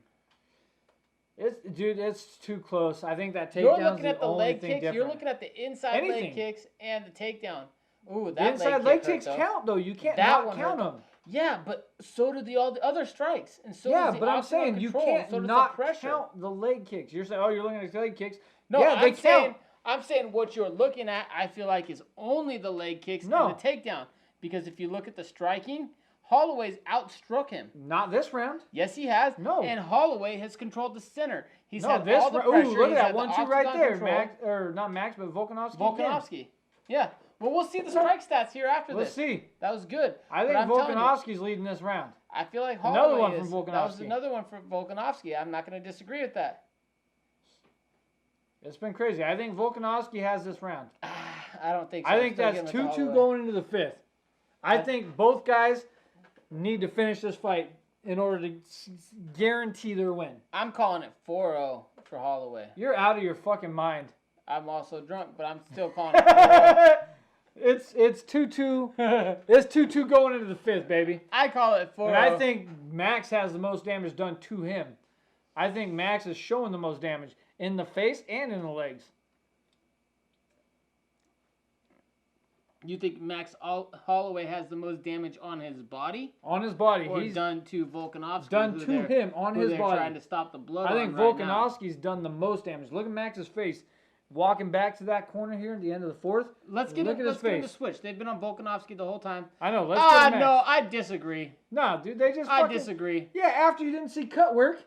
It's too close. I think that takedown. You're looking at the leg kicks. Different. You're looking at the inside leg kicks and the takedown. Ooh, that inside leg kicks count though. You can't not count them. Yeah, but so do all the other strikes, and so yeah. does But I'm saying you can't not count the leg kicks. You're saying, oh, you're looking at the leg kicks. No, yeah, they count. I'm saying what you're looking at. I feel like is only the leg kicks and the takedown, because if you look at the striking, Holloway's outstruck him. Not this round. Yes, he has. No. And Holloway has controlled the center. He's had this all the pressure. Ooh, look at that 1-2 right there, control. Max, or not Max, but Volkanovski. Volkanovski. Yeah. Well, we'll see the strike stats here after this. Let's see. That was good. I think Volkanovski's leading this round. I feel like Holloway another one from Volkanovski. That was another one for Volkanovski. I'm not going to disagree with that. It's been crazy. I think Volkanovski has this round. I don't think so. I think that's 2-2 going into the fifth. I think both guys need to finish this fight in order to guarantee their win. I'm calling it 4-0 for Holloway. You're out of your fucking mind. I'm also drunk, but I'm still calling it 4-0. It's 2-2. It's 2-2 going into the fifth, baby. I call it 4-0. And I think Max has the most damage done to him. I think Max is showing the most damage in the face and in the legs. You think Max Holloway has the most damage on his body? On his body. Or he's done to Volkanovski? Done to him on his body. Trying to stop the blood. I think Volkanovski's done the most damage. Look at Max's face. Walking back to that corner here at the end of the fourth. Let's give him a switch. They've been on Volkanovski the whole time. I know. Let's go Max. No, I disagree. No, dude, they just I disagree. Yeah, after you didn't see cut work.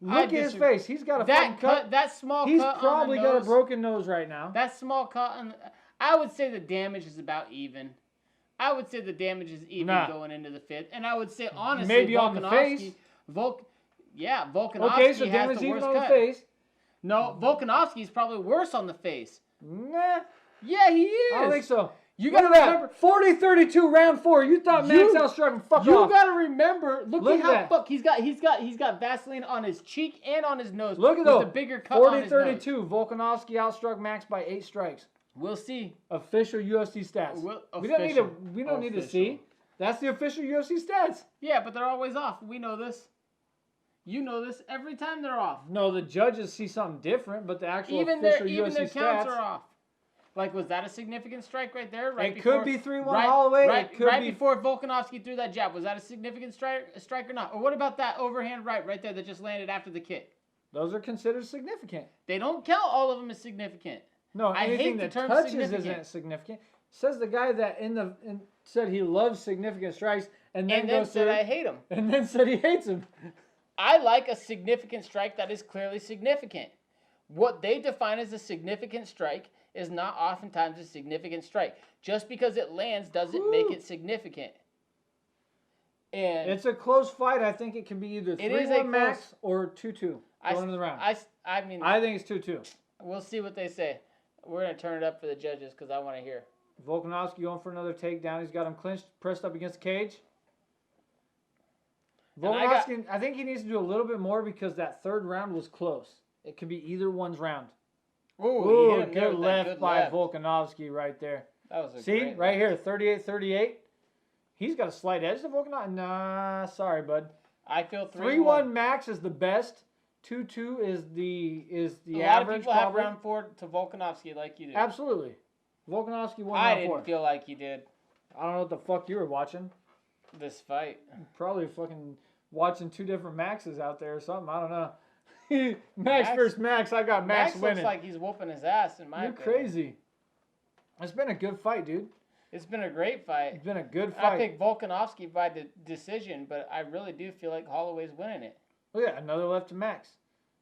Look at his face. He's got a fucking cut. That small cut. He's probably got a broken nose right now. That small cut. I would say the damage is about even. I would say the damage is even going into the fifth. And I would say, honestly, maybe on the face. Volkanovski okay, so has damage the even worst on cut. the face. No, Volkanovski's probably worse on the face. Nah. Yeah, he is. I don't think so. You gotta remember 40-32 round 4. You thought Max outstruck him. Fuck off. You gotta remember. Look at how that. He's got Vaseline on his cheek and on his nose. Look at the bigger cut 40-32. Volkanovski outstruck Max by 8 strikes. We'll see. Official UFC stats. We don't need to see. That's the official UFC stats. Yeah, but they're always off. We know this. You know this. Every time they're off. No, the judges see something different, but the actual official UFC their stats counts are off. Like, was that a significant strike right there? It could be 3-1 Holloway. Right before Volkanovski threw that jab. Was that a significant strike or not? Or what about that overhand right there that just landed after the kick? Those are considered significant. They don't count all of them as significant. No, anything that touches isn't significant. Says the guy that said he loves significant strikes and then said I hate him. And then said he hates him. I like a significant strike that is clearly significant. What they define as a significant strike is not oftentimes a significant strike. Just because it lands doesn't make it significant. And it's a close fight. I think it can be either 3-1 Max or 2-2 going into the round. I mean, I think it's 2-2. We'll see what they say. We're going to turn it up for the judges because I want to hear. Volkanovski going for another takedown. He's got him clinched, pressed up against the cage. Volkanovski, I think he needs to do a little bit more because that third round was close. It could be either one's round. Ooh, good left by Volkanovski right there. That was See, right here, 38-38. He's got a slight edge to Volkanovski. Nah, sorry, bud. I feel 3-1 Max is the best. 2-2 is the average. A lot of people have round 4 to Volkanovski like you did. Absolutely. Volkanovski won round 4. I didn't feel like you did. I don't know what the fuck you were watching. This fight. Probably fucking watching 2 different Maxes out there or something. I don't know. Max versus Max. I got Max winning. Looks like he's whooping his ass in my opinion. You're crazy. It's been a good fight, dude. It's been a great fight. It's been a good fight. I picked Volkanovski by decision, but I really do feel like Holloway's winning it. Oh yeah, another left to Max.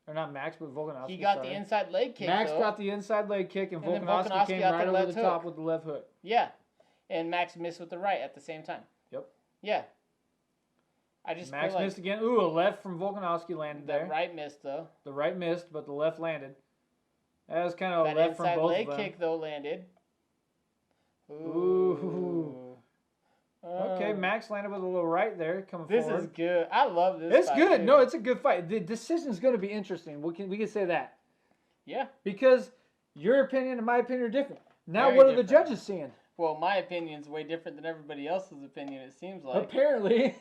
Or not Max, but Volkanovski. He got the inside leg kick, Max got the inside leg kick, and Volkanovski came right over the top with the left hook. Yeah. And Max missed with the right at the same time. Yep. Yeah. I just Max missed again. Ooh, a left from Volkanovski landed there. The right missed, though. The right missed, but the left landed. That was kind of a left from both of them. That inside leg kick, though, landed. Ooh. Okay, Max landed with a little right there coming this forward. This is good. I love this. It's fight, good. dude. No, it's a good fight. The decision's going to be interesting. We can say that. Yeah. Because your opinion and my opinion are different. Now, Very what are different. the judges seeing? Well, my opinion's way different than everybody else's opinion, it seems like. Apparently.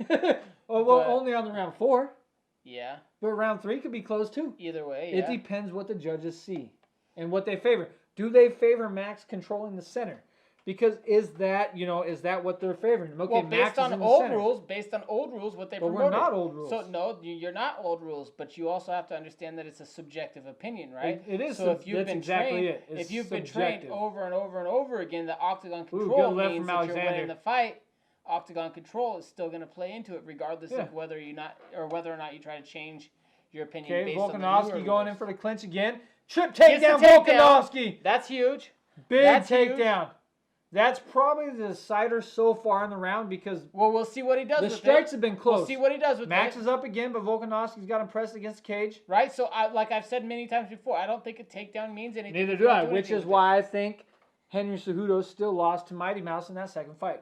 Well, only on the round 4. Yeah. But round 3 could be close too. Either way, It depends what the judges see and what they favor. Do they favor Max controlling the center? Because is that what they're favoring? Okay, well, Max based on old rules, what they but promoted. we're not old rules. So no, you're not old rules, but you also have to understand that it's a subjective opinion, right? It is. So if you've been trained, if you've been trained over and over and over again, the octagon control good left means from that you're Alexander. winning the fight. Octagon control is still going to play into it, regardless of whether or not you try to change your opinion. Okay, based on the Volkanovski newer going rules. in for the clinch again. Trip takedown, Volkanovski. That's huge. Big takedown. Huge. That's probably the decider so far in the round because we'll see what he does. The with strikes it. have been close. We'll see what he does with Max it. is up again, but Volkanovski's got him pressed against the cage. Right. So, like I've said many times before, I don't think a takedown means anything. Neither do I, which is why I think Henry Cejudo still lost to Mighty Mouse in that second fight.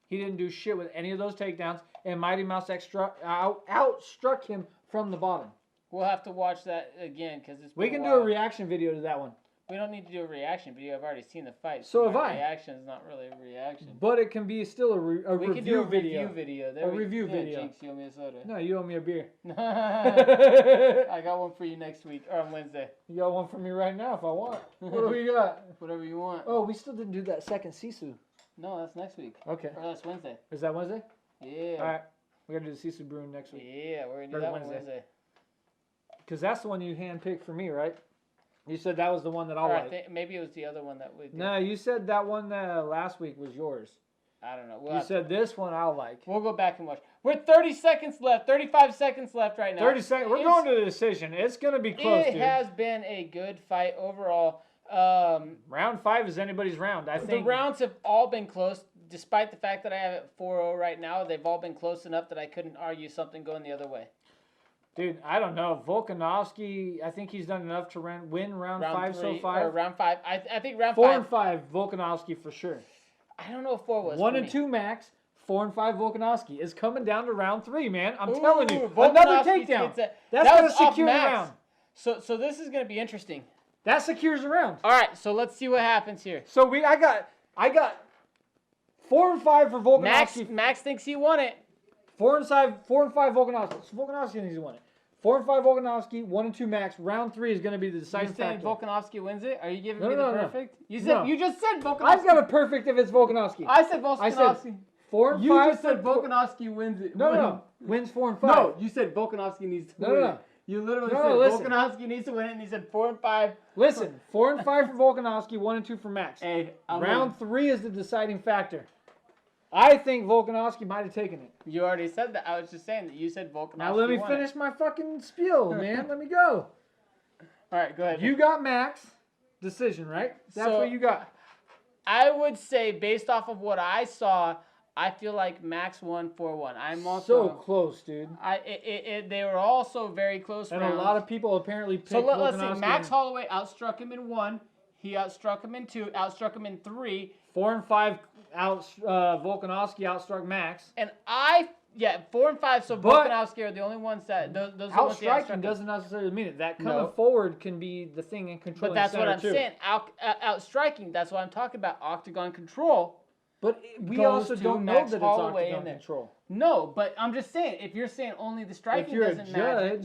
He didn't do shit with any of those takedowns, and Mighty Mouse outstruck him from the bottom. We'll have to watch that again because we can do a reaction video to that one. We don't need to do a reaction video. I've already seen the fight. So have I. Reaction is not really a reaction. But it can be still a we review can do a video. Review video. A review video. Jinx, you owe me a soda. No, you owe me a beer. I got one for you next week or on Wednesday. You got one for me right now if I want. What do we got? Whatever you want. Oh, we still didn't do that second Sisu. No, that's next week. Okay. Or that's Wednesday. Is that Wednesday? Yeah. All right. We got to do the Sisu Brewing next week. Yeah, we're going to do that Wednesday. Because that's the one you handpicked for me, right? You said that was the one that I liked. Maybe it was the other one that we did. No, you said that one last week was yours. I don't know. You said this one I'll like. We'll go back and watch. We're 30 seconds left, 35 seconds left right now. 30 seconds. We're going to the decision. It's going to be close, dude. It has been a good fight overall. Round 5 is anybody's round, I think. The rounds have all been close. Despite the fact that I have it 4-0 right now, they've all been close enough that I couldn't argue something going the other way. Dude, I don't know. Volkanovski, I think he's done enough to win round 5 so far. Or round 5. I think round 4 5. and 5, Volkanovski for sure. I don't know if 4 was 1 and me. 2 Max, 4 and 5 Volkanovski. It's coming down to round 3, man. I'm telling you. Volkanovski Another takedown. That's going to secure the round. So this is going to be interesting. That secures the round. All right, so let's see what happens here. So I got 4 and 5 for Volkanovski. Max thinks he won it. 4 and 5 Volkanovski. So Volkanovski thinks he won it. 4 and 5 Volkanovski, 1 and 2 Max. Round 3 is going to be the deciding factor. You saying Volkanovski wins it? Are you giving me No. the perfect? You just said Volkanovski. I've got a perfect if it's Volkanovski. I said Volkanovski. I said 4 and 5. You just said Volkanovski wins it. No. Wins 4 and 5. No, you said Volkanovski needs to win it. You literally said Volkanovski needs to win it, and he said 4 and 5. Listen, 4 and 5 for Volkanovski, 1 and 2 for Max. Hey, round 3 is the deciding factor. I think Volkanovski might have taken it. You already said that. I was just saying that you said Volkanovski. Now let me finish my fucking spiel, man. Let me go. All right, go ahead. You got Max. Decision, right? That's what you got. I would say, based off of what I saw, I feel like Max won 4-1. I'm also so close, dude. They were also very close and rounds. A lot of people apparently picked let's see. Max Holloway outstruck him in 1. He outstruck him in 2. Outstruck him in 3. 4 and 5 Volkanovski outstruck Max. And 4 and 5. So Volkanovski are the only ones that those outstriking doesn't necessarily mean it. That coming forward can be the thing in controlling. But that's what I'm saying. Outstriking. That's what I'm talking about. Octagon control. But we also don't know that it's octagon control. No, but I'm just saying, if you're saying only the striking doesn't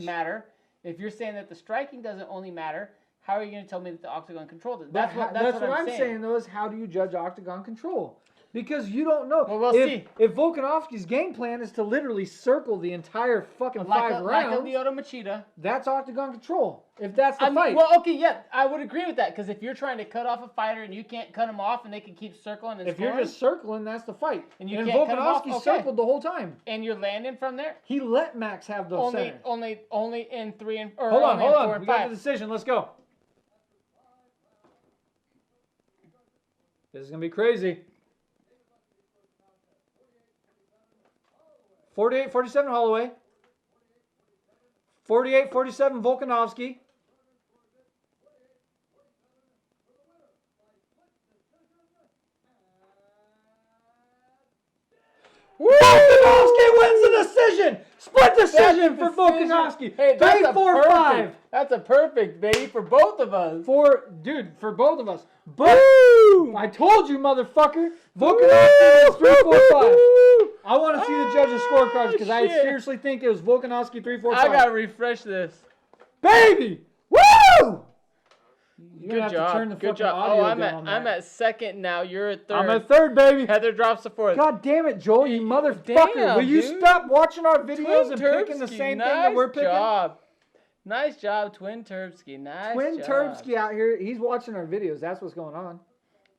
matter, if you're saying that the striking doesn't only matter, how are you going to tell me that the octagon control does? That's what I'm saying, though, is how do you judge octagon control? Because you don't know. Well, we'll see. If Volkanovski's game plan is to literally circle the entire fucking 5 rounds. Like a Lyoto Machida. That's octagon control. If that's the fight. Well, okay, yeah, I would agree with that. Because if you're trying to cut off a fighter and you can't cut him off and they can keep circling and you're just circling, that's the fight. And you can't cut him off, Volkanovski circled the whole time. And you're landing from there? He let Max have those centers. Only in 3 and... Hold on. We got the decision. Let's go. This is going to be crazy. 48-47 Holloway. 48-47 Volkanovski. Volkanovski wins the decision. Split decision for Volkanovski. Hey, that's 3-4-5. That's a perfect, baby, for both of us. For both of us. But I told you, motherfucker. Volkanovski is 3-4-5. I want to see the judges' scorecards because I seriously think it was Volkanovski 3-4-5. I gotta refresh this. Baby! Woo! Good job. Good job. Oh, I'm at second now. You're at third. I'm at third, baby. Heather drops to fourth. God damn it, Joel, you motherfucker. Damn, Will you dude. stop watching our videos and Twin picking the Terpsky, same thing that we're picking? Nice job, Twin Terpsky. Nice Twin job. Terpsky out here, he's watching our videos. That's what's going on.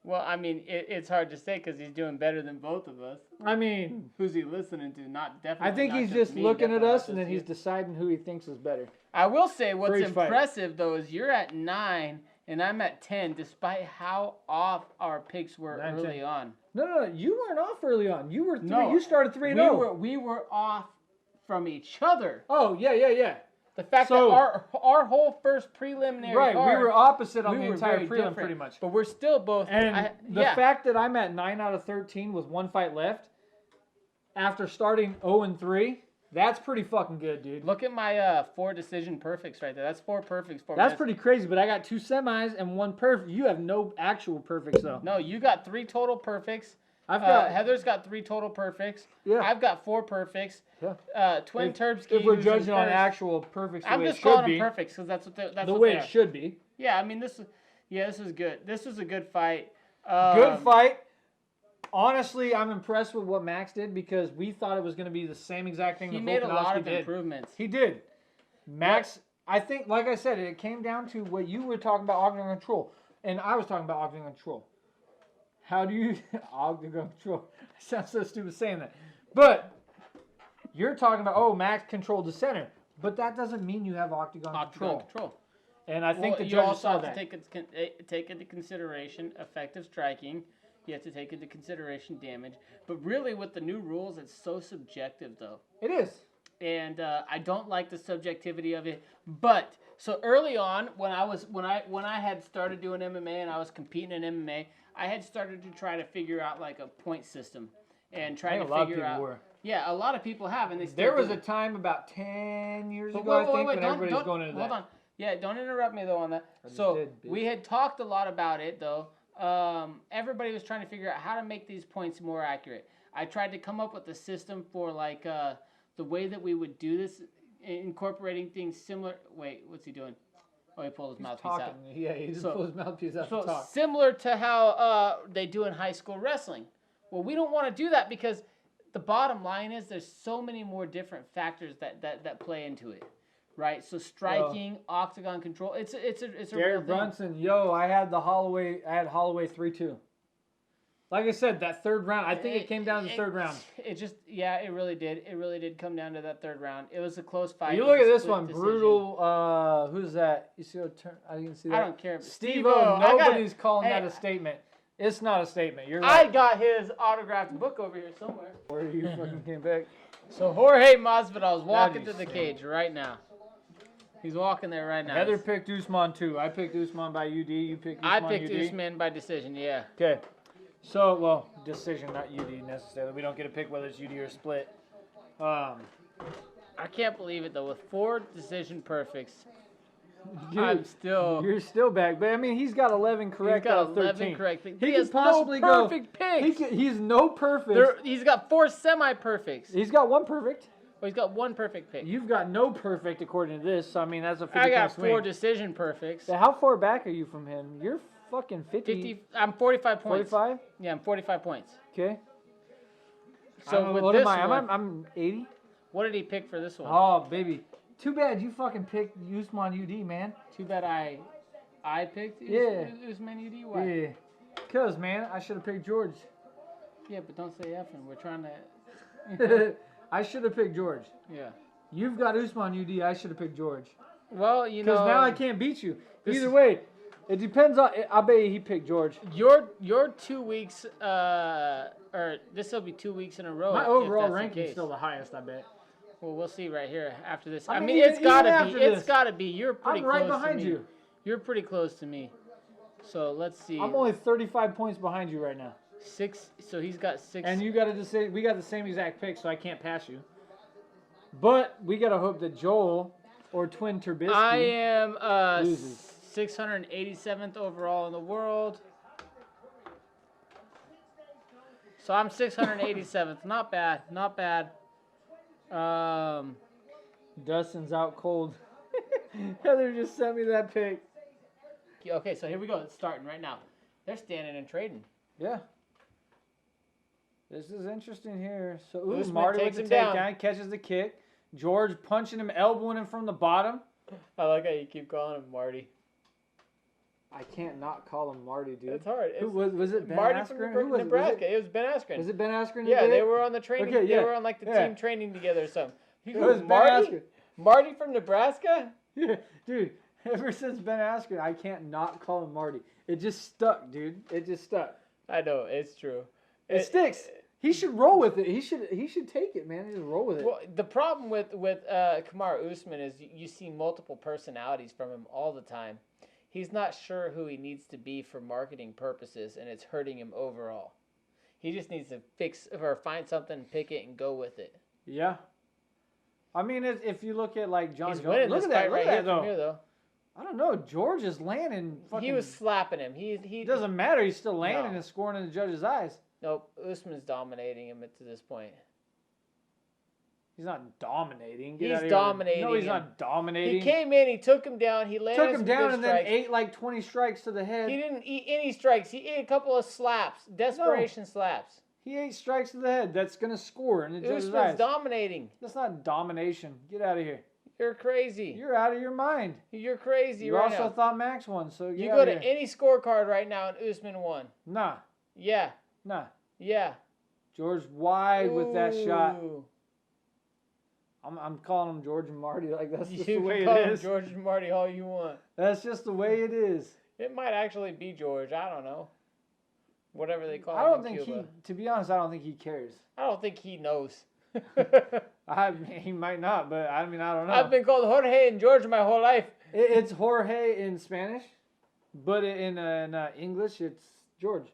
Well, I mean, it's hard to say because he's doing better than both of us. I mean, who's he listening to? I think he's just looking at us and then he's deciding who he thinks is better. I will say what's impressive, though, is you're at 9 and I'm at 10, despite how off our picks were early on. No, you weren't off early on. You were 3. No, you started 3-0. We were off from each other. Oh, yeah. The fact that our whole first preliminary card, we were opposite on the entire prelim pretty much. But we're still both. And the fact that I'm at 9 out of 13 with 1 fight left after starting 0-3, that's pretty fucking good, dude. Look at my 4 decision perfects right there. That's 4 perfects for me. That's pretty crazy, but I got 2 semis and 1 perfect. You have no actual perfects, though. No, you got 3 total perfects. Heather's got 3 total perfects. Yeah. I've got 4 perfects. Yeah. Twin Terpsky. If we're judging on actual perfects, I'm just calling them perfects because that's what the way it should be. Yeah, I mean this is good. This was a good fight. Good fight. Honestly, I'm impressed with what Max did because we thought it was going to be the same exact thing. He made a lot of improvements. He did. Max, I think, like I said, it came down to what you were talking about, octagon control, and I was talking about octagon control. How do you octagon control? I sound so stupid saying that, but you're talking about Max controlled the center, but that doesn't mean you have octagon control. And I think the judges saw that. You also have to take into consideration effective striking. You have to take into consideration damage. But really, with the new rules, it's so subjective, though. It is. And I don't like the subjectivity of it. But so early on, when I had started doing MMA and I was competing in MMA, I had started to try to figure out like a point system and try to figure out. Yeah, a lot of people have, and they still There was a time about 10 years ago, I think, when everybody was going into that. Hold on. Yeah, don't interrupt me though on that. We had talked a lot about it though. Everybody was trying to figure out how to make these points more accurate. I tried to come up with a system for like the way that we would do this, incorporating things similar. Wait, what's he doing? Oh, he pulled his mouthpiece out. Yeah, he just pulled his mouthpiece out to talk. Similar to how they do in high school wrestling. Well, we don't want to do that because the bottom line is there's so many more different factors that play into it. Right, so striking, octagon control, it's a real thing. Brunson, I had Holloway 3-2. Like I said, that third round, I think it came down to the third round. It really did. It really did come down to that third round. It was a close fight. You look at this one, brutal. Who's that? You see what turn? I didn't see that. I don't care. Steve-O, nobody's calling that a statement. It's not a statement. You're right. I got his autographed book over here somewhere. Where you fucking came back? So Jorge Masvidal is walking to the cage right now. He's walking there right now. Heather picked Usman too. I picked Usman by UD. You picked Usman I picked Usman by decision, yeah. Okay. So, decision, not UD necessarily. We don't get to pick whether it's UD or split. I can't believe it, though. With 4 decision perfects, you're still back. But, I mean, he's got 11 correct out of 13. 11 correct. He has possibly no perfect picks. He's no perfect. He's got 4 semi-perfects. He's got 1 perfect. Well, he's got 1 perfect pick. You've got no perfect according to this. So, I mean, that's a 50 I got 4 swing. Decision perfects. So how far back are you from him? You're fucking 50. I'm 45 points. 45? Yeah, I'm 45 points. Okay. So with this one, I'm 80. What did he pick for this one? Oh, baby. Too bad you fucking picked Usman UD, man. Too bad I picked Usman UD? Why? Yeah. Because, man, I should have picked George. Yeah, but don't say effing. We're trying to... I should have picked George. Yeah. You've got Usman UD. I should have picked George. Well, you know... Because now I can't beat you. Either way, it depends on... I bet he picked George. Your 2 weeks... or this will be 2 weeks in a row. My overall ranking is still the highest, I bet. Well, we'll see right here after this. I mean it's gotta be. It's gotta be. You're pretty close to me. I'm right behind you. You're pretty close to me. So let's see. I'm only 35 points behind you right now. 6. So he's got 6. And you got to say we got the same exact pick, so I can't pass you. But we got to hope that Joel or Twin Turbisky I am loses. 687th overall in the world. So I'm 687th. Not bad. Not bad. Dustin's out cold. Heather just sent me that pic. Okay, so here we go. It's starting right now. They're standing and trading. Yeah. This is interesting here. So, Usman Marty with takes the him down. takedown, catches the kick. George punching him, elbowing him from the bottom. I like how you keep calling him Marty. I can't not call him Marty, dude. It's hard. Who was it? Ben Marty Askren? from Nebraska. It was Ben Askren. Was it Ben Askren? Yeah, they were on the training. Okay, yeah. They were on like the team training together or something. It was Ben Marty? Askren. Marty from Nebraska? Yeah, dude. Ever since Ben Askren, I can't not call him Marty. It just stuck, dude. It just stuck. I know, it's true. It sticks. He should roll with it. He should take it, man. Just roll with it. Well, the problem with Kamaru Usman is you see multiple personalities from him all the time. He's not sure who he needs to be for marketing purposes, and it's hurting him overall. He just needs to fix or find something, pick it, and go with it. Yeah. I mean, if you look at like John He's Jones, winning look this at that, fight look right at that here from though. here, though. I don't know. George is landing. He was slapping him. He It doesn't matter. He's still landing No. and scoring in the judge's eyes. Nope, Usman's dominating him to this point. He's not dominating. He's dominating No, he's him. not dominating. He came in, he took him down, he landed Took him some down good and strikes. then ate like 20 strikes to the head. He didn't eat any strikes. He ate a couple of slaps, desperation slaps. He ate strikes to the head. That's going to score in the judge's Usman's eyes. dominating. That's not domination. Get out of here. You're crazy. You're out of your mind. You're crazy You right also now. thought Max won, so You get go out to of here. any scorecard right now and Usman won. Nah. Yeah. Yeah. George wide with that shot. Ooh. I'm calling him George and Marty. Like, that's just You the way can call it him is. George and Marty all you want. That's just the way it is. It might actually be George. I don't know. Whatever they call I him don't in think Cuba. to be honest, I don't think he cares. I don't think he knows. He might not, but I mean, I don't know. I've been called Jorge and George my whole life. It's Jorge in Spanish, but in English, it's George.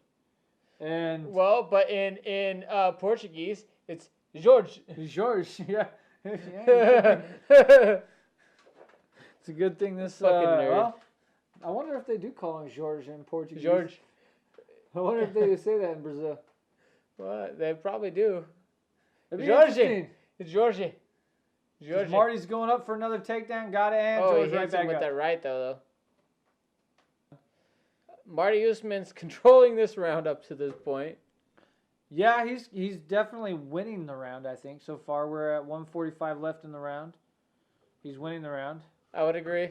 And Well, but in Portuguese, it's George. George, yeah. Fucking It's a good thing this. nerd. Well, I wonder if they do call him George in Portuguese. George. I wonder if they say that in Brazil. What? They probably do. It'd be George. interesting. It's George. George. Marty's going up for another takedown. Got it, and Oh, he George right hits him back with up. that right, though. Marty Usman's controlling this round up to this point. Yeah, he's definitely winning the round, I think. So far, we're at 145 left in the round. He's winning the round. I would agree.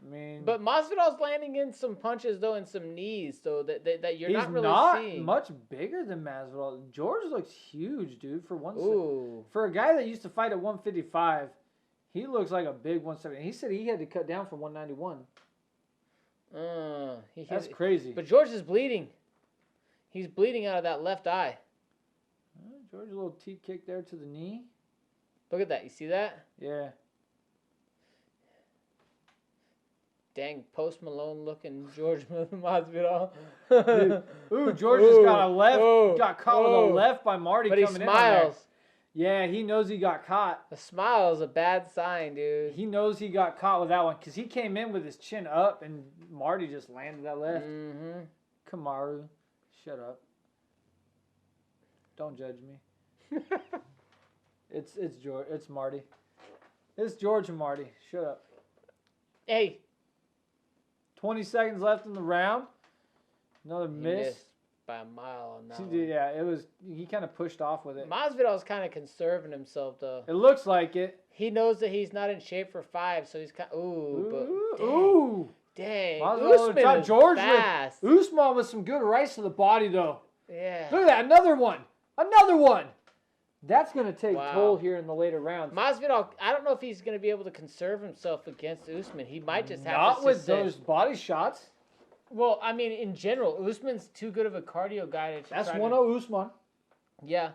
I mean, But Masvidal's landing in some punches, though, and some knees, though, that you're he's not really not seeing. much bigger than Masvidal. George looks huge, dude. Ooh. For a guy that used to fight at 155, he looks like a big 170. He said he had to cut down from 191. That's crazy. But George is bleeding. He's bleeding out of that left eye. George, a little teep kick there to the knee. Look at that. You see that? Yeah. Dang, Post Malone looking George Masvidal. Ooh, George just got a left. Got caught with a left by Marty But he coming in on there. smiles. Yeah, he knows he got caught. A smile is a bad sign, dude. He knows he got caught with that one because he came in with his chin up and Marty just landed that left. Mm-hmm. Kamaru, shut up. Don't judge me. It's George. It's Marty. It's George and Marty. Shut up. Hey. 20 seconds left in the round. Another He miss. missed by a mile on that one. Yeah, it was. He kind of pushed off with it. Masvidal's kind of conserving himself, though. It looks like it. He knows that he's not in shape for 5, so he's kind of... Ooh. Dang. Masvidal Usman top is George fast. with Usman with some good rights to the body, though. Yeah. Look at that. Another one. Another one. That's going to take Wow. toll here in the later rounds. Masvidal, I don't know if he's going to be able to conserve himself against Usman. He might just have Not to with just sit. those body shots. Well, I mean, in general, Usman's too good of a cardio guy to That's try 1-0 Usman. Yeah.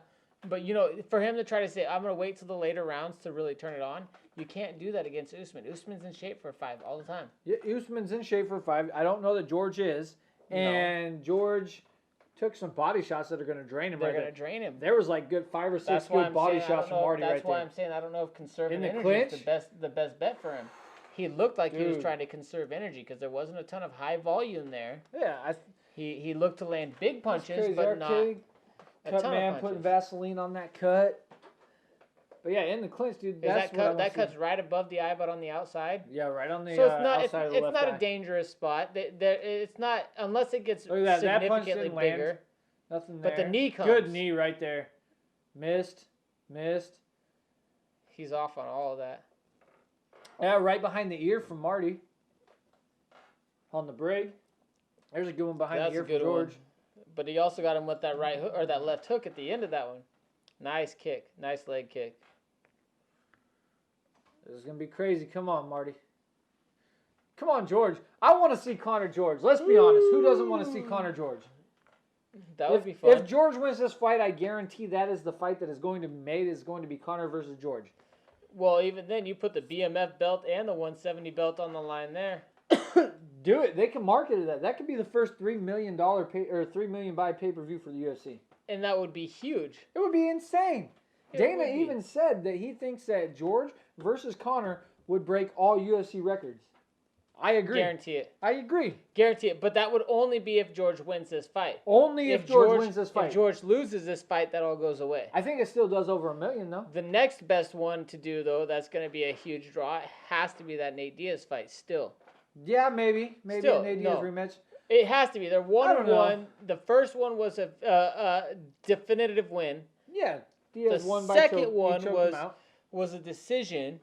But, you know, for him to try to say, I'm going to wait till the later rounds to really turn it on, you can't do that against Usman. Usman's in shape for 5 all the time. Yeah, Usman's in shape for 5. I don't know that George is. And George, took some body shots that are going to drain him. They're going to drain him. There was like good 5 or 6 good body shots from Marty right there. That's why I'm saying I don't know if conserving energy is the best bet for him. He looked like he was trying to conserve energy because there wasn't a ton of high volume there. Yeah. He looked to land big punches, but not a cut ton man of punches. putting Vaseline on that cut. But yeah, in the clinch, dude. That cut's right above the eye, but on the outside. Yeah, right on the outside of the left eye. It's not a dangerous spot. It's not unless it gets significantly bigger. Land. Nothing there. But the knee comes. Good knee right there. Missed. He's off on all of that. Yeah, right behind the ear from Marty. On the break. There's a good one behind the ear from George. But he also got him with that right hook or that left hook at the end of that one. Nice kick. Nice leg kick. This is going to be crazy. Come on, Marty. Come on, George. I want to see Conor George. Let's be honest. Who doesn't want to see Conor George? That would be fun. If George wins this fight, I guarantee that is the fight that is going to be made. Is going to be Conor versus George. Well, even then, you put the BMF belt and the 170 belt on the line there. Do it. They can market it. That could be the first $3 million or $3 million buy pay-per-view for the UFC. And that would be huge. It would be insane. Dana even said that he thinks that George versus Conor would break all UFC records. I agree. Guarantee it. I agree. Guarantee it. But that would only be if George wins this fight. Only if George wins this fight. If George loses this fight, that all goes away. I think it still does over $1 million, though. The next best one to do, though, that's going to be a huge draw. It has to be that Nate Diaz fight still. Yeah, maybe. Maybe a Nate Diaz rematch. It has to be. They're 1-1. The first one was a definitive win. Yeah. Diaz won by choke. The second one was a decision.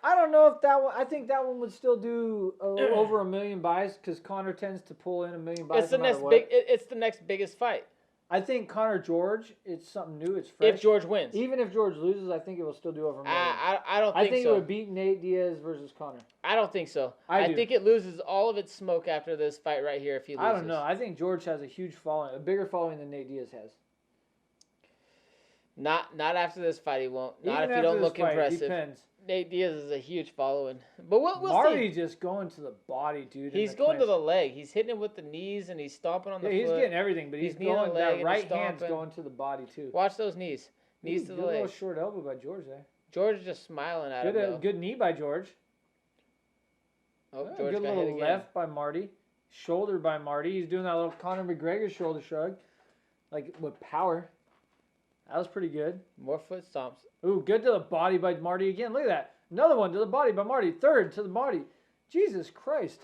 I don't know if that one. I think that one would still do over $1 million buys because Conor tends to pull in $1 million buys. It's the next biggest fight. I think Conor George. It's something new. It's fresh. If George wins, even if George loses, I think it will still do over $1 million. I don't think so. I think it would beat Nate Diaz versus Conor. I don't think so. I think it loses all of its smoke after this fight right here if he loses. I don't know. I think George has a huge following, a bigger following than Nate Diaz has. Not after this fight, he won't. Not if you don't look impressive. Depends. Nate Diaz is a huge following. But we'll Marty see. just going to the body, dude. He's going to the leg. He's hitting him with the knees and he's stomping on the foot. He's getting everything, but he's going, that right hand's going to the body, too. Watch those knees. Knees to the leg. Good little short elbow by George there. George is just smiling at him, Good knee by George. Oh, George good got little hit again. left by Marty. Shoulder by Marty. He's doing that little Conor McGregor shoulder shrug. Like, with power. That was pretty good. More foot stomps. Ooh, good to the body by Marty again. Look at that. Another one to the body by Marty. Third to the body. Jesus Christ.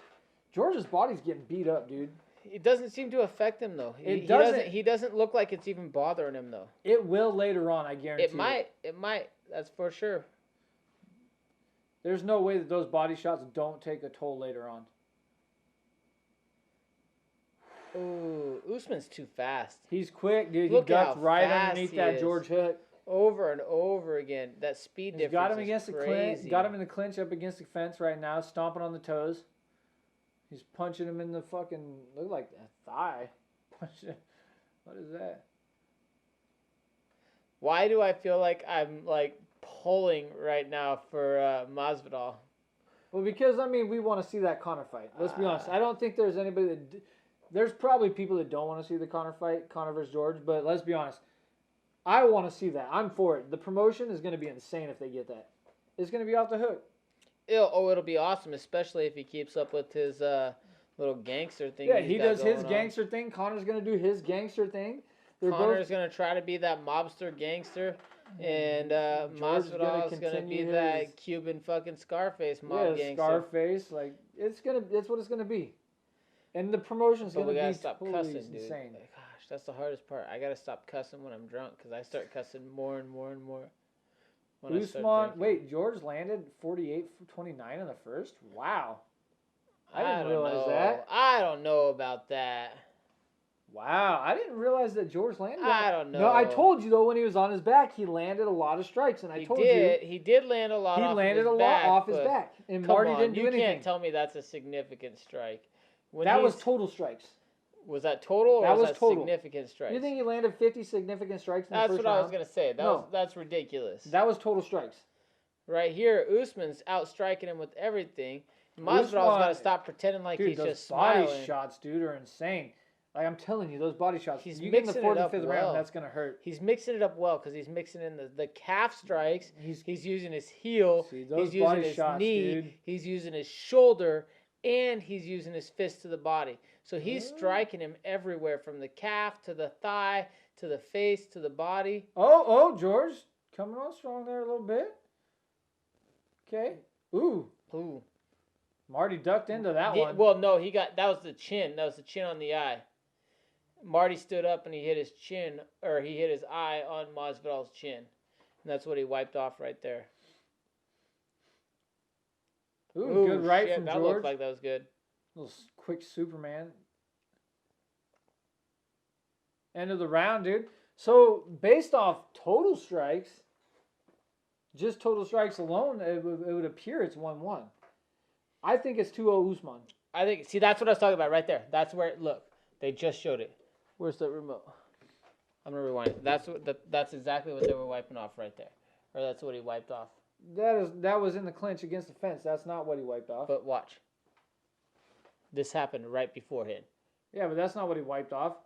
George's body's getting beat up, dude. It doesn't seem to affect him, though. He doesn't look like it's even bothering him, though. It will later on, I guarantee it. It might. That's for sure. There's no way that those body shots don't take a toll later on. Ooh, Usman's too fast. He's quick, dude. He ducked right underneath that George hook. Over and over again. That speed difference got him against the clinch. Got him in the clinch up against the fence right now, stomping on the toes. He's punching him in the fucking, look like a thigh. What is that? Why do I feel like I'm like pulling right now for Masvidal? Well, because, I mean, we want to see that Conor fight. Let's be honest. I don't think there's anybody that... There's probably people that don't want to see the Conor fight, Conor versus George, but let's be honest. I want to see that. I'm for it. The promotion is going to be insane if they get that. It's going to be off the hook. It'll be awesome, especially if he keeps up with his little gangster thing. Yeah, he does his gangster thing. Conor's going to do his gangster thing. Connor's going to try to be that mobster gangster, and Masvidal is going to be that Cuban fucking Scarface mob gangster. Scarface. Like, that's what it's going to be. And the promotion's going to be totally insane. Like, gosh, that's the hardest part. I got to stop cussing when I'm drunk because I start cussing more and more and more. Usman, wait, George landed 48-29 in the first? Wow. I didn't realize that. I don't know about that. Wow, I didn't realize that George landed. I don't know. No, I told you, though, when he was on his back, he landed a lot of strikes, and He did land a lot off his back. And Marty didn't do anything. You can't tell me that's a significant strike. That was total strikes. Was that total or was that significant strikes? You think he landed 50 significant strikes in the first round? That's what I was going to say. That's ridiculous. That was total strikes. Right here, Usman's outstriking him with everything. Masvidal's got to stop pretending like he's just smiling. Body shots, dude, are insane. Like I'm telling you, those body shots. He's you get in the mixing fourth it and up fifth well. round, that's gonna hurt. He's mixing it up well because he's mixing in the calf strikes. He's using his heel. See, those he's using body his shots, knee. dude. He's using his shoulder, and he's using his fist to the body. So he's striking him everywhere, from the calf to the thigh to the face to the body. Oh, George, coming on strong there a little bit. Okay. Ooh. Marty ducked into that one. Well, no, that was the chin. That was the chin on the eye. Marty stood up and he hit his chin, or he hit his eye on Masvidal's chin. And that's what he wiped off right there. Ooh, good right shit, from that George. looked like that was good. Little quick Superman. End of the round, dude. So, based off total strikes, just total strikes alone, it would appear it's 1-1. I think it's 2-0 Usman. See, that's what I was talking about right there. That's where, look, they just showed it. Where's the remote? I'm going to rewind it. That's exactly what they were wiping off right there. Or that's what he wiped off. That was in the clinch against the fence. That's not what he wiped off. But watch. This happened right beforehand. Yeah, but that's not what he wiped off.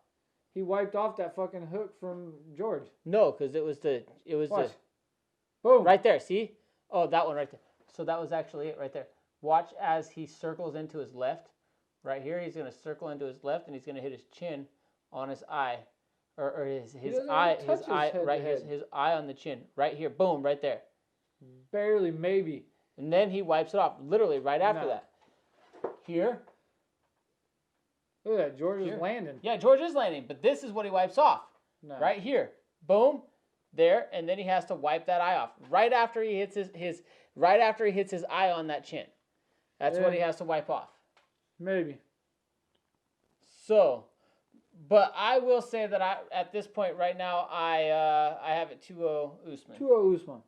He wiped off that fucking hook from George. No, because it was Watch. Boom. right there. See? Oh, that one right there. So that was actually it right there. Watch as he circles into his left. Right here, he's going to circle into his left, and he's going to hit his chin on his eye, or his eye right here, his eye on the chin, right here, boom, right there. Barely, maybe. And then he wipes it off, literally right after that. Here. Look at that, George is landing. Yeah, George is landing, but this is what he wipes off. No. Right here, boom, there, and then he has to wipe that eye off right after he hits his eye on that chin. That's what he has to wipe off. Maybe. So, but I will say that at this point right now, I have it 2-0 Usman. 2-0 Usman.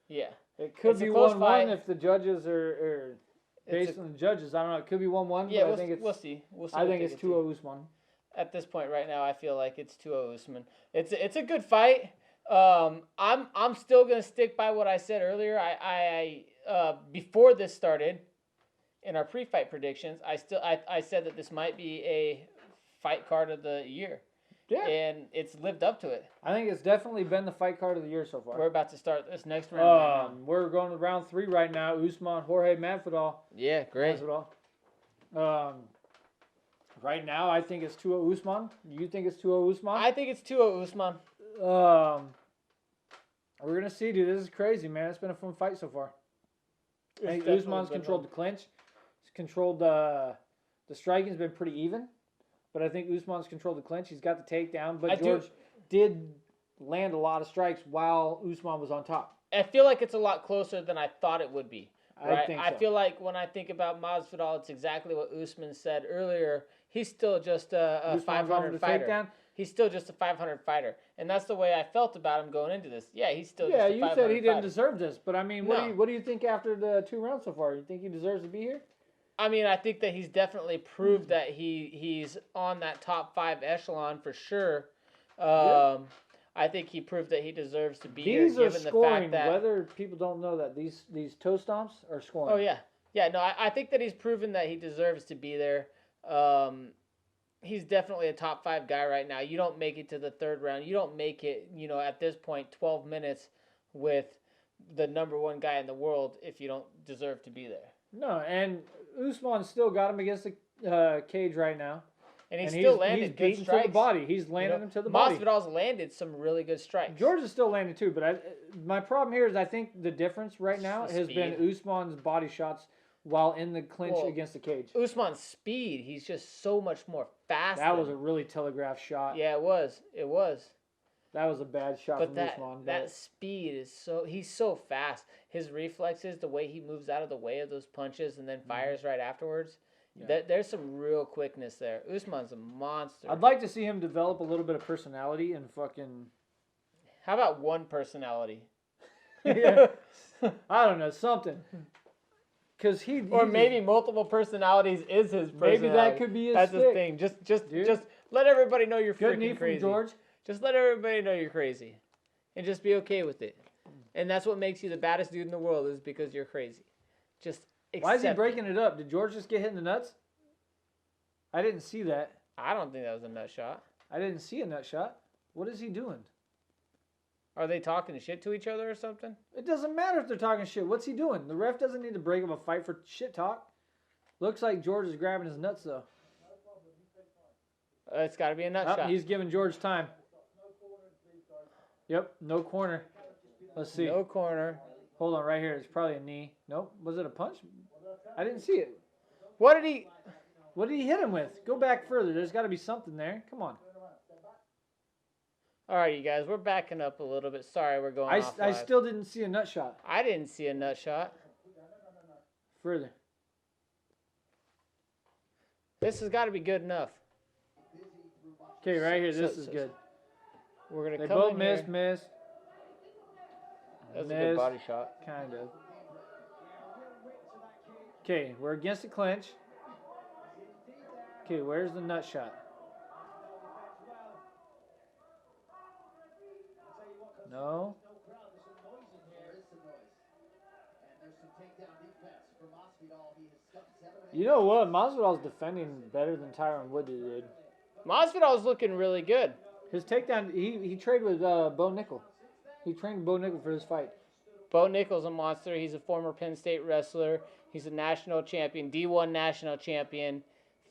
Yeah. It could be 1-1 if the judges are based on the judges. I don't know. It could be 1-1. Yeah, but I think we'll see. I think it's 2-0 Usman. At this point right now, I feel like it's 2-0 Usman. It's a good fight. I'm still gonna stick by what I said earlier. I before this started, in our pre-fight predictions, I said that this might be a fight card of the year. Yeah. And it's lived up to it. I think it's definitely been the fight card of the year so far. We're about to start this next round. We're going to round 3 right now. Usman, Jorge Masvidal. Yeah, great. Masvidal. Right now, I think it's 2-0 Usman. You think it's 2-0 Usman? I think it's 2-0 Usman. We're going to see, dude. This is crazy, man. It's been a fun fight so far. I think Usman's controlled the clinch. He's controlled the striking's been pretty even. But I think Usman's controlled the clinch. He's got the takedown. But George did land a lot of strikes while Usman was on top. I feel like it's a lot closer than I thought it would be. Right? I think so. I feel like when I think about Masvidal, it's exactly what Usman said earlier. He's still just a 500 fighter. Takedown? He's still just a 500 fighter. And that's the way I felt about him going into this. Yeah, he's still just a 500 fighter. Yeah, you said he didn't deserve this. But, I mean, what do you think after the 2 rounds so far? You think he deserves to be here? I mean, I think that he's definitely proved that he's on that top 5 echelon for sure. I think he proved that he deserves to be here, given the fact that whether people don't know that these toe stomps are scoring. Oh yeah. No, I think that he's proven that he deserves to be there. He's definitely a top 5 guy right now. You don't make it to the 3rd round. You don't make it, at this point, 12 minutes with the number 1 guy in the world if you don't deserve to be there. No, and Usman still got him against the cage right now. And he's still landed good strikes. To the body. He's landed him to the body. Masvidal's landed some really good strikes. George is still landing too, but my problem here is I think the difference right now has been Usman's body shots while in the clinch against the cage. Usman's speed, he's just so much more fast. That was a really telegraphed shot. Yeah, it was. That was a bad shot from Usman. That speed is he's so fast. His reflexes, the way he moves out of the way of those punches and then fires right afterwards. Yeah. There's some real quickness there. Usman's a monster. I'd like to see him develop a little bit of personality and fucking... How about one personality? I don't know, something. Because maybe multiple personalities is his personality. Maybe that could be his That's stick. his thing. Just let everybody know you're Good freaking crazy. George. Just let everybody know you're crazy. And just be okay with it. And that's what makes you the baddest dude in the world, is because you're crazy. Just accept Why is he breaking it up? Did George just get hit in the nuts? I didn't see that. I don't think that was a nut shot. I didn't see a nut shot. What is he doing? Are they talking shit to each other or something? It doesn't matter if they're talking shit. What's he doing? The ref doesn't need to break up a fight for shit talk. Looks like George is grabbing his nuts, though. It's got to be a nut shot. He's giving George time. Yep, no corner. Let's see. No corner. Hold on, right here. It's probably a knee. Nope. Was it a punch? I didn't see it. What did he hit him with? Go back further. There's got to be something there. Come on. All right, you guys, we're backing up a little bit. Sorry, we're going off I live. still didn't see a nut shot. I didn't see a nut shot. Further. This has got to be good enough. Okay, right here. This is good. We're gonna. They come both in missed. here. That was a good body shot. Kind of. Okay, we're against the clinch. Okay, where's the nut shot? No. You know what? Masvidal's defending better than Tyron Woodley did. Masvidal's looking really good. His takedown, he trained with Bo Nickel. He trained Bo Nickel for his fight. Bo Nickel's a monster. He's a former Penn State wrestler. He's a national champion, D1 national champion,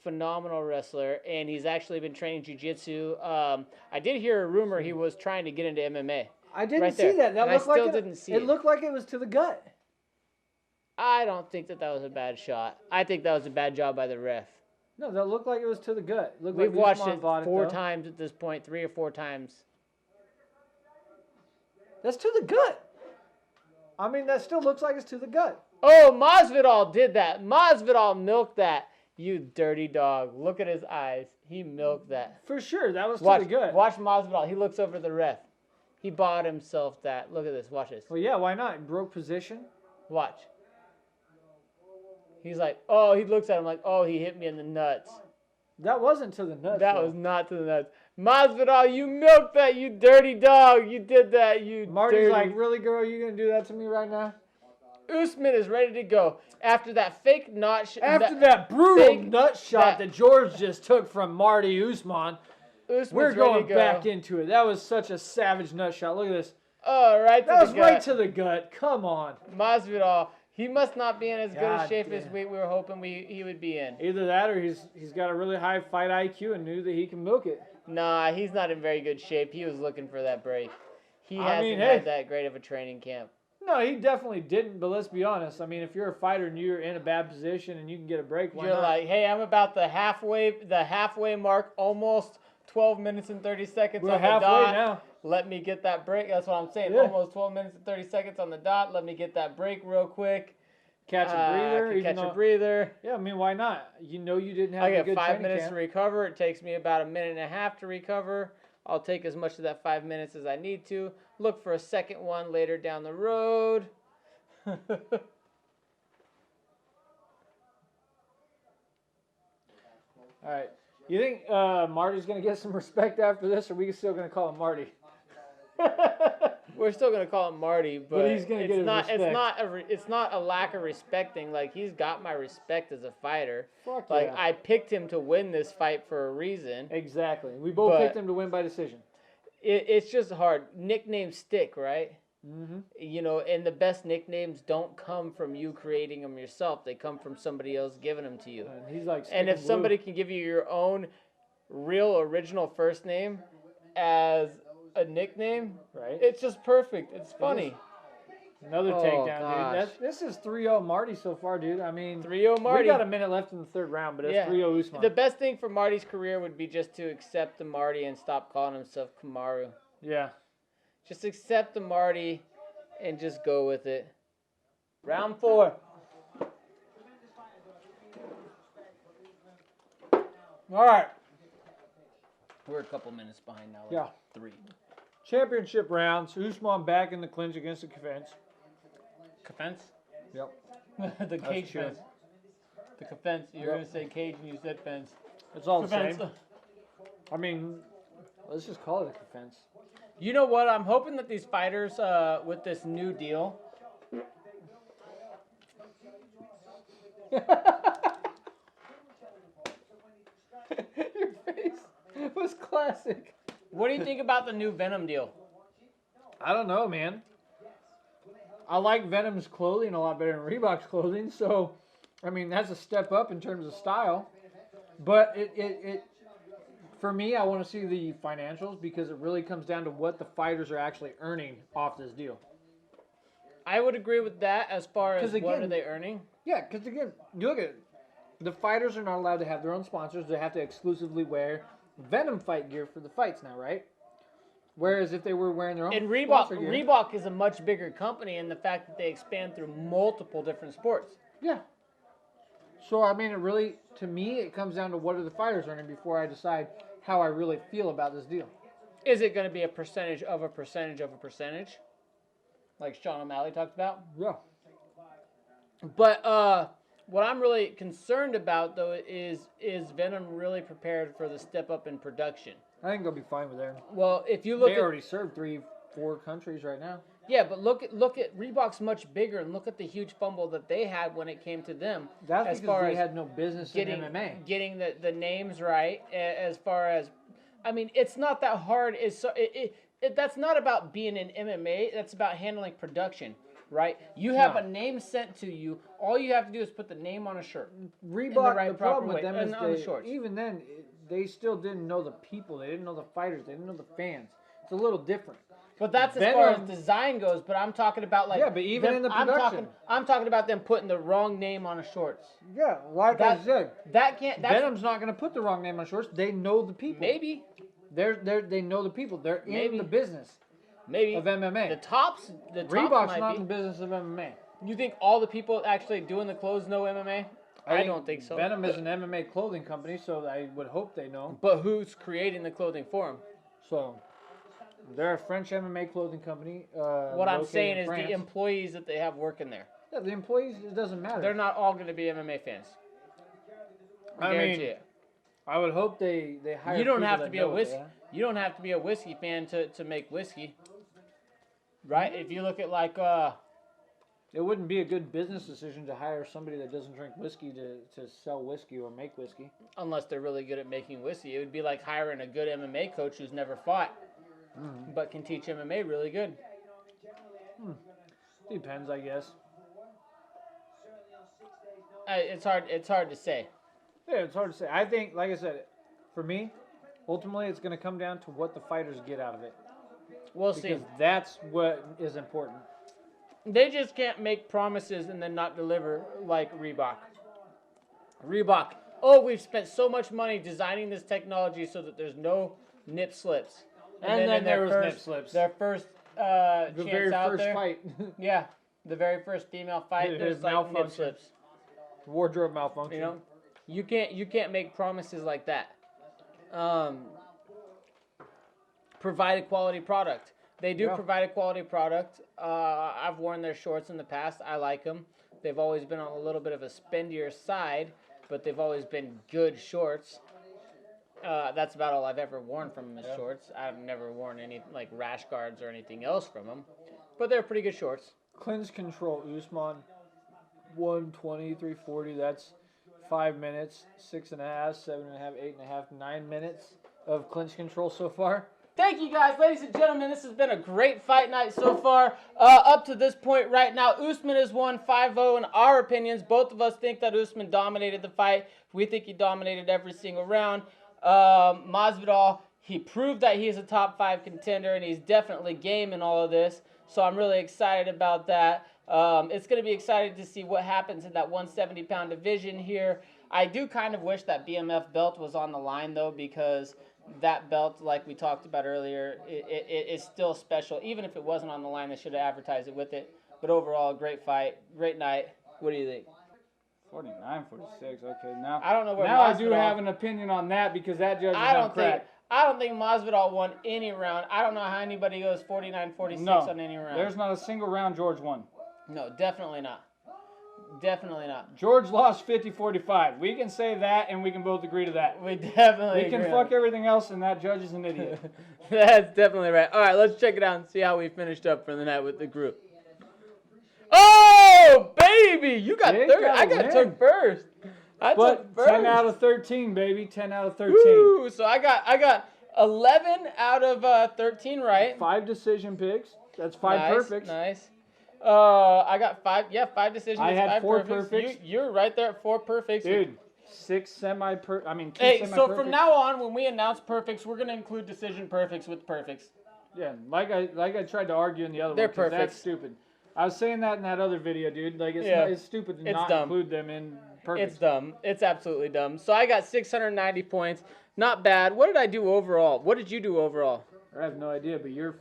phenomenal wrestler, and he's actually been training jiu-jitsu. I did hear a rumor he was trying to get into MMA. I didn't see that. That looked like didn't see it looked like it was to the gut. I don't think that was a bad shot. I think that was a bad job by the ref. No, that looked like it was to the gut. We've watched it 4 times at this point, 3 or 4 times. That's to the gut. I mean, that still looks like it's to the gut. Oh, Masvidal did that. Masvidal milked that. You dirty dog. Look at his eyes. He milked that. For sure, that was to the gut. Watch Masvidal. He looks over the ref. He bought himself that. Look at this. Watch this. Well, yeah, why not? He broke position. Watch. He's like, oh, he looks at him like, oh, he hit me in the nuts. That wasn't to the nuts. That was not to the nuts. Masvidal, you milked that, you dirty dog. You did that, you Marty's like, really, girl? You going to do that to me right now? Usman is ready to go. After that fake nut shot. After that brutal nut shot that George just took from Marty Usman, we're going back into it. That was such a savage nut shot. Look at this. Oh, right to the gut. That was right to the gut. Come on. Masvidal, he must not be in as good a shape as we were hoping he would be in. Either that or he's got a really high fight IQ and knew that he can milk it. Nah, he's not in very good shape. He was looking for that break. He hasn't had that great of a training camp. No, he definitely didn't, but let's be honest. I mean, if you're a fighter and you're in a bad position and you can get a break, why not? You're like, hey, I'm about the halfway mark, almost 12 minutes and 30 seconds on the dot. We're halfway now. Let me get that break. That's what I'm saying. Yeah. Almost 12 minutes and 30 seconds on the dot. Let me get that break real quick. Catch a breather. Yeah, I mean, why not? You know you didn't have a good training camp. I get 5 minutes to recover. It takes me about 1.5 minutes to recover. I'll take as much of that 5 minutes as I need to. Look for a second one later down the road. All right. You think Marty's going to get some respect after this, or are we still going to call him Marty? We're still going to call him Marty, but he's going to get respect. It's not a lack of respecting. Like, he's got my respect as a fighter. Fuck like, yeah. I picked him to win this fight for a reason. Exactly. We both picked him to win by decision. It's just hard. Nicknames stick, right? Mm-hmm. You know, and the best nicknames don't come from you creating them yourself. They come from somebody else giving them to you. And if somebody can give you your own real original first name as a nickname, right? It's just perfect. It's funny. Another takedown, dude. This is 3-0 Marty so far, dude. I mean, 3-0 Marty. We got a minute left in the third round, but it's 3-0 Usman. The best thing for Marty's career would be just to accept the Marty and stop calling himself Kamaru. Yeah. Just accept the Marty and just go with it. Round 4. All right. We're a couple minutes behind now. Yeah. 3. Championship rounds. Usman back in the clinch against the fence. Fence? Yep. The cage fence. The fence. You're going to say cage and you said fence. It's all the same. I mean, let's just call it a fence. You know what? I'm hoping that these fighters, with this new deal... Your face. It was classic. What do you think about the new Venom deal? I don't know, man. I like Venom's clothing a lot better than Reebok's clothing, so I mean that's a step up in terms of style. But it for me, I want to see the financials because it really comes down to what the fighters are actually earning off this deal. I would agree with that as far as what are they earning. Yeah, because again, you look at it. The fighters are not allowed to have their own sponsors. They have to exclusively wear Venom fight gear for the fights now, right? Whereas if they were wearing their own and Reebok is a much bigger company in the fact that they expand through multiple different sports. Yeah. So, I mean, it really, to me, it comes down to what are the fighters earning before I decide how I really feel about this deal. Is it going to be a percentage of a percentage of a percentage? Like Sean O'Malley talked about? Yeah. But what I'm really concerned about, though, is Venom really prepared for the step up in production? I think they'll be fine with that. Well, if you look they already serve 3-4 countries right now. Yeah, but look at Reebok's much bigger, and look at the huge fumble that they had when it came to them. That's because they had no business in MMA. Getting the names right, as far as, I mean, it's not that hard. That's not about being in MMA. That's about handling production, right? You have a name sent to you. All you have to do is put the name on a shirt. Reebok, the problem with them is on the shorts. Even then, they still didn't know the people. They didn't know the fighters. They didn't know the fans. It's a little different. But that's as far as design goes. But I'm talking about but even in the production, I'm talking about them putting the wrong name on the shorts. Yeah, I said, Venom's not going to put the wrong name on shorts. They know the people. Maybe they know the people. They're in the business. Maybe of MMA. The tops Reebok's not in the business of MMA. You think all the people actually doing the clothes know MMA? I don't think so. Venom is an MMA clothing company, so I would hope they know. But who's creating the clothing for them? So, they're a French MMA clothing company. What I'm saying is the employees that they have working there. Yeah, the employees, it doesn't matter. They're not all going to be MMA fans. I guarantee it. I would hope they hire. You don't have to be a whiskey. You don't have to be a whiskey fan to make whiskey, right? If you look at like. It wouldn't be a good business decision to hire somebody that doesn't drink whiskey to sell whiskey or make whiskey. Unless they're really good at making whiskey. It would be like hiring a good MMA coach who's never fought, but can teach MMA really good. Depends, I guess. It's hard to say. Yeah, it's hard to say. I think, like I said, for me, ultimately it's going to come down to what the fighters get out of it. We'll see. Because that's what is important. They just can't make promises and then not deliver like Reebok. Reebok, we've spent so much money designing this technology so that there's no nip slips. And then there was nip slips. Their first the chance very out first there. fight. Yeah, the very first female fight. There's like nip slips. Wardrobe malfunction. You know, you can't make promises like that. Provide a quality product. They do provide a quality product. I've worn their shorts in the past. I like them. They've always been on a little bit of a spendier side, but they've always been good shorts. That's about all I've ever worn from them is shorts. I've never worn any like rash guards or anything else from them, but they're pretty good shorts. Clinch control Usman, 120, 340. That's 5 minutes, 6.5, 7.5, 8.5, 9 minutes of clinch control so far. Thank you guys, ladies and gentlemen. This has been a great fight night so far. Up to this point right now, Usman has won 5-0 in our opinions. Both of us think that Usman dominated the fight. We think he dominated every single round. Masvidal, he proved that he is a top 5 contender, and he's definitely game in all of this. So I'm really excited about that. It's going to be exciting to see what happens in that 170-pound division here. I do kind of wish that BMF belt was on the line, though, because that belt, like we talked about earlier, it is still special. Even if it wasn't on the line, they should have advertised it with it. But overall, great fight, great night. What do you think? 49-46. Okay, now I don't know where. Now I do have an opinion on that because that judge is on crack. I don't think Masvidal won any round. I don't know how anybody goes 49-46 on any round. There's not a single round George won. No, definitely not. Definitely not. George lost 50-45. We can say that, and we can both agree to that. We definitely We can fuck everything else, and that judge is an idiot. That's definitely right. All right, let's check it out and see how we finished up for the night with the group. Oh, baby! You got third. I got took first. But 10 out of 13, baby. 10 out of 13. Woo! So I got 11 out of 13 right. 5 decision picks. That's 5 perfects. Nice. I got 5. Yeah, 5 decisions. I had 5 4 perfects. perfects. You're right there at 4 perfects. Dude, 6 semi-perfect. I mean, 2 Hey, semi-perfects. so from now on, when we announce perfects, we're gonna include decision perfects with perfects. Yeah, like I tried to argue in the other They're one. 'Cause perfects. That's stupid. I was saying that in that other video, dude. Like, it's stupid to not dumb. include them in perfects. It's dumb. It's absolutely dumb. So I got 690 points. Not bad. What did I do overall? What did you do overall? I have no idea, but you're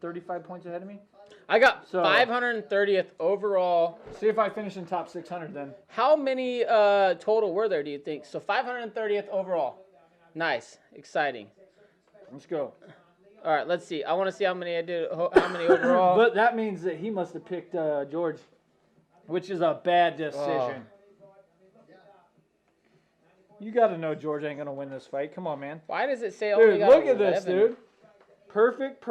35 points ahead of me. I got 530th overall. See if I finish in top 600 then. How many total were there, do you think? So 530th overall. Nice. Exciting. Let's go. All right, let's see. I want to see how many I did. How many overall? But that means that he must have picked George, which is a bad decision. You got to know George ain't going to win this fight. Come on, man. Why does it say Dude, only got look at 11? this, dude. Perfect.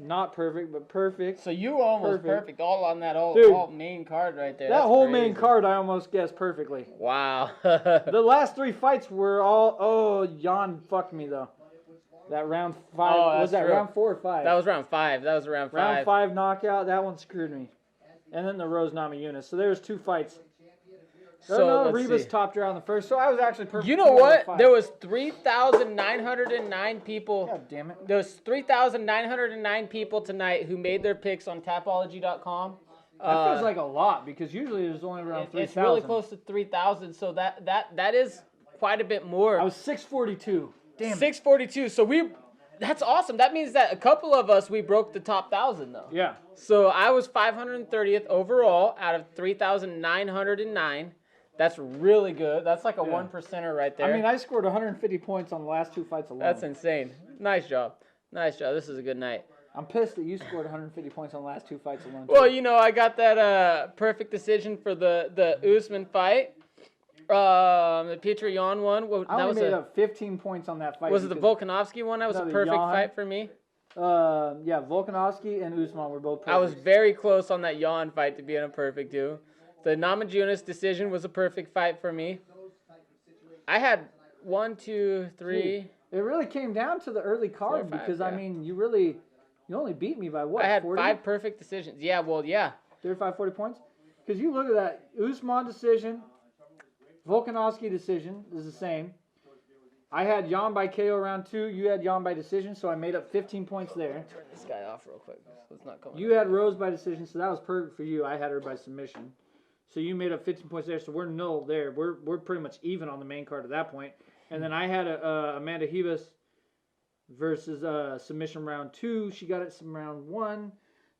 Not perfect, but perfect. So you almost perfect all on that all main card right there. That That's whole crazy. main card I almost guessed perfectly. Wow. The last 3 fights were all... Oh, Jan fucked me, though. That round 5... Oh, was that true. round 4 or 5? That was round 5. Round 5 knockout. That one screwed me. And then the Rose Namajunas. So there was 2 fights. So Rebus topped her on the first. So I was actually perfect. You know what? There was 3,909 people. God damn it. There was 3,909 people tonight who made their picks on Tapology.com. That feels like a lot because usually there's only around 3,000. It's really close to 3,000, so that is quite a bit more. I was 642. Damn it. 642. So that's awesome. That means that a couple of us, we broke the top 1,000 though. Yeah. So I was 530th overall out of 3,909. That's really good. That's like a 1%er right there. I mean, I scored 150 points on the last 2 fights alone. That's insane. Nice job. This is a good night. I'm pissed that you scored 150 points on the last 2 fights alone. Well, I got that perfect decision for the Usman fight. The Petr Yan one. I only made up 15 points on that fight. Was it the Volkanovski one? That was a perfect fight for me. Yeah, Volkanovski and Usman were both perfect. I was very close on that Yan fight to being a perfect too. The Namajunas decision was a perfect fight for me. I had 1, 2, 3. It really came down to the early card 4, 5, because, yeah. I mean, you only beat me by what, I had 40? 5 perfect decisions. Yeah, well, yeah. 35, 40 points? Because you look at that, Usman decision, Volkanovski decision is the same. I had Yan by KO round 2. You had Yan by decision, so I made up 15 points there. Turn this guy off real quick. So it's not coming. You had Rose by decision, so that was perfect for you. I had her by submission. So you made up 15 points there, so we're null there. We're pretty much even on the main card at that point. And then I had Amanda Ribas versus submission round 2. She got it some round 1.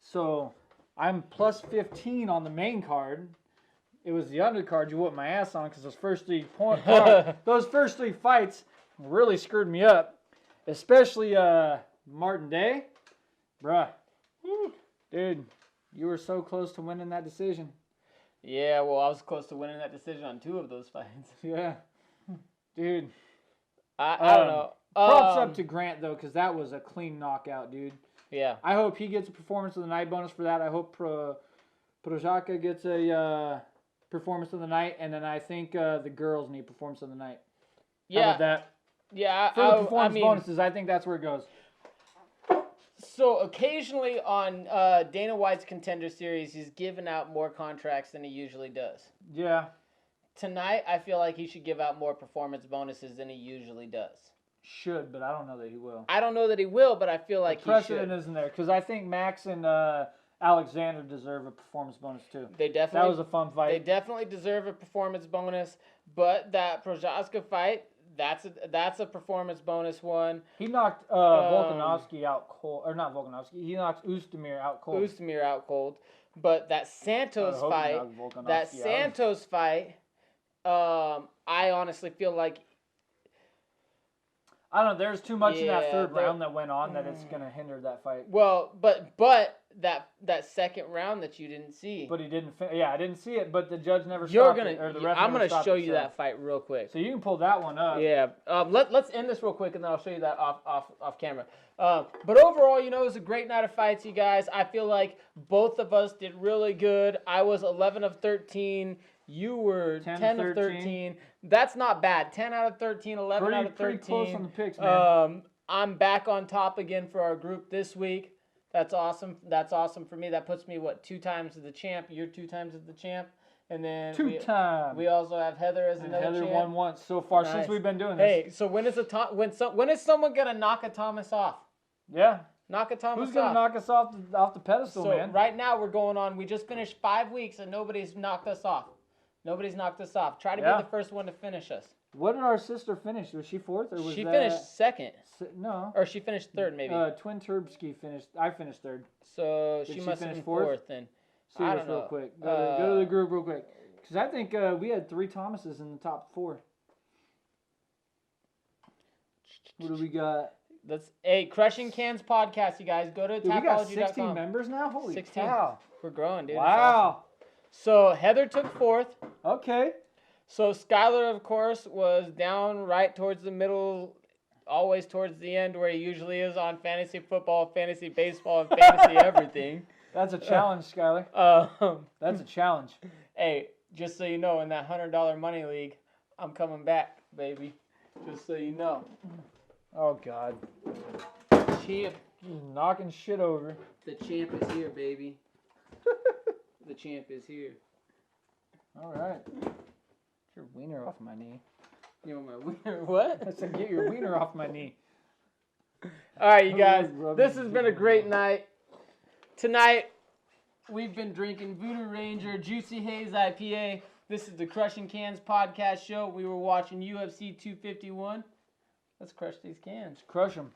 So I'm plus 15 on the main card. It was the undercard you whooped my ass on because those first 3 fights really screwed me up. Especially Martin Day. Bruh. Dude, you were so close to winning that decision. Yeah, well, I was close to winning that decision on 2 of those fights. Yeah. Dude. I don't know. Props up to Grant, though, because that was a clean knockout, dude. Yeah. I hope he gets a performance of the night bonus for that. I hope Prochazka gets a performance of the night, and then I think the girls need performance of the night. Yeah. How about that? Yeah. For the performance bonuses, I think that's where it goes. So occasionally on Dana White's Contender Series, he's given out more contracts than he usually does. Yeah. Tonight, I feel like he should give out more performance bonuses than he usually does. Should, but I don't know that he will. I don't know that he will, but I feel like he should. Precedent isn't there, because I think Max and Alexander deserve a performance bonus too. They definitely. That was a fun fight. They definitely deserve a performance bonus, but that Prochazka fight, that's a performance bonus one. He knocked Volkanovski out cold, or not Volkanovski. He knocked Oezdemir out cold. Oezdemir out cold, but that Santos fight, I honestly feel like. I don't know. There's too much in that third round that went on that it's gonna hinder that fight. Well, but that second round that you didn't see. But he didn't. I didn't see it. But the judge never. I'm gonna show you that fight real quick. So you can pull that one up. Yeah. Let's end this real quick, and then I'll show you that off camera. But overall, it was a great night of fights, you guys. I feel like both of us did really good. I was 11 of 13. You were 10 of 13. That's not bad. 10 out of 13, 11 out of 13. Pretty close on the picks, man. I'm back on top again for our group this week. That's awesome. That's awesome for me. That puts me, 2 times as the champ. You're 2 times as the champ. And then we also have Heather as another champ. Heather won once so far since we've been doing this. Hey, so when is someone gonna knock a Thomas off? Yeah. Knock a Thomas off. Who's gonna knock us off the pedestal, man? Right now we're going on. We just finished 5 weeks and nobody's knocked us off. Nobody's knocked us off. Try to be the first one to finish us. What did our sister finish? Was she 4th or was she finished 2nd? No. Or she finished 3rd maybe. Twin Turbsky finished. I finished 3rd. So she must have been 4th then. See this real quick. Go to the group real quick. Because I think we had 3 Thomases in the top 4. What do we got? That's Crushing Cans podcast, you guys. Go to tapology.com. We got 16 members now? Holy 16. Cow. We're growing, dude. Wow. Awesome. So Heather took 4th. Okay. So Skylar, of course, was down right towards the middle, always towards the end where he usually is on fantasy football, fantasy baseball, and fantasy everything. That's a challenge, Skylar. That's a challenge. Hey, just so you know, in that $100 money league, I'm coming back, baby. Just so you know. Oh, God. Champ. Just knocking shit over. The champ is here, baby. The champ is here. All right. Get your wiener off my knee. You want my wiener? What? I said get your wiener off my knee. All right, you guys. This has been a great night. Tonight, we've been drinking Voodoo Ranger Juicy Haze IPA. This is the Crushing Cans podcast show. We were watching UFC 251. Let's crush these cans. Crush them.